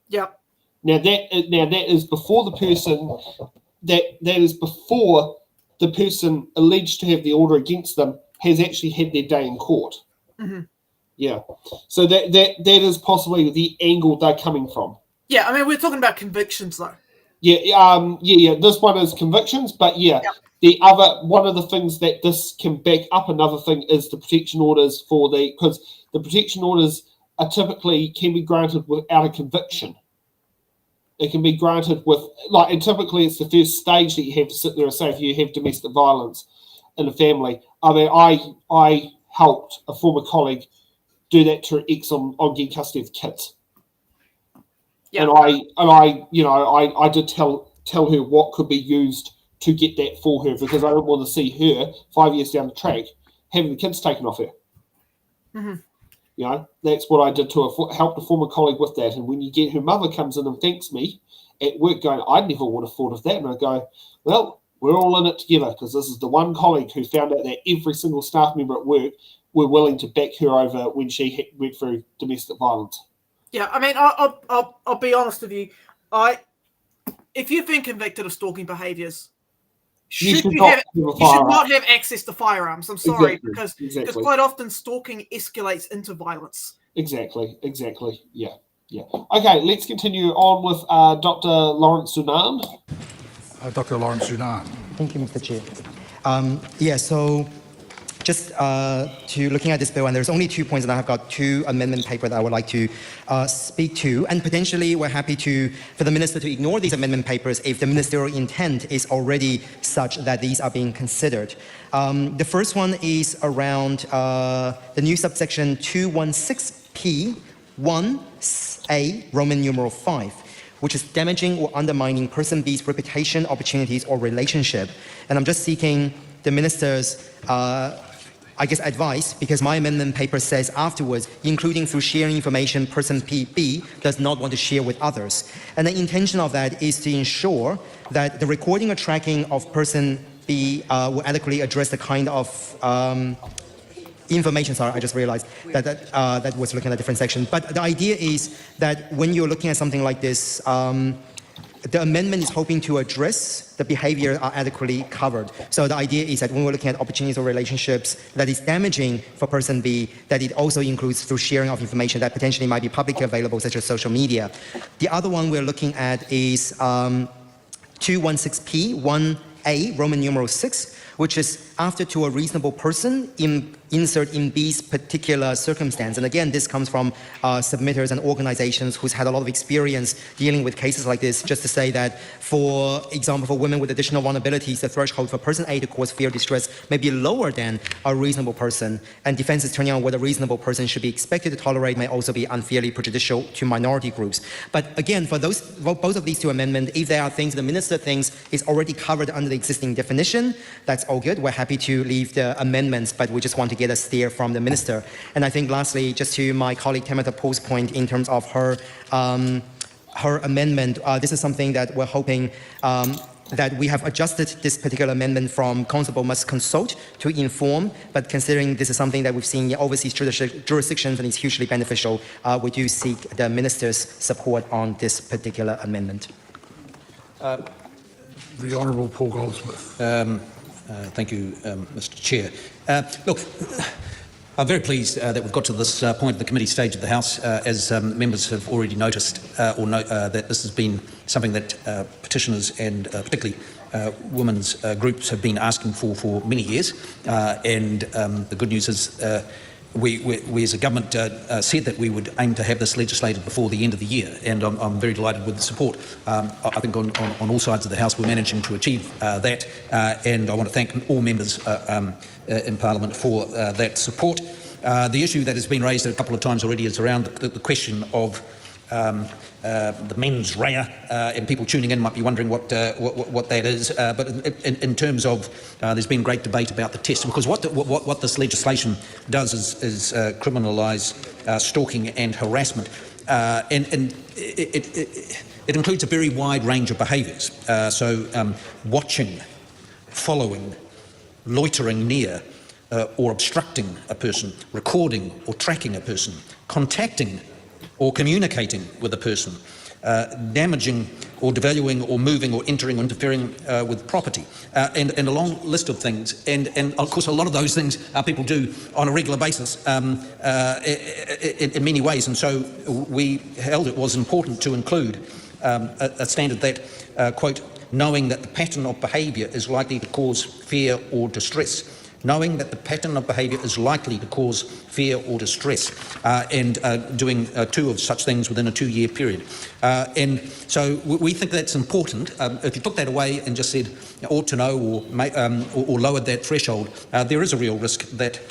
Yep. Now that is before the person that is before the person alleged to have the order against them has actually had their day in court. Yeah. So that is possibly the angle they're coming from. Yeah, I mean, we're talking about convictions though. Yeah. This one is convictions, but the other one of the things that this can back up, another thing, is the protection orders because the protection orders are typically can be granted without a conviction. It can be granted and typically it's the first stage that you have to sit there and say if you have domestic violence in a family. I mean, I helped a former colleague do that to her ex on getting custody of the kids. And I did tell her what could be used to get that for her, because I don't want to see her 5 years down the track having the kids taken off her. You know, that's what I did to helped a former colleague with that. And when you get her mother comes in and thanks me at work going, I never would have thought of that. And I go, well, we're all in it together, because this is the one colleague who found out that every single staff member at work were willing to back her over when she went through domestic violence. Yeah, I mean, I'll be honest with you. If you've been convicted of stalking behaviours, you should not have access to firearms. I'm sorry, because quite often stalking escalates into violence. Exactly. Yeah. Okay, let's continue on with Dr. Lawrence Sunan. Dr. Lawrence Sunan. Thank you, Mr. Chair. So just to looking at this bill, and there's only 2 points, and I've got 2 amendment paper that I would like to speak to, and potentially we're happy for the minister to ignore these amendment papers if the ministerial intent is already such that these are being considered. The first one is around the new subsection 216P 1A Roman numeral 5, which is damaging or undermining person B's reputation, opportunities, or relationship. And I'm just seeking the minister's advice, because my amendment paper says afterwards, including through sharing information person B does not want to share with others. And the intention of that is to ensure that the recording or tracking of person B will adequately address the kind of information. Sorry, I just realized that was looking at a different section. But the idea is that when you're looking at something like this, the amendment is hoping to address the behavior are adequately covered. So the idea is that when we're looking at opportunities or relationships that is damaging for person B, that it also includes through sharing of information that potentially might be publicly available, such as social media. The other one we're looking at is 216P 1A, Roman numeral 6, which is after to a reasonable person, insert in B's particular circumstance. And again, this comes from submitters and organizations who's had a lot of experience dealing with cases like this, just to say that, for example, for women with additional vulnerabilities, the threshold for person A to cause fear or distress may be lower than a reasonable person. And defenses turning on what a reasonable person should be expected to tolerate may also be unfairly prejudicial to minority groups. But again, for both of these two amendments, if there are things the minister thinks is already covered under the existing definition, that's all good. We're happy to leave the amendments, but we just want to get a steer from the minister. And I think lastly, just to my colleague Tamitha Paul's point in terms of her amendment, this is something that we're hoping that we have adjusted this particular amendment from constable must consult to inform, but considering this is something that we've seen in overseas jurisdictions and is hugely beneficial, we do seek the minister's support on this particular amendment. The Honourable Paul Goldsmith. Thank you, Mr. Chair. Look, I'm very pleased that we've got to this point at the committee stage of the House. As members have already noticed, that this has been something that petitioners and particularly women's groups have been asking for many years. And the good news is we as a government said that we would aim to have this legislated before the end of the year, and I'm very delighted with the support. I think on all sides of the House we're managing to achieve that, and I want to thank all members in Parliament for that support. The issue that has been raised a couple of times already is around the question of the mens rea, and people tuning in might be wondering what that is. But in terms of, there's been great debate about the test, because what this legislation does is criminalise stalking and harassment, and it includes a very wide range of behaviours. So watching, following, loitering near, or obstructing a person, recording or tracking a person, contacting or communicating with a person, damaging or devaluing or moving or entering or interfering with property, and a long list of things. And of course a lot of those things people do on a regular basis in many ways, and so we held it was important to include a standard that, quote, knowing that the pattern of behaviour is likely to cause fear or distress. Knowing that the pattern of behaviour is likely to cause fear or distress, and doing two of such things within a 2-year period. And so we think that's important. If you took that away and just said ought to know, or lowered that threshold, there is a real risk that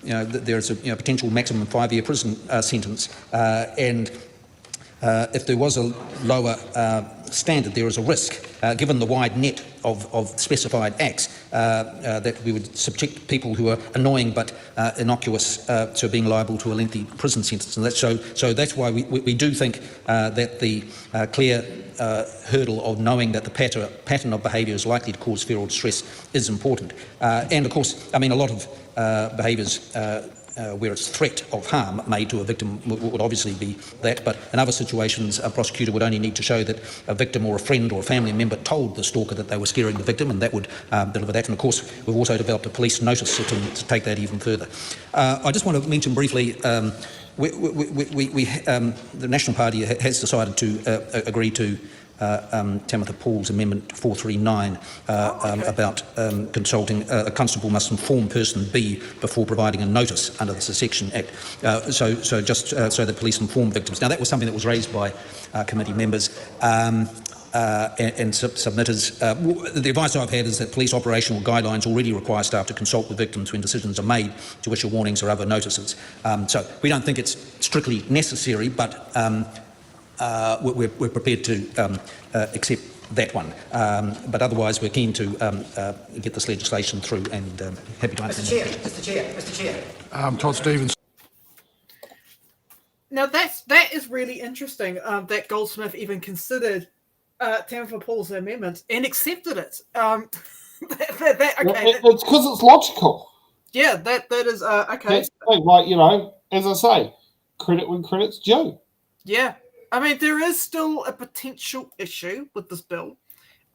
there is a potential maximum 5-year prison sentence, and if there was a lower standard, there is a risk, given the wide net of specified acts, that we would subject people who are annoying but innocuous to being liable to a lengthy prison sentence. And so that's why we do think that the clear hurdle of knowing that the pattern of behaviour is likely to cause fear or distress is important. And of course, I mean, a lot of behaviours where it's threat of harm made to a victim would obviously be that, but in other situations a prosecutor would only need to show that a victim or a friend or a family member told the stalker that they were scaring the victim, and that would deliver that. And of course we've also developed a police notice to take that even further. I just want to mention briefly, the National Party has decided to agree to Tamitha Paul's Amendment 439 about consulting. A constable must inform person B before providing a notice under the Secession Act. So that police inform victims. Now that was something that was raised by committee members and submitters. The advice I've had is that police operational guidelines already require staff to consult with victims when decisions are made to issue warnings or other notices. So we don't think it's strictly necessary, but we're prepared to accept that one. But otherwise, we're keen to get this legislation through, and happy to answer. Mr. Chair. Todd Stevens. Now that is really interesting. That Goldsmith even considered Tamitha Paul's amendment and accepted it. Okay. It's because it's logical. Yeah, that is okay. That's the thing, like, as I say, credit when credit's due. Yeah. I mean, there is still a potential issue with this bill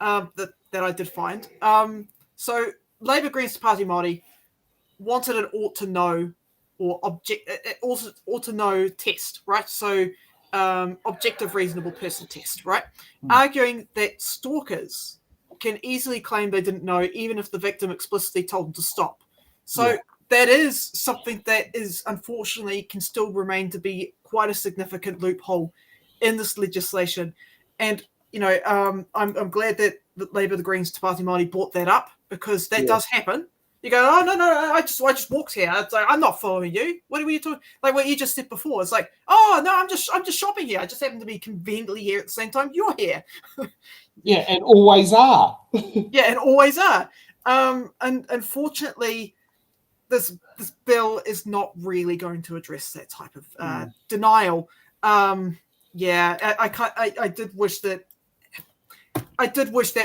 that I did find. So Labour Greens Party Māori wanted an ought to know or ought to know test, right? So objective, reasonable person test, right? Arguing that stalkers can easily claim they didn't know, even if the victim explicitly told them to stop. So that is something that is unfortunately can still remain to be quite a significant loophole in this legislation. And I'm glad that Labour, the Greens, Te Pāti Māori brought that up, because that does happen. You go, oh no, I just walked here. It's like, I'm not following you. What are you talking? Like what you just said before. It's like, oh no, I'm just shopping here. I just happen to be conveniently here at the same time you're here. Yeah, and always are. Yeah, and always are. And unfortunately, this bill is not really going to address that type of denial. I did wish that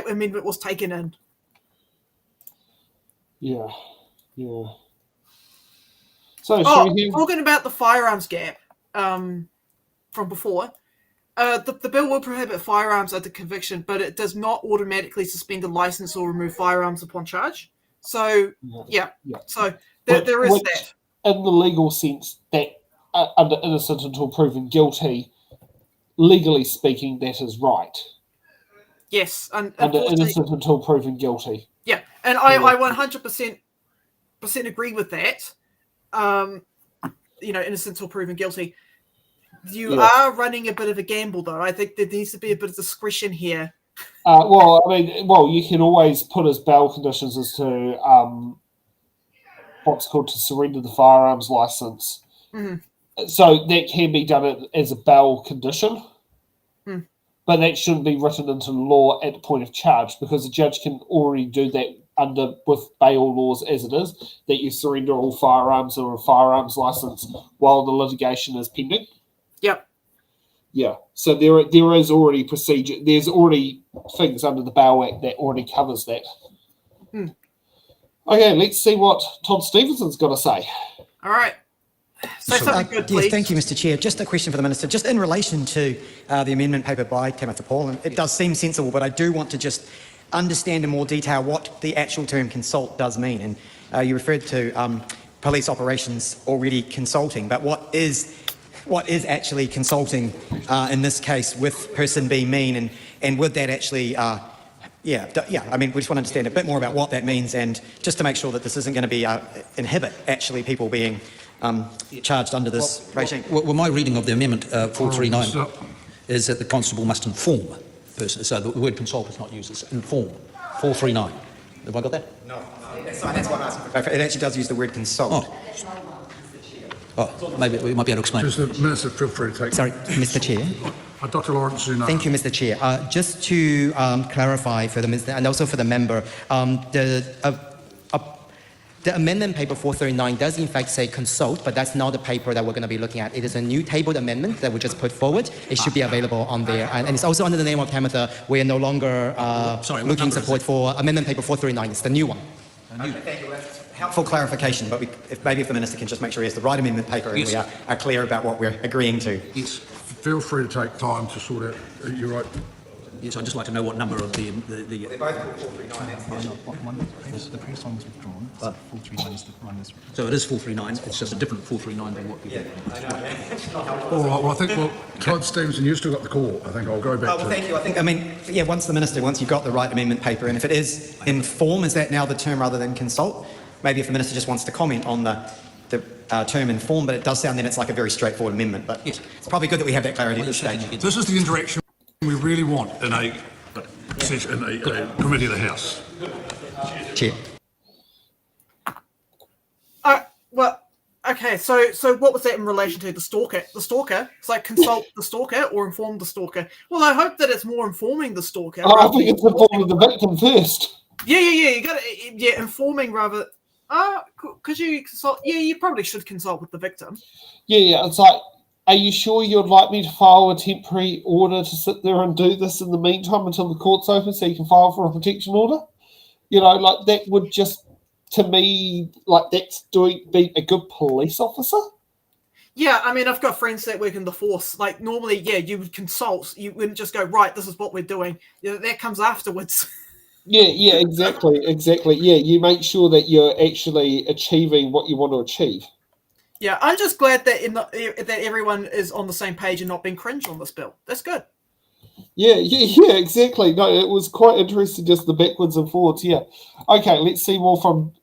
amendment was taken in. Yeah. So, talking about the firearms gap from before, the bill will prohibit firearms under conviction, but it does not automatically suspend a license or remove firearms upon charge. So, so there is that. In the legal sense, that under innocent until proven guilty, legally speaking, that is right. Yes, and under innocent until proven guilty. Yeah, and I 100% agree with that. Innocent until proven guilty. You are running a bit of a gamble, though. I think there needs to be a bit of discretion here. You can always put as bail conditions as to what's called to surrender the firearms license. Mm-hmm. So that can be done as a bail condition. But that shouldn't be written into law at the point of charge, because the judge can already do that with bail laws as it is, that you surrender all firearms or a firearms license while the litigation is pending. Yep. Yeah. So there is already procedure. There's already things under the Bail Act that already covers that. Okay, let's see what Todd Stevenson's got to say. All right. Say something good, please. Yes, thank you, Mr. Chair. Just a question for the Minister. Just in relation to the amendment paper by Tamitha Paul, and it does seem sensible, but I do want to just understand in more detail what the actual term consult does mean. And you referred to police operations already consulting, but what is actually consulting in this case with person being mean, and would that actually... we just want to understand a bit more about what that means, and just to make sure that this isn't going to be inhibit actually people being charged under this regime. Well, my reading of the amendment 439 is that the constable must inform person. So the word consult is not used, it's inform. 439. Have I got that? No. That's what I'm asking. It actually does use the word consult. Maybe we might be able to explain. Just the Minister, feel free to take... Sorry, Mr. Chair. Dr. Lawrence Zuna. Thank you, Mr. Chair. Just to clarify for the Minister and also for the member, the amendment paper 439 does in fact say consult, but that's not the paper that we're going to be looking at. It is a new tabled amendment that we just put forward. It should be available on there. And it's also under the name of Tamitha. We are no longer looking support for amendment paper 439. It's the new one. Okay, thank you. Helpful clarification, but maybe if the Minister can just make sure he has the right amendment paper and we are clear about what we're agreeing to. Yes. Feel free to take time to sort out. You're right. Yes, I'd just like to know what number of the... They're both 439. The previous one was withdrawn. So 439 is the one that's... So it is 439. It's just a different 439 than what we did. All right. Well, I think Todd Stevenson, you've still got the call. I think I'll go back to... Thank you. Once you've got the right amendment paper, and if it is inform, is that now the term rather than consult? Maybe if the Minister just wants to comment on the term inform, but it does sound then it's like a very straightforward amendment. But it's probably good that we have that clarity at this stage. This is the interaction we really want in a committee of the House. Chair. Okay, so what was that in relation to the stalker? The stalker? It's like consult the stalker or inform the stalker. Well, I hope that it's more informing the stalker. I think it's informing the victim first. Yeah. You got to informing rather. Could you consult? Yeah, you probably should consult with the victim. Yeah. It's like, are you sure you'd like me to file a temporary order to sit there and do this in the meantime until the court's open so you can file for a protection order? Like that would just, to me, like that's being a good police officer. Yeah, I mean, I've got friends that work in the force. Like, normally, yeah, you would consult. You wouldn't just go, right, this is what we're doing. That comes afterwards. Yeah, exactly. Yeah, you make sure that you're actually achieving what you want to achieve. Yeah, I'm just glad that that everyone is on the same page and not being cringe on this bill. That's good. Yeah, exactly. No, it was quite interesting, just the backwards and forwards. Yeah. Okay, let's see more from.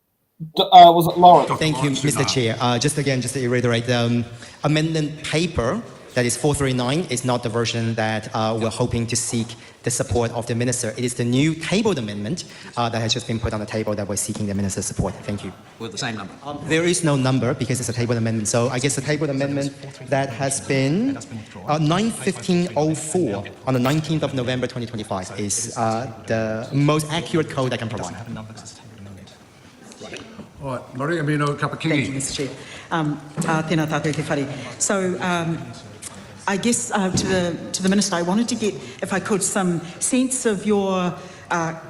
Was it Lauren? Thank you, Mr. Chair. Just to reiterate, the amendment paper that is 439 is not the version that we're hoping to seek the support of the minister. It is the new tabled amendment that has just been put on the table that we're seeking the minister's support. Thank you. With the same number. There is no number because it's a tabled amendment. So I guess the tabled amendment that has been 91504 on the 19th of November 2025 is the most accurate code I can provide. All right, Maria Mino Kapakigi. Thank you, Mr. Chair. Tēnā tātou te whare. So, I guess to the Minister, I wanted to get, if I could, some sense of your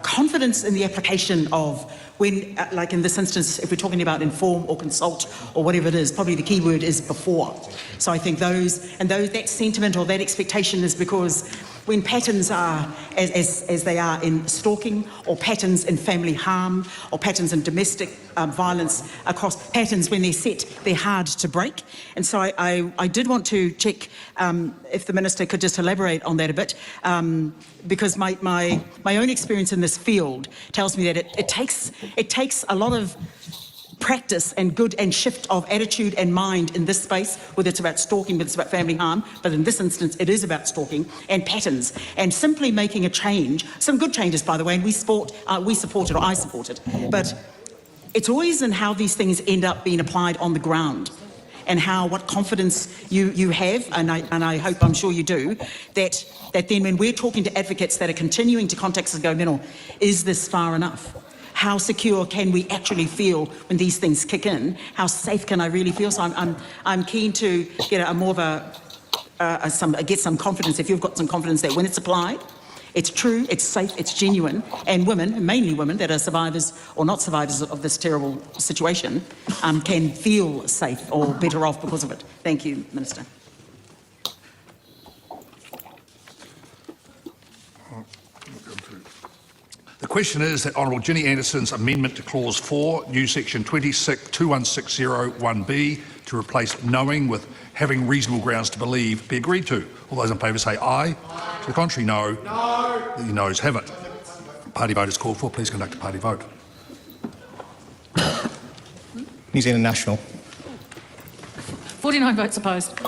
confidence in the application of when, like in this instance, if we're talking about inform or consult or whatever it is, probably the key word is before. So I think that sentiment or that expectation is because when patterns are as they are in stalking, or patterns in family harm, or patterns in domestic violence, across patterns when they're set, they're hard to break. And so I did want to check if the Minister could just elaborate on that a bit, because my own experience in this field tells me that it takes a lot of practice and good and shift of attitude and mind in this space, whether it's about stalking, whether it's about family harm, but in this instance it is about stalking and patterns, and simply making a change, some good changes by the way, and we support it, or I support it, but it's always in how these things end up being applied on the ground, and what confidence you have, and I hope, I'm sure you do, that then when we're talking to advocates that are continuing to contact us and go, Menno, is this far enough? How secure can we actually feel when these things kick in? How safe can I really feel? So I'm keen to get get some confidence, if you've got some confidence that when it's applied, it's true, it's safe, it's genuine, and women, mainly women that are survivors or not survivors of this terrible situation, can feel safe or better off because of it. Thank you, Minister. The question is that Honourable Ginny Anderson's amendment to Clause 4, new section 21601B, to replace knowing with having reasonable grounds to believe, be agreed to. All those in favour say aye. To the contrary, no. No. The noes have it. Party vote is called for. Please conduct a party vote. New Zealand National. 49 votes opposed.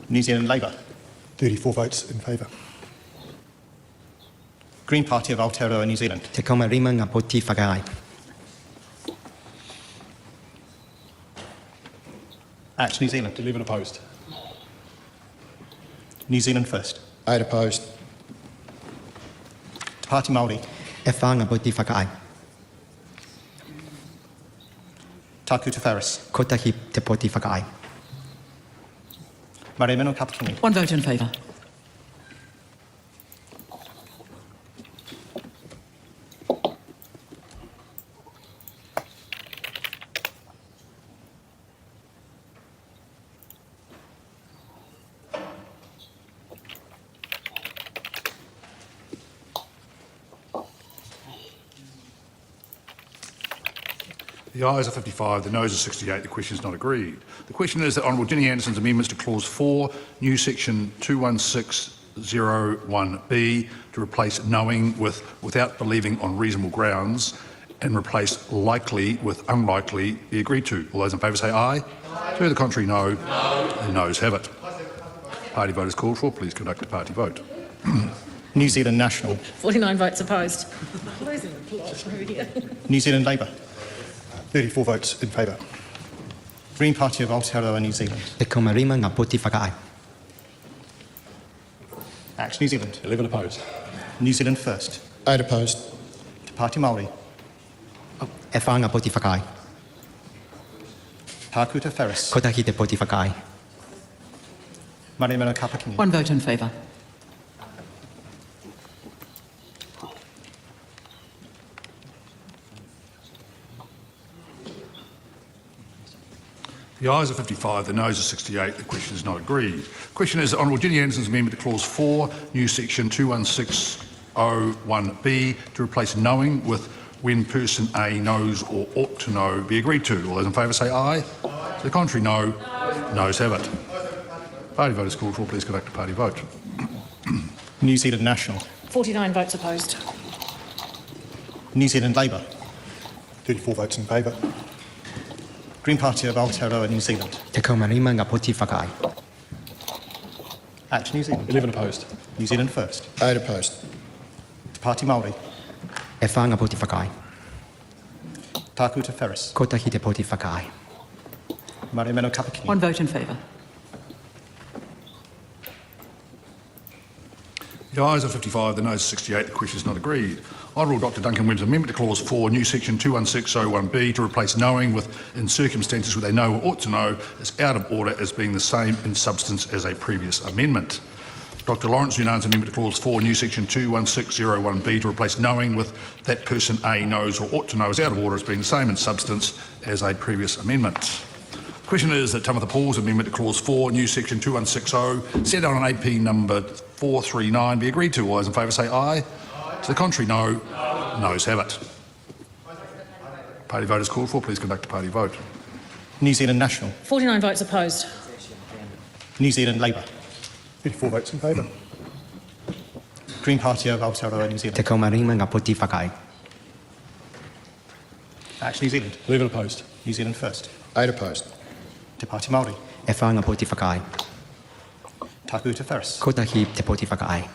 New Zealand Labour. 34 votes in favour. Green Party of Aotearoa New Zealand. Te kamarima ngā poti whakaai. Act New Zealand. 11 opposed. New Zealand First. 8 opposed. Te Pāti Māori. E whā ngā poti whakaai. Taku Te Wharis. Kotahi te poti whakaai. Mare Mino Kapakini. 1 vote in favour. The ayes are 55, the noes are 68, the question is not agreed. The question is that Honourable Ginny Anderson's amendments to Clause 4, new section 21601B, to replace knowing with without believing on reasonable grounds, and replace likely with unlikely, be agreed to. All those in favour say aye. Aye. To the contrary, no. No. The noes have it. Party vote is called for. Please conduct a party vote. New Zealand National. 49 votes opposed. New Zealand Labour. 34 votes in favour. Green Party of Aotearoa New Zealand. Te kamarima ngā poti whakaai. Act New Zealand. 11 opposed. New Zealand First. 8 opposed. Te Pāti Māori. E whā ngā poti whakaai. Taku Te Wharis. Kotahi te poti whakaai. Mare Mino Kapakini. 1 vote in favour. The The ayes are 55, the noes are 68. The question is not agreed. The question is Honourable Ginny Anderson's amendment to Clause 4, new section 21601B, to replace knowing with when person A knows or ought to know be agreed to. All those in favour say aye. To the contrary, no. Noes have it. Party vote is called for. Please conduct a party vote. New Zealand National. 49 votes opposed. New Zealand Labour. 34 votes in favour. Green Party of Aotearoa New Zealand. Te kamarima ngā poti whakai. Act New Zealand. 11 opposed. New Zealand First. 8 opposed. Te Pāti Māori. E whā ngā poti whakai. Tāku Te Ferris. Ko tahi te poti whakai. Mare Meno Kapakini. 1 vote in favour. The ayes are 55, the noes are 68. The question is not agreed. Honourable Dr Duncan Webb's amendment to Clause 4, new section 21601B, to replace knowing with in circumstances where they know or ought to know is out of order as being the same in substance as a previous amendment. Dr Lawrence Unan's amendment to Clause 4, new section 21601B, to replace knowing with that person A knows or ought to know is out of order as being the same in substance as a previous amendment. The question is that Tamitha Paul's amendment to Clause 4, new section 2160, set out on AP number 439, be agreed to. All those in favour say aye. To the contrary, no. Noes have it. Party vote is called for. Please conduct a party vote. New Zealand National. 49 votes opposed. New Zealand Labour. 34 votes in favour. Green Party of Aotearoa New Zealand. Te kamarima ngā poti whakai. Act New Zealand. 11 opposed. New Zealand First. 8 opposed. Te Pāti Māori. E whā ngā poti whakai. Tāku Te Ferris. Ko tahi te poti whakai.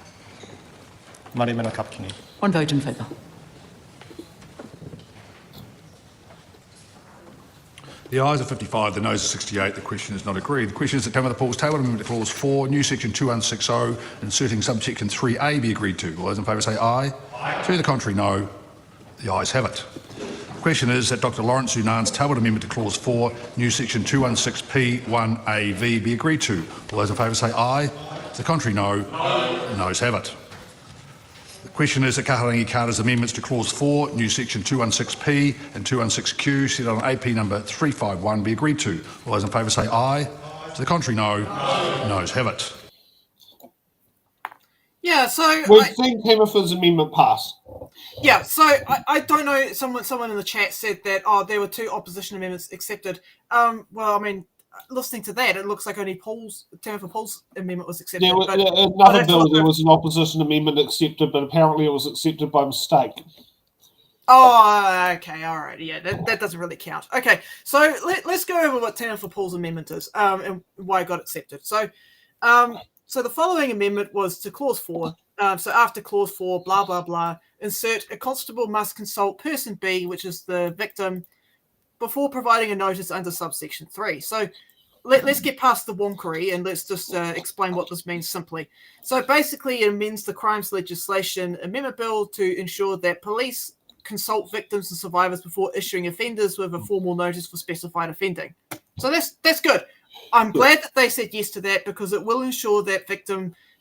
Mare Meno Kapakini. 1 vote in favour. The ayes are 55, the noes are 68. The question is not agreed. The question is that Tamitha Paul's tabled amendment to Clause 4, new section 2160, inserting subsection 3A, be agreed to. All those in favour say aye. To the contrary, no. The ayes have it. The question is that Dr Lawrence Unan's tabled amendment to Clause 4, new section 216P1AV, be agreed to. All those in favour say aye. To the contrary, no. The noes have it. The question is that Kaharangi Carter's amendments to Clause 4, new section 216P and 216Q, set on AP number 351, be agreed to. All those in favour say aye. To the contrary, no. Noes have it. Yeah, so We've seen Tamitha's amendment pass. Yeah, so I don't know. Someone in the chat said that there were 2 opposition amendments accepted. Well, I mean, listening to that, it looks like only Tamitha Paul's amendment was accepted. There was but another bill. There was an opposition amendment accepted, but apparently it was accepted by mistake. Oh, okay, all right, yeah, that doesn't really count. Okay, so let's go over what Tamitha Paul's amendment is and why it got accepted. So the following amendment was to Clause 4. So after Clause 4, blah, blah, blah, insert a constable must consult person B, which is the victim, before providing a notice under subsection 3. So let's get past the wonkery and let's just explain what this means simply. So basically it amends the Crimes Legislation Amendment Bill to ensure that police consult victims and survivors before issuing offenders with a formal notice for specified offending. So that's good. I'm glad that they said yes to that because it will ensure that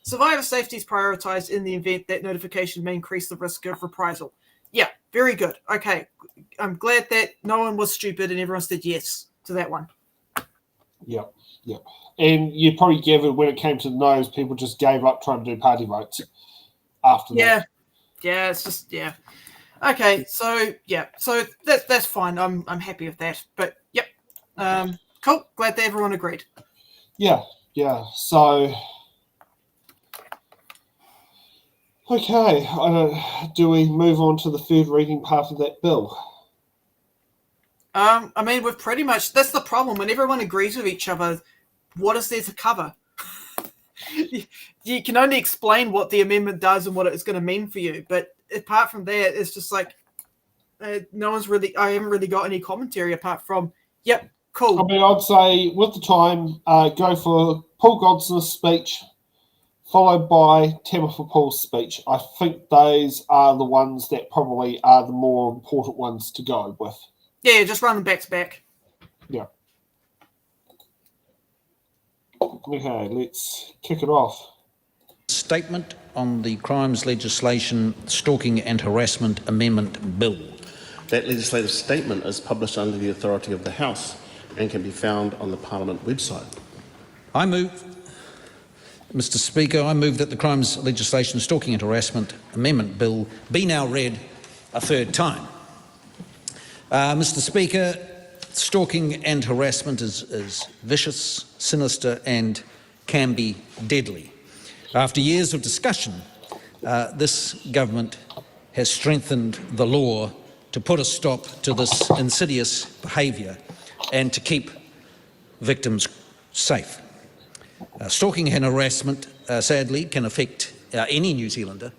survivor safety is prioritised in the event that notification may increase the risk of reprisal. Yeah, very good. Okay, I'm glad that no one was stupid and everyone said yes to that one. Yeah. And you probably gathered when it came to the no's, people just gave up trying to do party votes after that. Yeah, it's just, yeah. Okay, so that's fine. I'm happy with that. But yep, cool. Glad that everyone agreed. Yeah. So, okay, do we move on to the third reading part of that bill? I mean, we've pretty much, that's the problem. When everyone agrees with each other, what is there to cover? You can only explain what the amendment does and what it's going to mean for you. But apart from that, it's just like, I haven't really got any commentary apart from, yep, cool. I mean, I'd say with the time, go for Paul Godson's speech, followed by Tamitha Paul's speech. I think those are the ones that probably are the more important ones to go with. Yeah, just run them back to back. Yeah. Okay, let's kick it off. Statement on the Crimes Legislation Stalking and Harassment Amendment Bill. That legislative statement is published under the authority of the House and can be found on the Parliament website. I move, Mr Speaker, I move that the Crimes Legislation Stalking and Harassment Amendment Bill be now read a third time. Mr Speaker, stalking and harassment is vicious, sinister and can be deadly. After years of discussion, this government has strengthened the law to put a stop to this insidious behaviour and to keep victims safe. Stalking and harassment, sadly, can affect any New Zealander.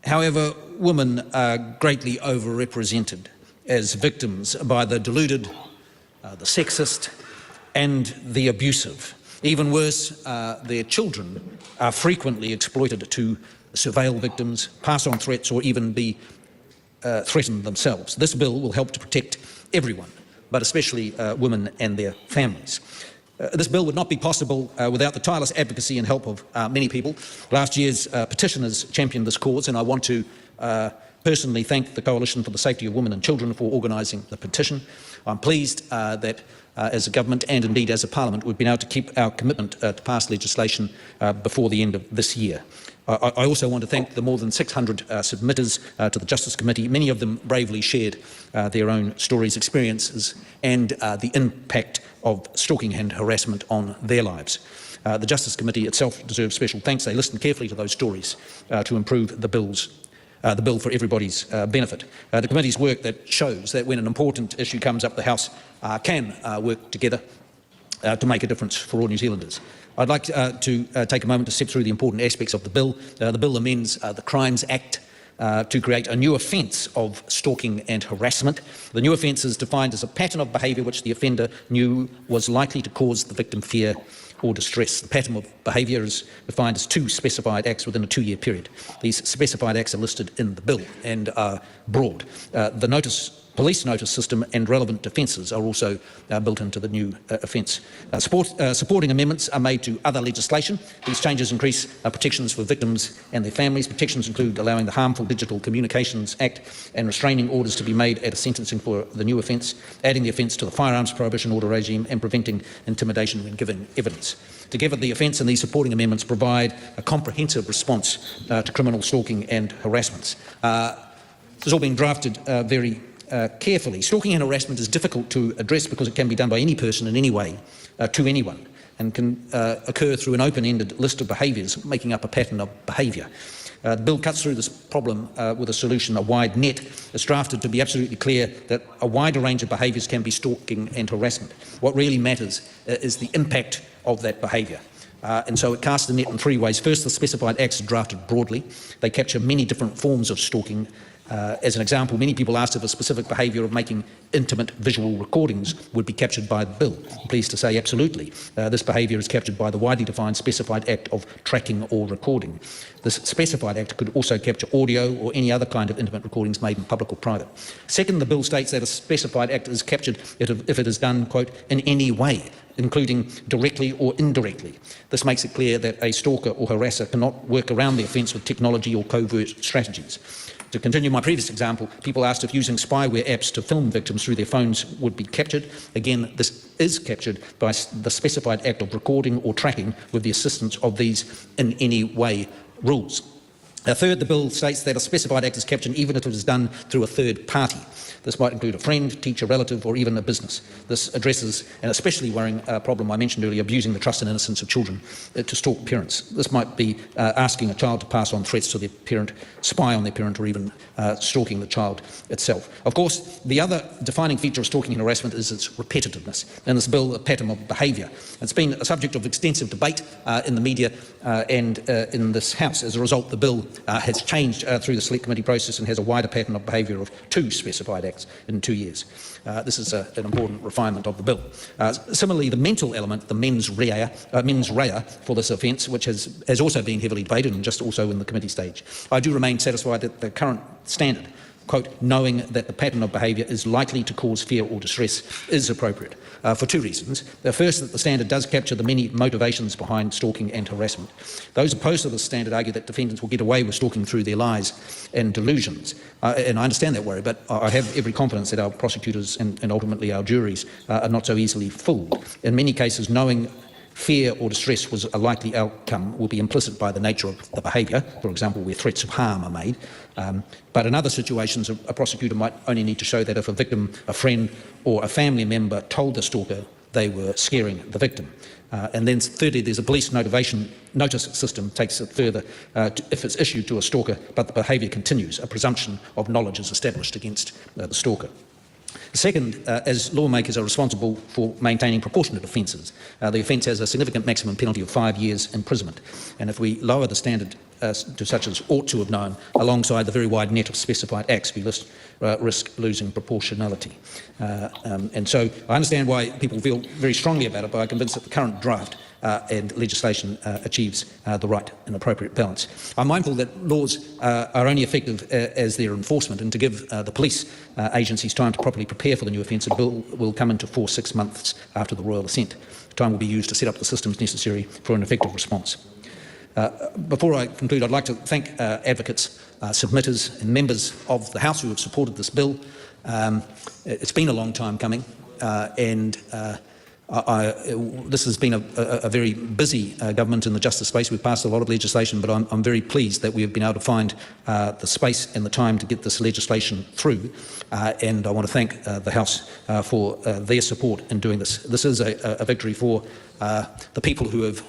However, women are greatly overrepresented as victims by the deluded, the sexist and the abusive. Even worse, their children are frequently exploited to surveil victims, pass on threats or even be threatened themselves. This bill will help to protect everyone, but especially women and their families. This bill would not be possible without the tireless advocacy and help of many people. Last year's petitioners championed this cause, and I want to personally thank the Coalition for the Safety of Women and Children for organising the petition. I'm pleased that as a government and indeed as a parliament we've been able to keep our commitment to pass legislation before the end of this year. I also want to thank the more than 600 submitters to the Justice Committee. Many of them bravely shared their own stories, experiences and the impact of stalking and harassment on their lives. The Justice Committee itself deserves special thanks. They listened carefully to those stories to improve the bill for everybody's benefit. The committee's work that shows that when an important issue comes up, the House can work together to make a difference for all New Zealanders. I'd like to take a moment to step through the important aspects of the bill. The bill amends the Crimes Act to create a new offence of stalking and harassment. The new offence is defined as a pattern of behaviour which the offender knew was likely to cause the victim fear or distress. The pattern of behaviour is defined as 2 specified acts within a 2-year period. These specified acts are listed in the bill and are broad. The police notice system and relevant defences are also built into the new offence. Supporting amendments are made to other legislation. These changes increase protections for victims and their families. Protections include allowing the Harmful Digital Communications Act and restraining orders to be made at a sentencing for the new offence, adding the offence to the firearms prohibition order regime and preventing intimidation when giving evidence. Together, the offence and these supporting amendments provide a comprehensive response to criminal stalking and harassments. This has all been drafted very carefully. Stalking and harassment is difficult to address because it can be done by any person in any way to anyone and can occur through an open-ended list of behaviours, making up a pattern of behaviour. The bill cuts through this problem with a solution, a wide net. It's drafted to be absolutely clear that a wider range of behaviours can be stalking and harassment. What really matters is the impact of that behaviour. And so it casts the net in 3 ways. First, the specified acts are drafted broadly. They capture many different forms of stalking. As an example, many people asked if a specific behaviour of making intimate visual recordings would be captured by the bill. I'm pleased to say absolutely. This behaviour is captured by the widely defined specified act of tracking or recording. This specified act could also capture audio or any other kind of intimate recordings made in public or private. Second, the bill states that a specified act is captured if it is done, quote, in any way, including directly or indirectly. This makes it clear that a stalker or harasser cannot work around the offence with technology or covert strategies. To continue my previous example, people asked if using spyware apps to film victims through their phones would be captured. Again, this is captured by the specified act of recording or tracking with the assistance of these in any way rules. Third, the bill states that a specified act is captured even if it is done through a third party. This might include a friend, teacher, relative, or even a business. This addresses an especially worrying problem I mentioned earlier, abusing the trust and innocence of children to stalk parents. This might be asking a child to pass on threats to their parent, spy on their parent, or even stalking the child itself. Of course, the other defining feature of stalking and harassment is its repetitiveness. In this bill, a pattern of behaviour. It's been a subject of extensive debate in the media and in this House. As a result, the bill has changed through the Select Committee process and has a wider pattern of behaviour of 2 specified acts in 2 years. This is an important refinement of the bill. Similarly, the mental element, the mens rea for this offence, which has also been heavily debated and just also in the committee stage. I do remain satisfied that the current standard quote, knowing that the pattern of behaviour is likely to cause fear or distress is appropriate for two reasons. The first, that the standard does capture the many motivations behind stalking and harassment. Those opposed to the standard argue that defendants will get away with stalking through their lies and delusions. And I understand that worry, but I have every confidence that our prosecutors and ultimately our juries are not so easily fooled. In many cases, knowing fear or distress was a likely outcome will be implicit by the nature of the behaviour, for example, where threats of harm are made. But in other situations, a prosecutor might only need to show that if a victim, a friend or a family member told the stalker they were scaring the victim. And then thirdly, there's a police notice system takes it further if it's issued to a stalker but the behaviour continues. A presumption of knowledge is established against the stalker. Second, as lawmakers are responsible for maintaining proportionate offences, the offence has a significant maximum penalty of 5 years imprisonment. And if we lower the standard to such as ought to have known, alongside the very wide net of specified acts, we risk losing proportionality. And so I understand why people feel very strongly about it, but I'm convinced that the current draft and legislation achieves the right and appropriate balance. I'm mindful that laws are only effective as their enforcement, and to give the police agencies time to properly prepare for the new offence, a bill will come into force 6 months after the royal assent. Time will be used to set up the systems necessary for an effective response. Before I conclude, I'd like to thank advocates, submitters and members of the House who have supported this bill. It's been a long time coming, and this has been a very busy government in the justice space. We've passed a lot of legislation, but I'm very pleased that we have been able to find the space and the time to get this legislation through. And I want to thank the House for their support in doing this. This is a victory for the people who have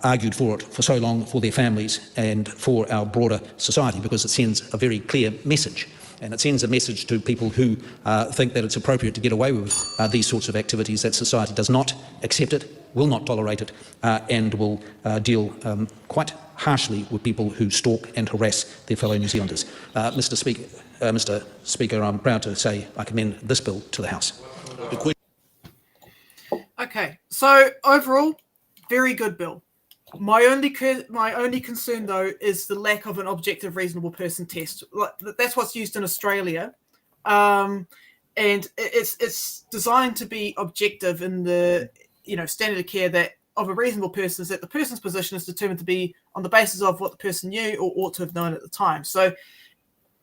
argued for it for so long, for their families and for our broader society, because it sends a very clear message. And it sends a message to people who think that it's appropriate to get away with these sorts of activities, that society does not accept it, will not tolerate it, and will deal quite harshly with people who stalk and harass their fellow New Zealanders. Mr. Speaker, I'm proud to say I commend this bill to the House. Okay, so overall, very good bill. My only concern, though, is the lack of an objective, reasonable person test. That's what's used in Australia, and it's designed to be objective in the standard of care that of a reasonable person is that the person's position is determined to be on the basis of what the person knew or ought to have known at the time. So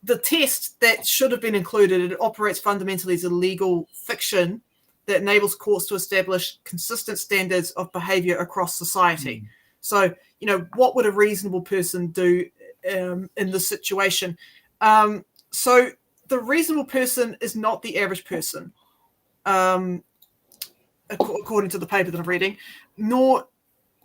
the test that should have been included, it operates fundamentally as a legal fiction that enables courts to establish consistent standards of behaviour across society. So, what would a reasonable person do in this situation? So the reasonable person is not the average person, according to the paper that I'm reading, nor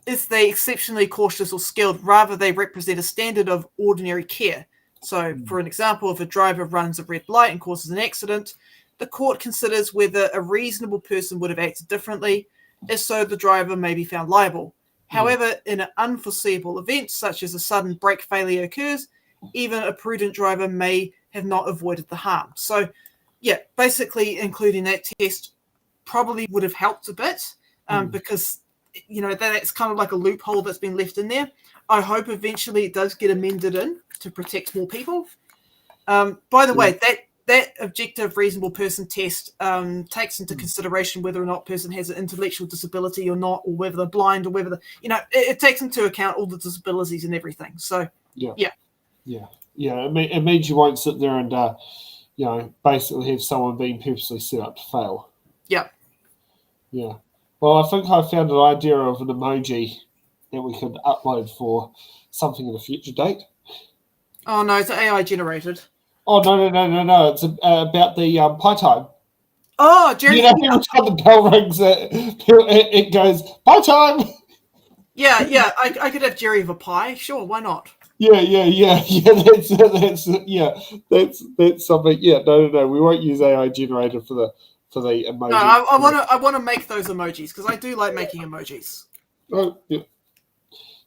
is they exceptionally cautious or skilled. Rather, they represent a standard of ordinary care. So, for an example, if a driver runs a red light and causes an accident, the court considers whether a reasonable person would have acted differently, if so the driver may be found liable. However, in an unforeseeable event, such as a sudden brake failure occurs, even a prudent driver may have not avoided the harm. So, yeah, basically including that test probably would have helped a bit because, that's kind of like a loophole that's been left in there. I hope eventually it does get amended in to protect more people. By the way, that objective reasonable person test takes into consideration whether or not person has an intellectual disability or not, or whether they're blind, or whether it takes into account all the disabilities and everything. So yeah. It means you won't sit there and basically have someone being purposely set up to fail. Yeah. Well, I think I found an idea of an emoji that we could upload for something in a future date. Oh no, it's AI generated. Oh, no. It's about the pie time. Oh, Jerry. Every time the bell rings, it goes, pie time! Yeah. I could have Jerry of a pie. Sure, why not? Yeah. That's something. Yeah, no. We won't use AI generator for the emoji. No, I want to make those emojis because I do like making emojis. Oh,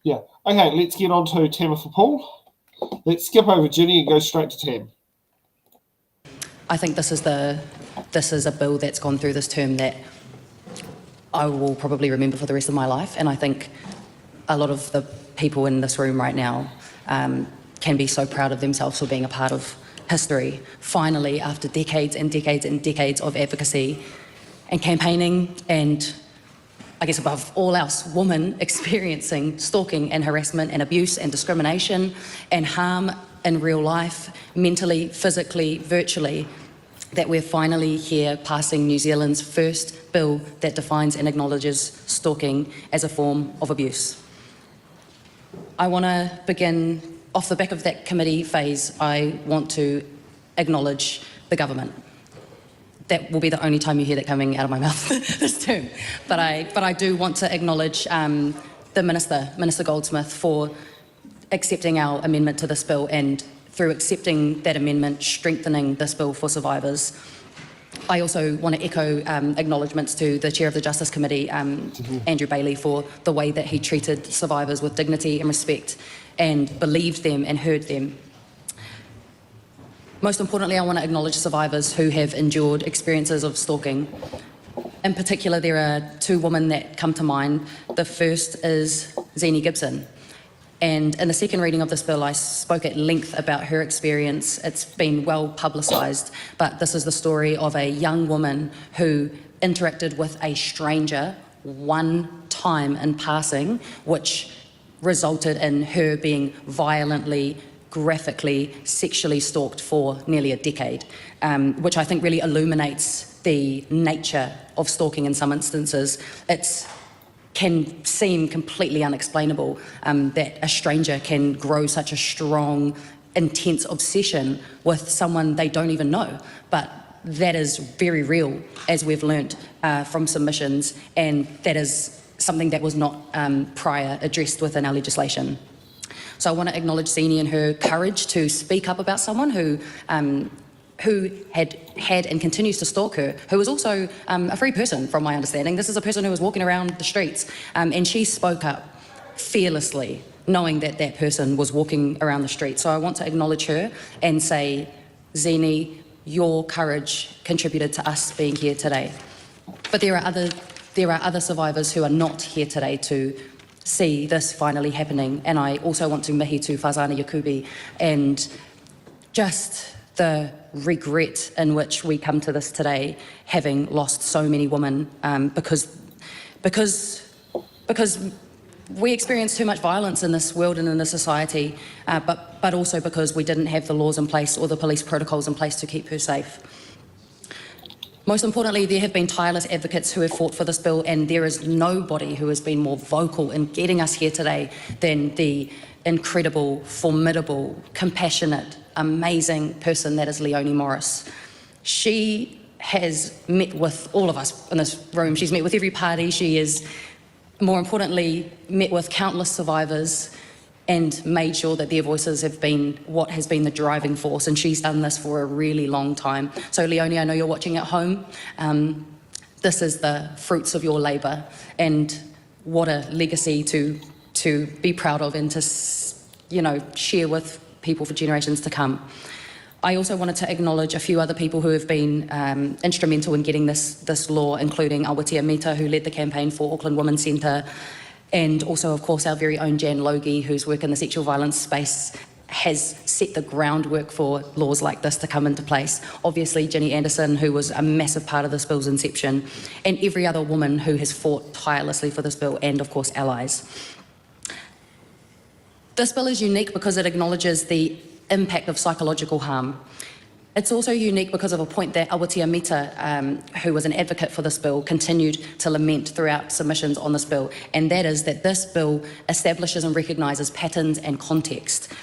yeah. Okay, let's get on to Tamma for Paul. Let's skip over Ginny and go straight to Tam. I think this is a bill that's gone through this term that I will probably remember for the rest of my life, and I think a lot of the people in this room right now can be so proud of themselves for being a part of history, finally, after decades and decades and decades of advocacy and campaigning and, I guess above all else, women experiencing stalking and harassment and abuse and discrimination and harm in real life, mentally, physically, virtually, that we're finally here passing New Zealand's first bill that defines and acknowledges stalking as a form of abuse. I want to begin, off the back of that committee phase, I want to acknowledge the government. That will be the only time you hear that coming out of my mouth this term. But I do want to acknowledge the Minister Goldsmith, for accepting our amendment to this bill, and through accepting that amendment, strengthening this bill for survivors. I also want to echo acknowledgements to the Chair of the Justice Committee, Andrew Bailey, for the way that he treated survivors with dignity and respect and believed them and heard them. Most importantly, I want to acknowledge survivors who have endured experiences of stalking. In particular, there are two women that come to mind. The first is Zeni Gibson. And in the second reading of this bill, I spoke at length about her experience. It's been well publicised, but this is the story of a young woman who interacted with a stranger one time in passing, which resulted in her being violently, graphically, sexually stalked for nearly a decade, which I think really illuminates the nature of stalking in some instances. It can seem completely unexplainable that a stranger can grow such a strong, intense obsession with someone they don't even know. But that is very real, as we've learnt from submissions, and that is something that was not prior addressed within our legislation. So I want to acknowledge Zeni and her courage to speak up about someone who had and continues to stalk her, who was also a free person, from my understanding. This is a person who was walking around the streets, and she spoke up fearlessly, knowing that that person was walking around the street. So I want to acknowledge her and say, Zeni, your courage contributed to us being here today. But there are other survivors who are not here today to see this finally happening. And I also want to mihi to Fazana Yakubi and just the regret in which we come to this today, having lost so many women, because we experience too much violence in this world and in this society, but also because we didn't have the laws in place or the police protocols in place to keep her safe. Most importantly, there have been tireless advocates who have fought for this bill, and there is nobody who has been more vocal in getting us here today than the incredible, formidable, compassionate, amazing person that is Leonie Morris. She has met with all of us in this room. She's met with every party. She has, more importantly, met with countless survivors and made sure that their voices have been what has been the driving force, and she's done this for a really long time. So Leonie, I know you're watching at home. This is the fruits of your labour, and what a legacy to be proud of and to, you know, share with people for generations to come. I also wanted to acknowledge a few other people who have been instrumental in getting this law, including Awatea Mita, who led the campaign for Auckland Women's Centre, and also, of course, our very own Jan Logie, whose work in the sexual violence space has set the groundwork for laws like this to come into place. Obviously, Ginny Anderson, who was a massive part of this bill's inception, and every other woman who has fought tirelessly for this bill, and, of course, allies. This bill is unique because it acknowledges the impact of psychological harm. It's also unique because of a point that Awatea Mita, who was an advocate for this bill, continued to lament throughout submissions on this bill, and that is that this bill establishes and recognises patterns and context.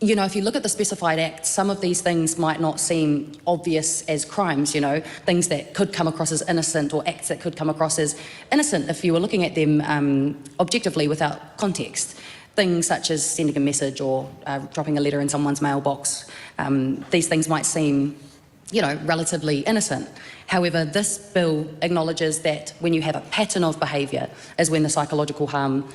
You know, if you look at the specified act, some of these things might not seem obvious as crimes, you know, things that could come across as innocent or acts that could come across as innocent if you were looking at them objectively without context. Things such as sending a message or dropping a letter in someone's mailbox. These things might seem, you know, relatively innocent. However, this bill acknowledges that when you have a pattern of behaviour is when the psychological harm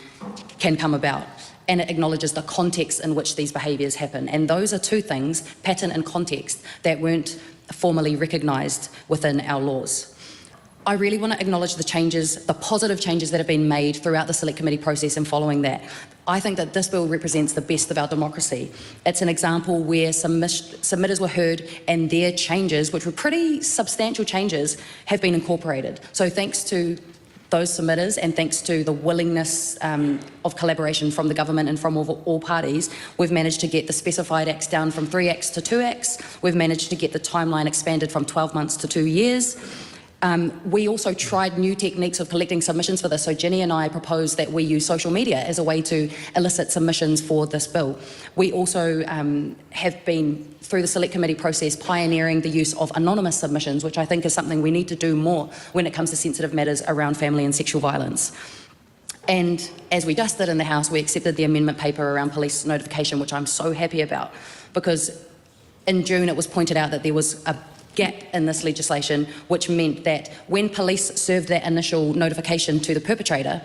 can come about, and it acknowledges the context in which these behaviours happen. And those are two things, pattern and context, that weren't formally recognised within our laws. I really want to acknowledge the changes, the positive changes that have been made throughout the Select Committee process and following that. I think that this bill represents the best of our democracy. It's an example where submitters were heard and their changes, which were pretty substantial changes, have been incorporated. So thanks to those submitters and thanks to the willingness of collaboration from the government and from all parties, we've managed to get the specified acts down from 3 acts to 2 acts. We've managed to get the timeline expanded from 12 months to 2 years. We also tried new techniques of collecting submissions for this. So Jenny and I proposed that we use social media as a way to elicit submissions for this bill. We also have been, through the Select Committee process, pioneering the use of anonymous submissions, which I think is something we need to do more when it comes to sensitive matters around family and sexual violence. And as we just did in the House, we accepted the amendment paper around police notification, which I'm so happy about, because in June it was pointed out that there was a gap in this legislation, which meant that when police served that initial notification to the perpetrator,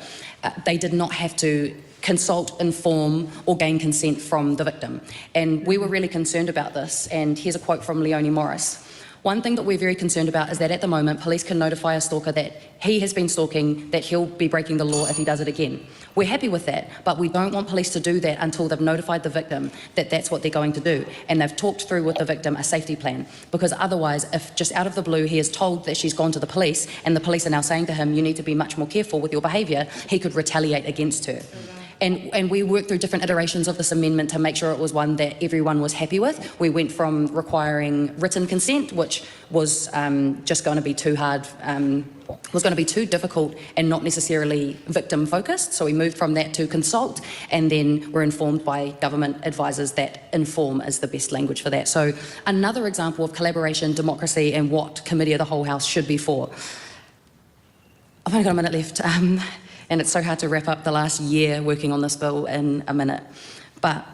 they did not have to consult, inform or gain consent from the victim. And we were really concerned about this, and here's a quote from Leonie Morris. One thing that we're very concerned about is that at the moment, police can notify a stalker that he has been stalking, that he'll be breaking the law if he does it again. We're happy with that, but we don't want police to do that until they've notified the victim that that's what they're going to do. And they've talked through with the victim a safety plan. Because otherwise, if just out of the blue he is told that she's gone to the police and the police are now saying to him, you need to be much more careful with your behaviour, he could retaliate against her. And we worked through different iterations of this amendment to make sure it was one that everyone was happy with. We went from requiring written consent, which was just going to be too hard, was going to be too difficult and not necessarily victim focused. So we moved from that to consult, and then we're informed by government advisors that inform is the best language for that. So another example of collaboration, democracy, and what Committee of the Whole House should be for. I've only got a minute left. And it's so hard to wrap up the last year working on this bill in a minute. But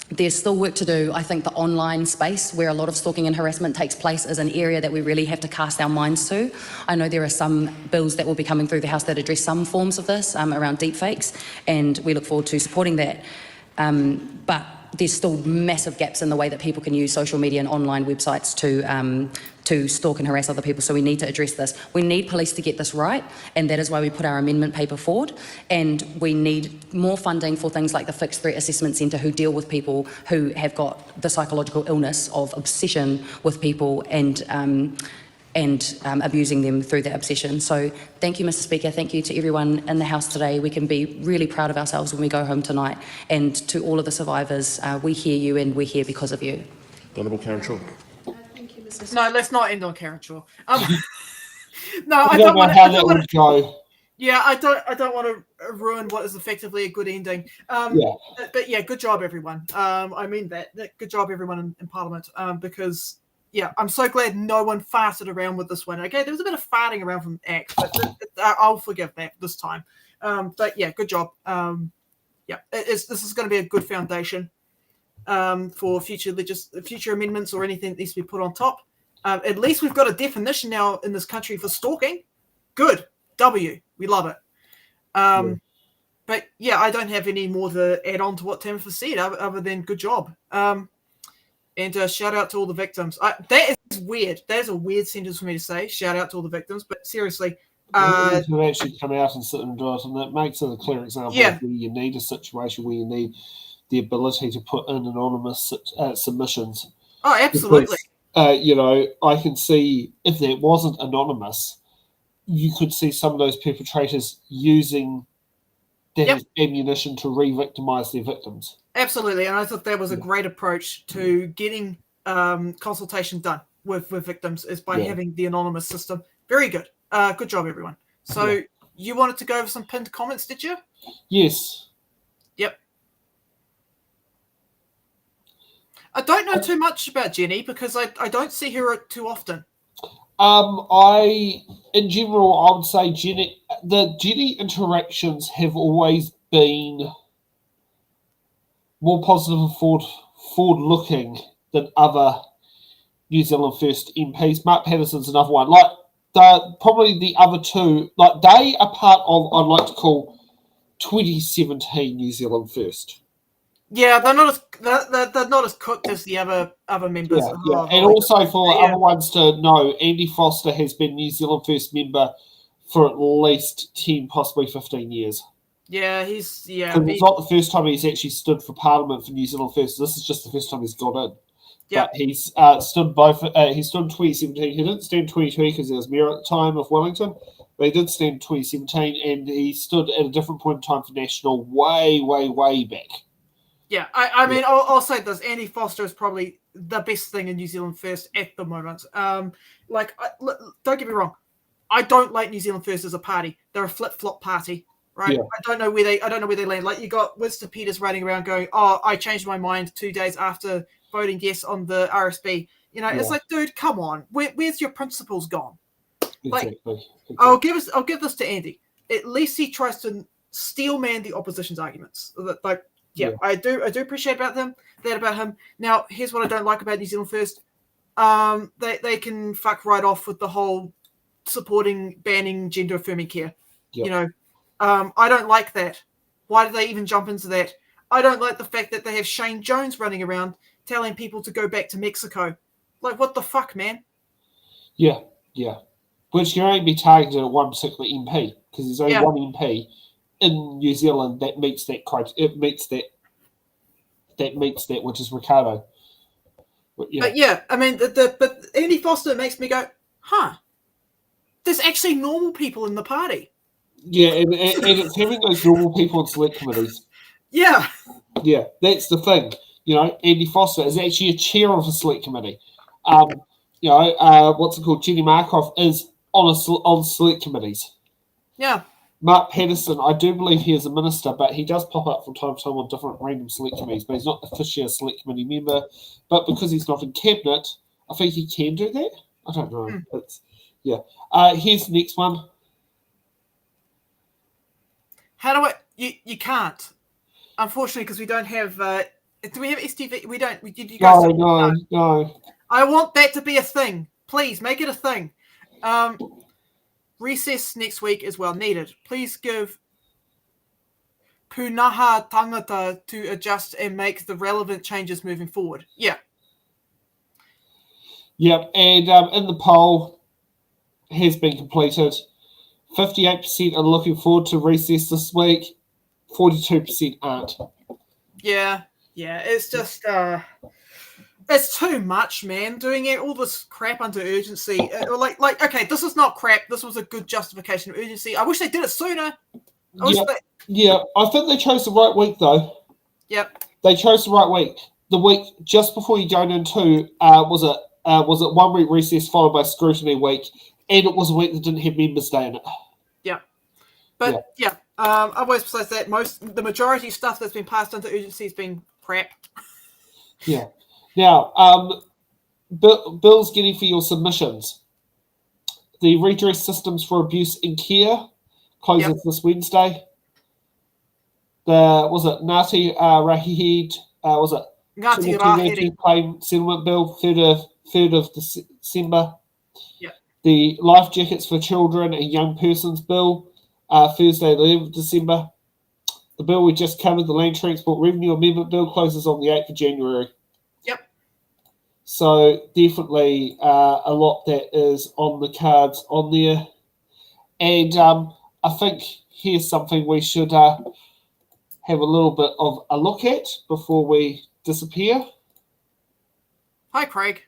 there's still work to do. I think the online space where a lot of stalking and harassment takes place is an area that we really have to cast our minds to. I know there are some bills that will be coming through the House that address some forms of this around deepfakes, and we look forward to supporting that. But there's still massive gaps in the way that people can use social media and online websites to stalk and harass other people, so we need to address this. We need police to get this right, and that is why we put our amendment paper forward, and we need more funding for things like the Fixed Threat Assessment Centre, who deal with people who have got the psychological illness of obsession with people and abusing them through that obsession. So thank you, Mr Speaker. Thank you to everyone in the House today. We can be really proud of ourselves when we go home tonight. And to all of the survivors, we hear you and we're here because of you. Honourable Karen Shaw. No, let's not end on Karen Shaw. No, I don't know how that would go. Yeah, I don't want to ruin what is effectively a good ending. But yeah, good job, everyone. I mean that. Good job, everyone in Parliament. Because yeah, I'm so glad no one farted around with this one. Okay, there was a bit of farting around from Act, but I'll forgive that this time. But yeah, good job. This is going to be a good foundation for future amendments or anything that needs to be put on top. At least we've got a definition now in this country for stalking. Good. W. We love it. But yeah, I don't have any more to add on to what Timothy said other than good job. And shout out to all the victims. That is weird. That is a weird sentence for me to say. Shout out to all the victims. But seriously, to actually come out and sit and do it, and that makes it a clear example of where you need a situation where you need the ability to put in anonymous submissions. Oh, absolutely. Because, I can see if that wasn't anonymous, you could see some of those perpetrators using that as ammunition to re-victimize their victims. Absolutely, and I thought that was a great approach to getting consultation done with victims is by having the anonymous system. Very good. Good job, everyone. So you wanted to go over some pinned comments, did you? Yes. Yep. I don't know too much about Jenny because I don't see her too often. In general, I would say the Jenny interactions have always been more positive and forward-looking than other New Zealand First MPs. Mark Patterson's another one. Like probably the other two, like they are part of I'd like to call 2017 New Zealand First. Yeah, they're not as cooked as the other members. And also for other ones to know, Andy Foster has been New Zealand First member for at least 10, possibly 15 years. Yeah, he's It's not the first time he's actually stood for Parliament for New Zealand First. This is just the first time he's got in. Yeah. But he's stood both. He stood in 2017. He didn't stand in 2020 because he was mayor at the time of Wellington, but he did stand in 2017, and he stood at a different point in time for National way, way, way back. Yeah, I mean, I'll say this: Andy Foster is probably the best thing in New Zealand First at the moment. Don't get me wrong, I don't like New Zealand First as a party. They're a flip-flop party, right? Yeah. I don't know where they land. Like, you got Winston Peters running around going, "Oh, I changed my mind 2 days after voting yes on the RSB." You know, it's Yeah. like, dude, come on, where's your principles gone? Exactly. I'll give this to Andy. At least he tries to steelman the opposition's arguments. I do appreciate that about him. Now, here's what I don't like about New Zealand First. They can fuck right off with the whole banning gender affirming care. Yep. You know, I don't like that. Why did they even jump into that? I don't like the fact that they have Shane Jones running around telling people to go back to Mexico. Like, what the fuck, man? Yeah. Which can only be targeted at one particular MP, because there's only one MP in New Zealand that meets that criteria. It meets that, which is Ricardo. But I mean, but Andy Foster makes me go, huh? There's actually normal people in the party. Yeah, and it's having those normal people on select committees. Yeah, that's the thing. You know, Andy Foster is actually a chair of a select committee. What's it called? Jenny Markov is on select committees. Yeah. Mark Patterson, I do believe he is a minister, but he does pop up from time to time on different random select committees, but he's not officially a select committee member. But because he's not in cabinet, I think he can do that. I don't know. Here's the next one. How do I? You can't. Unfortunately, because we don't have. Do we have STV? We don't. Did you guys? No. I want that to be a thing. Please make it a thing. Recess next week is well needed. Please give Punaha Tangata to adjust and make the relevant changes moving forward. Yeah. Yep, and in the poll has been completed. 58% are looking forward to recess this week. 42% aren't. Yeah. It's just it's too much, man. Doing all this crap under urgency. Okay, this is not crap. This was a good justification of urgency. I wish they did it sooner. I think they chose the right week, though. Yep. They chose the right week. The week just before you go into was it 1 week recess followed by scrutiny week, and it was a week that didn't have Members' Day in it. Yeah. But otherwise besides that, the majority of stuff that's been passed under urgency has been crap. Yeah. Now, bills getting for your submissions. The redress systems for abuse in care closes this Wednesday. Ngāti Rahihid, Ngāti Rahiri Claim Settlement Bill, 3rd of December. Yeah. The Life Jackets for Children and Young Persons Bill, Thursday, the 11th of December. The bill we just covered, the Land Transport Revenue Amendment Bill, closes on the 8th of January. Yep. So definitely a lot that is on the cards on there. And I think here's something we should have a little bit of a look at before we disappear. Hi, Craig.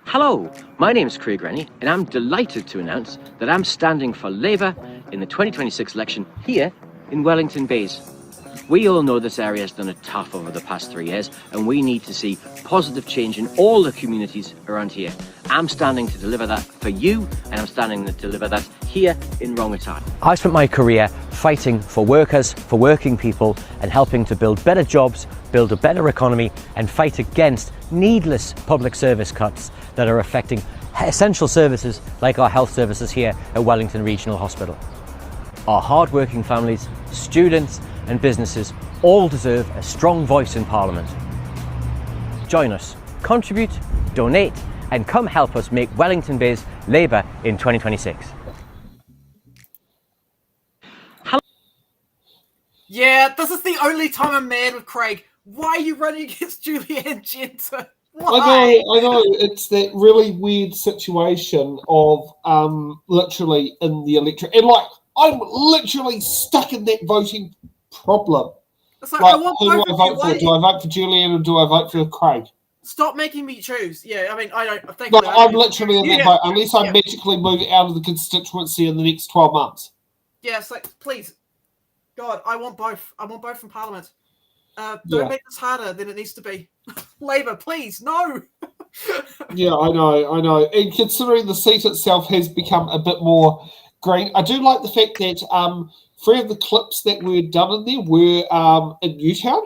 Hello, my name is Craig Rennie, and I'm delighted to announce that I'm standing for Labour in the 2026 election here in Wellington Bays. We all know this area has done it tough over the past 3 years, and we need to see positive change in all the communities around here. I'm standing to deliver that for you, and I'm standing to deliver that here in Rangatahi. I spent my career fighting for workers, for working people, and helping to build better jobs, build a better economy, and fight against needless public service cuts that are affecting essential services like our health services here at Wellington Regional Hospital. Our hard-working families, students, and businesses all deserve a strong voice in Parliament. Join us, contribute, donate, and come help us make Wellington Bays Labour in 2026. Yeah, this is the only time I'm mad with Craig. Why are you running against Julianne Genter? Why? I know. It's that really weird situation of literally in the electorate, and like I'm literally stuck in that voting problem. It's like, Like, I want who do both I of vote you. for? Why? Do I vote for Julian or do I vote for Craig? Stop making me choose. Yeah, I mean, I don't think Like, I'm literally in that vote unless I magically move out of the constituency in the next 12 months. Yeah, it's like, please, God, I want both. I want both from Parliament. Don't Yeah. make this harder than it needs to be. Labour, please, no. Yeah, I know. And considering the seat itself has become a bit more green, I do like the fact that 3 of the clips that were done in there were in Newtown.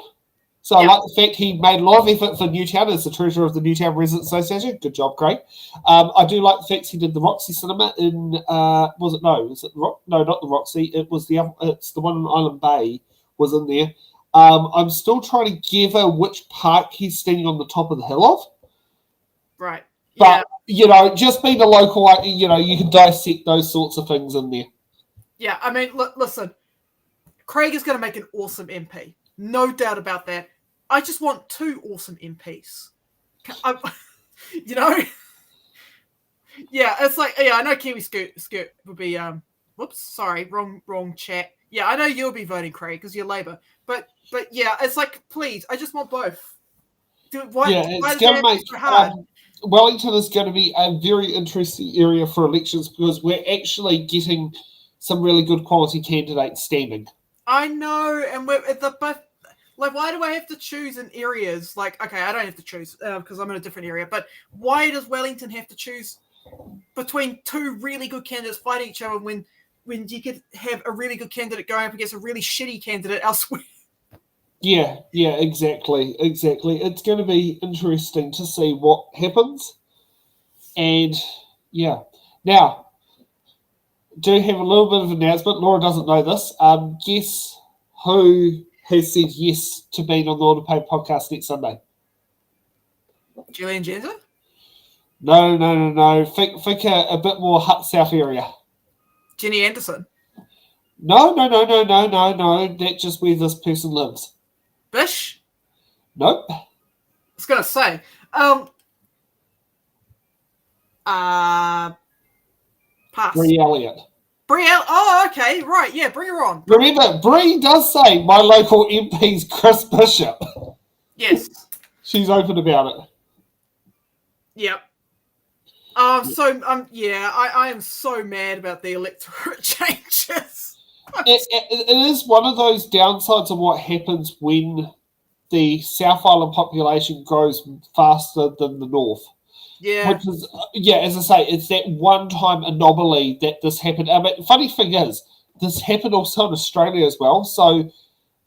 So I like the fact he made a lot of effort for Newtown as the treasurer of the Newtown Residents Association. Good job, Craig. I do like the fact he did the Roxy Cinema in was it the no, not the Roxy. It was it's the one in Island Bay was in there. I'm still trying to gather which park he's standing on the top of the hill of. Right. But just being a local, you can dissect those sorts of things in there. Yeah, I mean, listen, Craig is going to make an awesome MP. No doubt about that. I just want 2 awesome MPs. Yeah, it's like, I know Kiwi Skirt would be, whoops, sorry, wrong chat. Yeah, I know you'll be voting Craig because you're Labour. But yeah, it's like, please, I just want both. Why it's does going it to have to be so hard? Wellington is going to be a very interesting area for elections because we're actually getting some really good quality candidates standing. I know, and why do I have to choose in areas? Like, okay, I don't have to choose because I'm in a different area, but why does Wellington have to choose between 2 really good candidates fighting each other when you could have a really good candidate going up against a really shitty candidate elsewhere? Yeah, exactly. It's going to be interesting to see what happens. And, yeah. Now, do have a little bit of an announcement. Laura doesn't know this. Guess who has said yes to being on the Order Paid podcast next Sunday? Julian Jensen? No. Think a bit more Hutt South area. Jenny Anderson? No. That's just where this person lives. Bish? Nope. I was going to say. Pass. Bree Elliott. Oh, okay. Right. Yeah, bring her on. Remember, Bree does say my local MP's Chris Bishop. Yes. She's open about it. Yep. I am so mad about the electorate changes. It is one of those downsides of what happens when the South Island population grows faster than the North. Yeah. Which is, as I say, it's that one-time anomaly that this happened. I mean, funny thing is, this happened also in Australia as well. So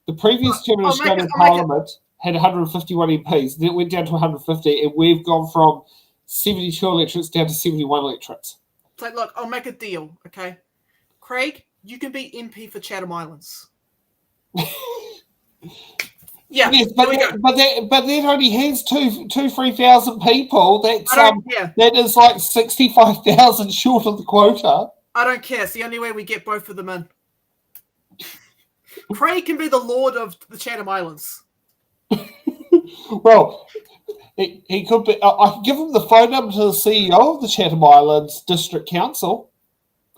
the previous term in Australian Parliament had 151 MPs. Then it went down to 150, and we've gone from 72 electorates down to 71 electorates. It's like, look, I'll make a deal, okay? Craig, you can be MP for Chatham Islands. Yeah, yes, but that only has 3,000 people. That's that is like 65,000 short of the quota. I don't care. It's the only way we get both of them in. Craig can be the Lord of the Chatham Islands. Well, he could be. I can give him the phone number to the CEO of the Chatham Islands District Council.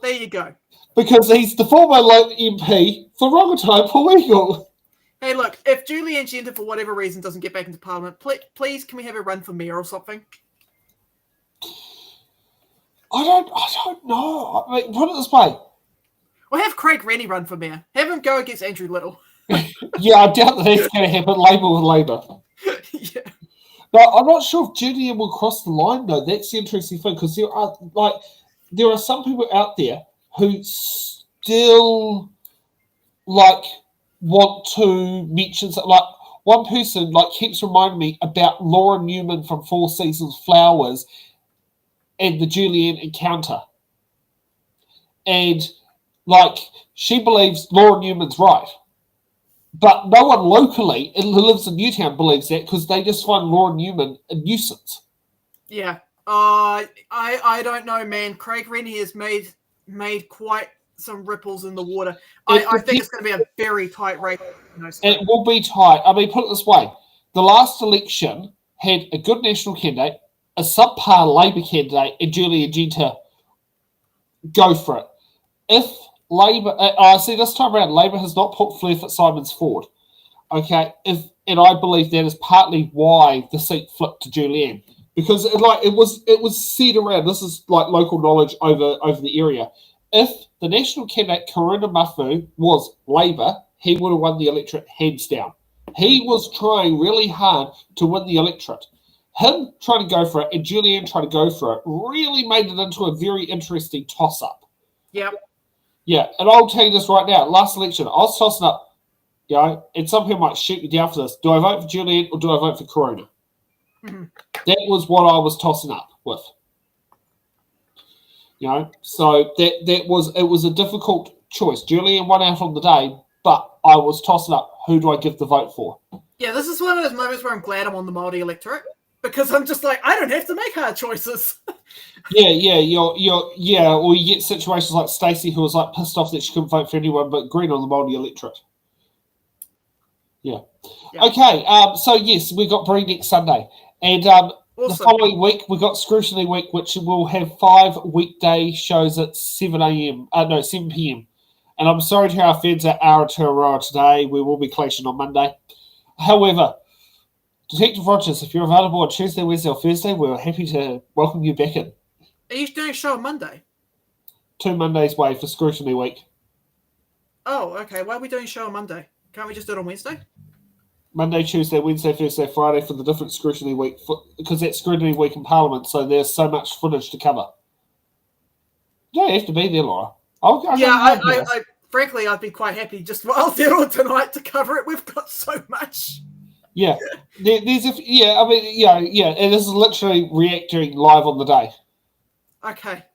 There you go. Because he's the former MP for Rongotai Paul Eagle. Hey, look, if Julian Genter, for whatever reason, doesn't get back into Parliament, please, can we have a run for mayor or something? I don't know. I mean, put it this way. Or have Craig Rennie run for mayor. Have him go against Andrew Little. Yeah, I doubt that that's going to happen. Labour with Labour. Yeah. No, I'm not sure if Julian will cross the line, though. That's the interesting thing, because there are some people out there who still, want to mention something. Like, one person, keeps reminding me about Laura Newman from Four Seasons Flowers and the Julian encounter. And, she believes Laura Newman's right. But no one locally who lives in Newtown believes that because they just find Laura Newman a nuisance. Yeah. I don't know, man. Craig Rennie has made quite some ripples in the water. I think it's going to be a very tight race. It will be tight. I mean, put it this way. The last election had a good national candidate, a subpar Labour candidate, and Julian Genter go for it. If Labour, see this time around, Labour has not put Fleur Fitzsimons forward. Okay, and I believe that is partly why the seat flipped to Julianne, because it was said around. This is like local knowledge over the area. If the national candidate Karuna Mafu was Labour, he would have won the electorate hands down. He was trying really hard to win the electorate. Him trying to go for it and Julianne trying to go for it really made it into a very interesting toss-up. Yep. Yeah, and I'll tell you this right now. Last election, I was tossing up, and some people might shoot me down for this. Do I vote for Julianne or do I vote for Karuna? Mm-hmm. That was what I was tossing up with. So it was a difficult choice. Julianne won out on the day, but I was tossing up who do I give the vote for. Yeah, this is one of those moments where I'm glad I'm on the Māori electorate, because I'm just like, I don't have to make hard choices. Or you get situations like Stacey, who was like pissed off that she couldn't vote for anyone but Green on the Māori electorate. Yeah. Okay, so yes, we got Brie next Sunday. And the following week, we got Scrutiny Week, which will have 5 weekday shows at 7 p.m. And I'm sorry to our fans at Aotearoa today. We will be clashing on Monday. However, Detective Rogers, if you're available on Tuesday, Wednesday, or Thursday, we're happy to welcome you back in. Are you doing a show on Monday? 2 Mondays away for Scrutiny Week. Oh, okay. Why are we doing a show on Monday? Can't we just do it on Wednesday? Monday, Tuesday, Wednesday, Thursday, Friday for the different Scrutiny Week, because that's Scrutiny Week in Parliament, so there's so much footage to cover. You don't have to be there, Laura. I frankly, I'd be quite happy just for Aotearoa tonight to cover it. We've got so much. Yeah, it is literally reacting live on the day. Okay.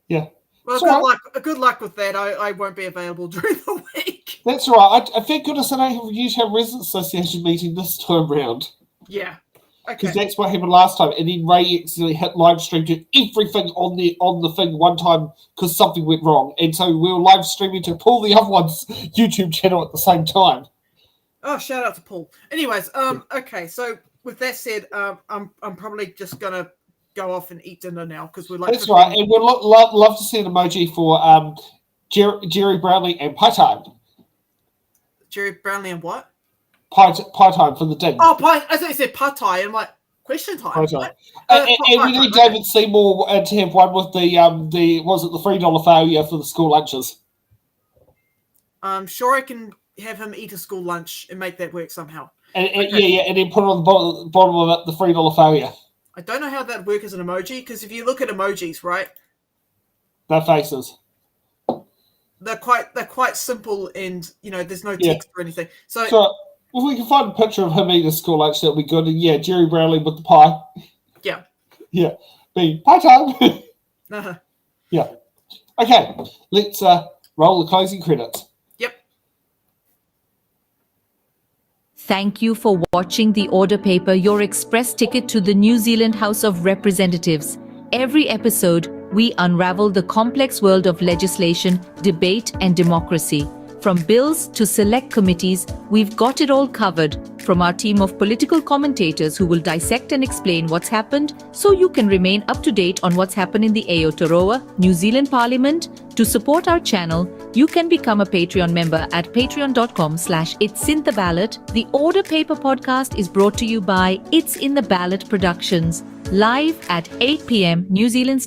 Yeah. Well, good luck with that. I won't be available during the week. That's right. I thank goodness I don't have a Newtown Residents Association meeting this time round. Yeah. Okay. Because that's what happened last time, and then Ray accidentally hit live stream to everything on the thing one time because something went wrong, and so we were live streaming to pull the other one's YouTube channel at the same time. Oh, shout out to Paul. Anyways, okay. So with that said, I'm probably just gonna go off and eat dinner now because we're like. That's right, and we'd love to see an emoji for Jerry Brownlee and Pie Time. Jerry Brownlee and what? Pie Time for the ding. Oh, pie! I thought you said pie time. I'm like, question time. Pie time. And we need David Seymour to have one with the $3 failure for the school lunches. I'm sure I can have him eat a school lunch and make that work somehow. And then put it on the bottom of it, the $3 failure. I don't know how that works as an emoji, because if you look at emojis, right? Their faces. They're quite simple, and there's no text or anything. So if we can find a picture of him eating a school lunch, that'd be good. And yeah, Jerry Brownlee with the pie. Yeah. Yeah. Be pie time. Uh-huh. Yeah. Okay. Let's roll the closing credits. Thank you for watching the Order Paper, your express ticket to the New Zealand House of Representatives. Every episode, we unravel the complex world of legislation, debate, and democracy. From bills to select committees, we've got it all covered. From our team of political commentators who will dissect and explain what's happened so you can remain up to date on what's happened in the Aotearoa, New Zealand Parliament. To support our channel, you can become a Patreon member at patreon.com/it'sintheballot. The Order Paper podcast is brought to you by It's in the Ballot Productions, live at 8 p.m. New Zealand